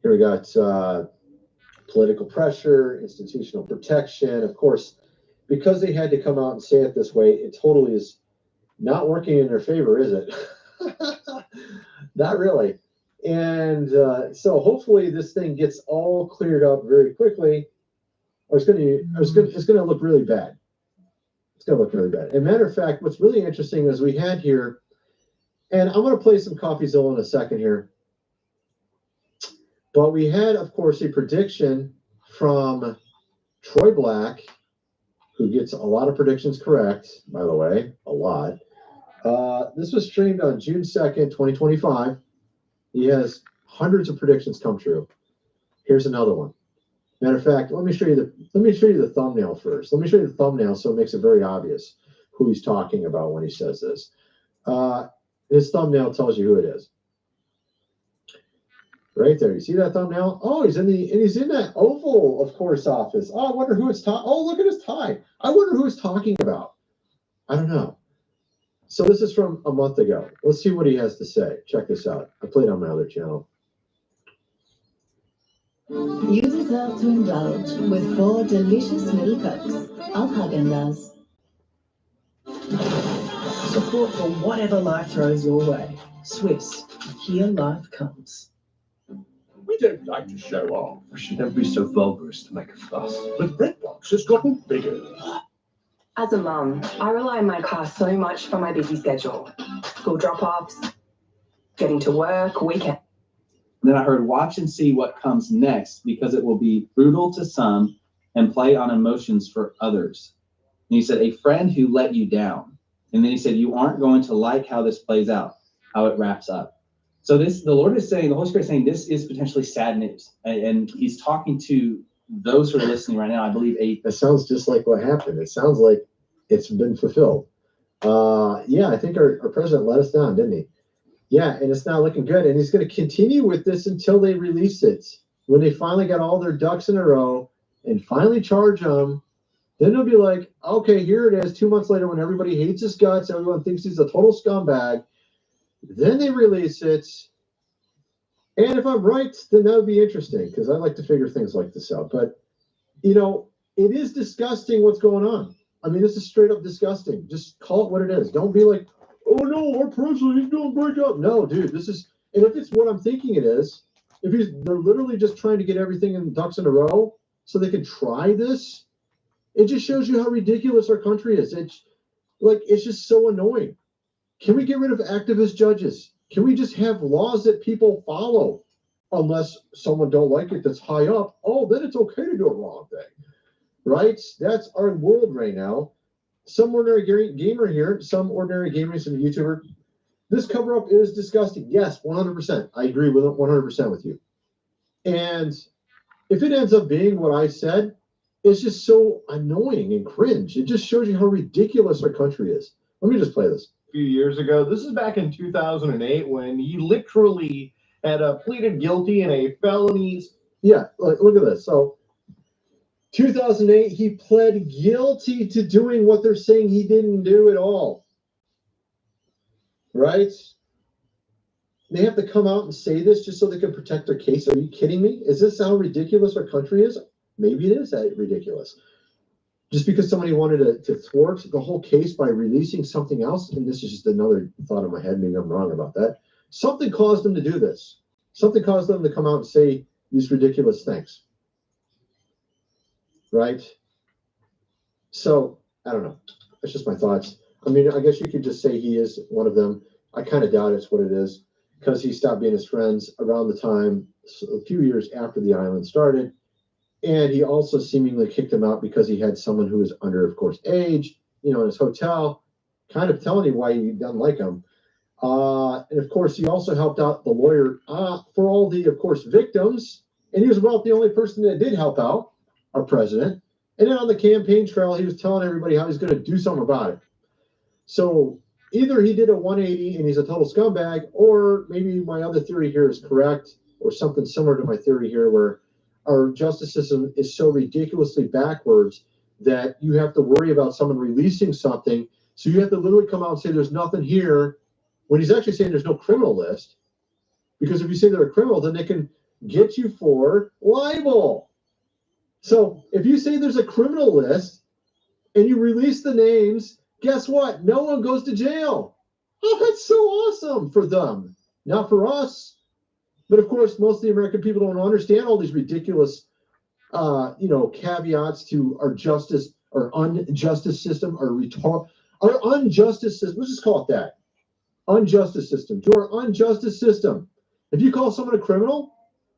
Here we got political pressure, institutional protection. Of course, because they had to come out and say it this way, it totally is not working in their favor, is it? Not really. And so hopefully this thing gets all cleared up very quickly, or it's going to look really bad. It's going to look really bad. As a matter of fact, what's really interesting is we had here, and I'm going to play some CoffeeZilla in a second here, but we had, of course, a prediction from Troy Black, who gets a lot of predictions correct, by the way, a lot. This was streamed on June 2nd, 2025. He has hundreds of predictions come true. Here's another one. Matter of fact, let me show you the thumbnail first. Let me show you the thumbnail so it makes it very obvious who he's talking about when he says this. His thumbnail tells you who it is. Right there. You see that thumbnail? Oh, he's in that Oval, of course, office. Oh, I wonder who it's oh, look at his tie. I wonder who he's talking about. I don't know. So this is from a month ago. Let's see what he has to say. Check this out. I played on my other channel. You deserve to indulge with 4 delicious little cokes. Alpagendas. Support for whatever life throws your way. Swiss, here life comes. We don't like to show off. Don't be so vulgar as to make a fuss. But Redbox has gotten bigger. As a mum, I rely on my car so much for my busy schedule. School drop-offs, getting to work, weekend. Then I heard, watch and see what comes next, because it will be brutal to some and play on emotions for others. And he said, a friend who let you down. And then he said, you aren't going to like how this plays out, how it wraps up. So the Lord is saying, the Holy Spirit is saying, this is potentially sad news. And he's talking to those who are listening right now. I believe That sounds just like what happened. It sounds like it's been fulfilled. Yeah, I think our president let us down, didn't he? Yeah, and it's not looking good. And he's going to continue with this until they release it. When they finally got all their ducks in a row and finally charge them, then they'll be like, okay, here it is. 2 months later, when everybody hates his guts, everyone thinks he's a total scumbag. Then they release it. And if I'm right, then that would be interesting, because I like to figure things like this out. But, you know, it is disgusting what's going on. I mean, this is straight up disgusting. Just call it what it is. Don't be like, oh no, our president, he's doing a great job. No, dude, this is, and if it's what I'm thinking it is, they're literally just trying to get everything in ducks in a row so they can try this, it just shows you how ridiculous our country is. It's just so annoying. Can we get rid of activist judges? Can we just have laws that people follow? Unless someone don't like it that's high up, oh, then it's okay to do a wrong thing. Right? That's our world right now. Some ordinary gamer here, some ordinary gamers and YouTuber, this cover-up is disgusting. Yes, 100%. I agree with it 100% with you. And if it ends up being what I said, it's just so annoying and cringe. It just shows you how ridiculous our country is. Let me just play this. Few years ago. This is back in 2008 when he literally had pleaded guilty in a felony. Yeah, look at this. So 2008, he pled guilty to doing what they're saying he didn't do at all. Right? They have to come out and say this just so they can protect their case. Are you kidding me? Is this how ridiculous our country is? Maybe it is that ridiculous. Just because somebody wanted to thwart the whole case by releasing something else, and this is just another thought in my head, maybe I'm wrong about that. Something caused them to do this. Something caused them to come out and say these ridiculous things. Right? So, I don't know. That's just my thoughts. I mean, I guess you could just say he is one of them. I kind of doubt it's what it is, because he stopped being his friends around the time, a few years after the island started. And he also seemingly kicked him out because he had someone who was under, of course, age, in his hotel, kind of telling him why he doesn't like him. And of course, he also helped out the lawyer for all the, of course, victims. And he was about the only person that did help out our president. And then on the campaign trail, he was telling everybody how he's going to do something about it. So either he did a 180 and he's a total scumbag, or maybe my other theory here is correct, or something similar to my theory here, where our justice system is so ridiculously backwards that you have to worry about someone releasing something. So you have to literally come out and say there's nothing here, when he's actually saying there's no criminal list. Because if you say they're a criminal, then they can get you for libel. So if you say there's a criminal list and you release the names, guess what? No one goes to jail. Oh, that's so awesome for them. Not for us. But of course, most of the American people don't understand all these ridiculous, caveats to our justice, our unjustice system, our unjustice system. Let's just call it that. Unjustice system. To our unjustice system. If you call someone a criminal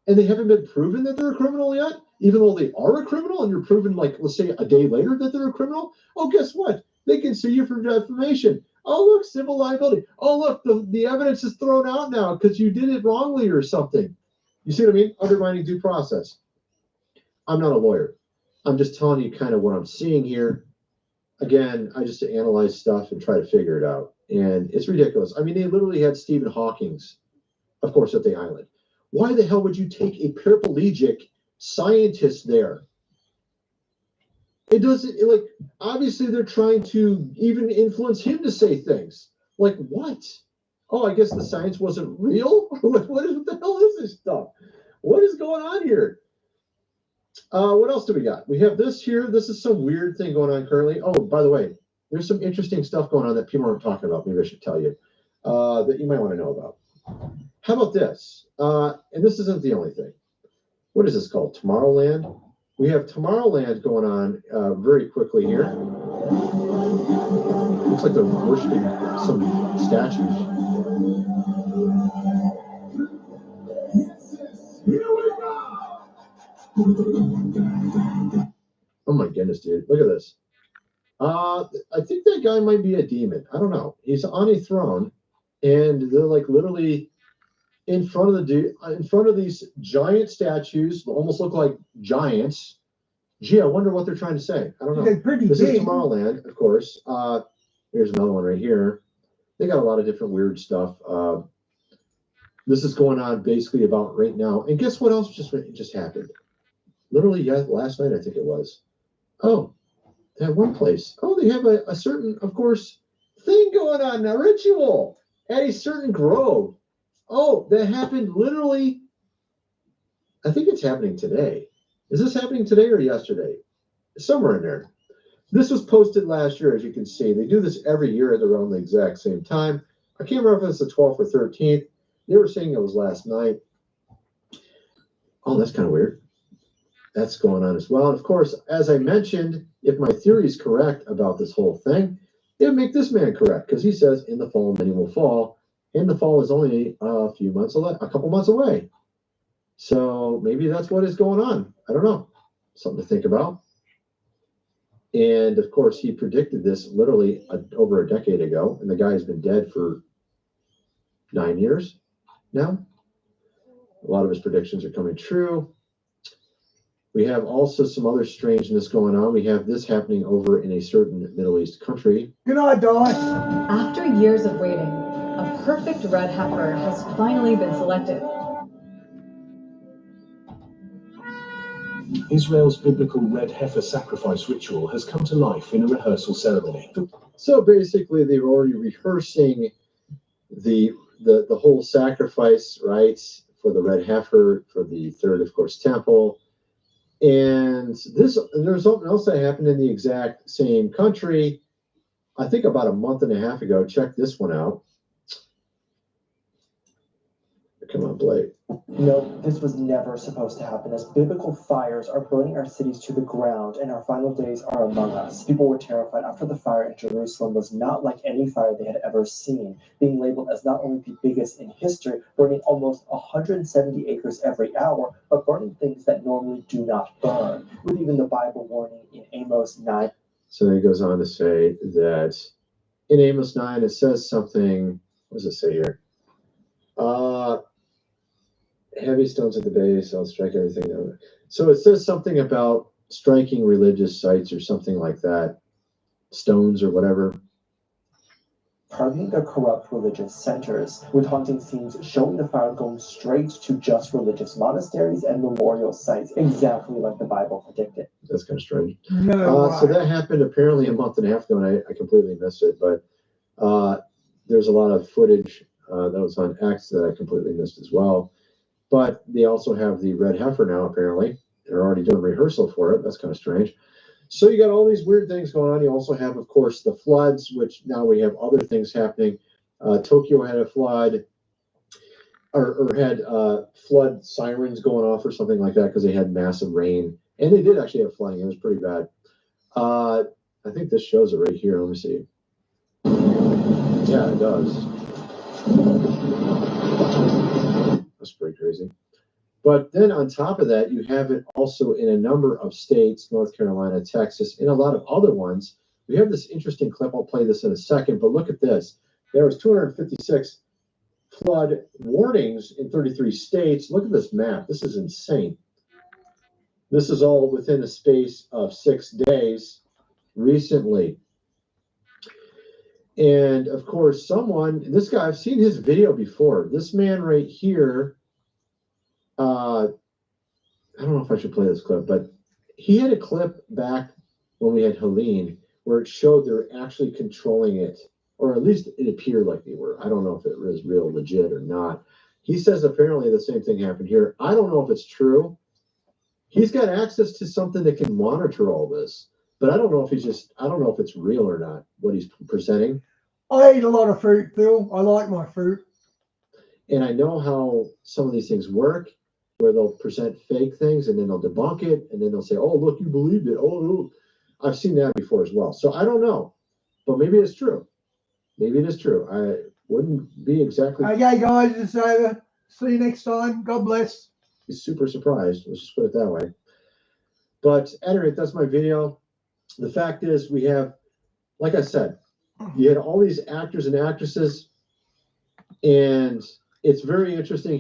and they haven't been proven that they're a criminal yet, even though they are a criminal and you're proven, like, let's say a day later that they're a criminal, oh, guess what? They can sue you for defamation. Oh, look, civil liability. Oh, look, the evidence is thrown out now because you did it wrongly or something. You see what I mean? Undermining due process. I'm not a lawyer. I'm just telling you kind of what I'm seeing here. Again, I just analyze stuff and try to figure it out. And it's ridiculous. I mean, they literally had Stephen Hawking's, of course, at the island. Why the hell would you take a paraplegic scientist there? It doesn't, obviously they're trying to even influence him to say things. Like, what? Oh, I guess the science wasn't real? What the hell is this stuff? What is going on here? What else do we got? We have this here. This is some weird thing going on currently. Oh, by the way, there's some interesting stuff going on that people aren't talking about. Maybe I should tell you that you might want to know about. How about this? And this isn't the only thing. what is this called? Tomorrowland. We have Tomorrowland going on very quickly here. Looks like they're worshiping some statues. Oh my goodness, dude. Look at this. I think that guy might be a demon. I don't know. He's on a throne, and they're like literally in front of these giant statues, almost look like giants. Gee, I wonder what they're trying to say. I don't know. They're pretty This big. is Tomorrowland, of course. Here's another one right here. They got a lot of different weird stuff. This is going on basically about right now. And guess what else just happened? Literally, yeah, last night I think it was. Oh, that one place. Oh, they have a certain, of course, thing going on, a ritual at a certain grove. Oh, that happened literally. I think it's happening today. Is this happening today or yesterday? Somewhere in there. This was posted last year, as you can see. They do this every year at around the exact same time. I can't remember if it's the 12th or 13th. They were saying it was last night. Oh, that's kind of weird. That's going on as well. And of course, as I mentioned, if my theory is correct about this whole thing, it would make this man correct, because he says, in the fall, many will fall. And the fall is only a couple months away. So maybe that's what is going on. I don't know. Something to think about. And of course, he predicted this literally over a decade ago, and the guy has been dead for 9 years now. A lot of his predictions are coming true. We have also some other strangeness going on. We have this happening over in a certain Middle East country. Good night, Doc. After years of waiting, a perfect red heifer has finally been selected. Israel's biblical red heifer sacrifice ritual has come to life in a rehearsal ceremony. So basically, they were already rehearsing the whole sacrifice rites for the red heifer, for the third, of course, temple. And there's something else that happened in the exact same country, I think about a month and a half ago. Check this one out. Come on, Blake. No, this was never supposed to happen, as biblical fires are burning our cities to the ground and our final days are among us. People were terrified after the fire in Jerusalem was not like any fire they had ever seen, being labeled as not only the biggest in history, burning almost 170 acres every hour, but burning things that normally do not burn, with even the Bible warning in Amos 9. So he goes on to say that in Amos 9, it says something, what does it say here? Heavy stones at the base, I'll strike everything down. So it says something about striking religious sites or something like that, stones or whatever. Targeting the corrupt religious centers, with haunting scenes showing the fire going straight to just religious monasteries and memorial sites, exactly like the Bible predicted. That's kind of strange. No. So that happened apparently a month and a half ago, and I completely missed it. But there's a lot of footage that was on X that I completely missed as well. But they also have the red heifer now, apparently. They're already doing rehearsal for it. That's kind of strange. So you got all these weird things going on. You also have, of course, the floods, which now we have other things happening. Tokyo had a flood, or had flood sirens going off or something like that because they had massive rain. And they did actually have flooding. It was pretty bad. I think this shows it right here. Let me see. Yeah, it does. That's pretty crazy. But then on top of that, you have it also in a number of states, North Carolina, Texas, and a lot of other ones. We have this interesting clip. I'll play this in a second, but look at this. There was 256 flood warnings in 33 states. Look at this map. This is insane. This is all within a space of 6 days recently. And of course, this guy, I've seen his video before. This man right here, I don't know if I should play this clip, but he had a clip back when we had Helene where it showed they're actually controlling it, or at least it appeared like they were. I don't know if it was real legit or not. He says apparently the same thing happened here. I don't know if it's true. He's got access to something that can monitor all this. But I don't know if I don't know if it's real or not, what he's presenting. I eat a lot of fruit, Phil. I like my fruit. And I know how some of these things work. where they'll present fake things and then they'll debunk it and then they'll say, "Oh, look, you believed it." Oh, no. I've seen that before as well. So I don't know, but maybe it's true. Maybe it is true. I wouldn't be exactly. Okay, guys, it's over. See you next time. God bless. Super surprised. Let's just put it that way. But at any rate, that's my video. The fact is, we have, like I said, you had all these actors and actresses, and it's very interesting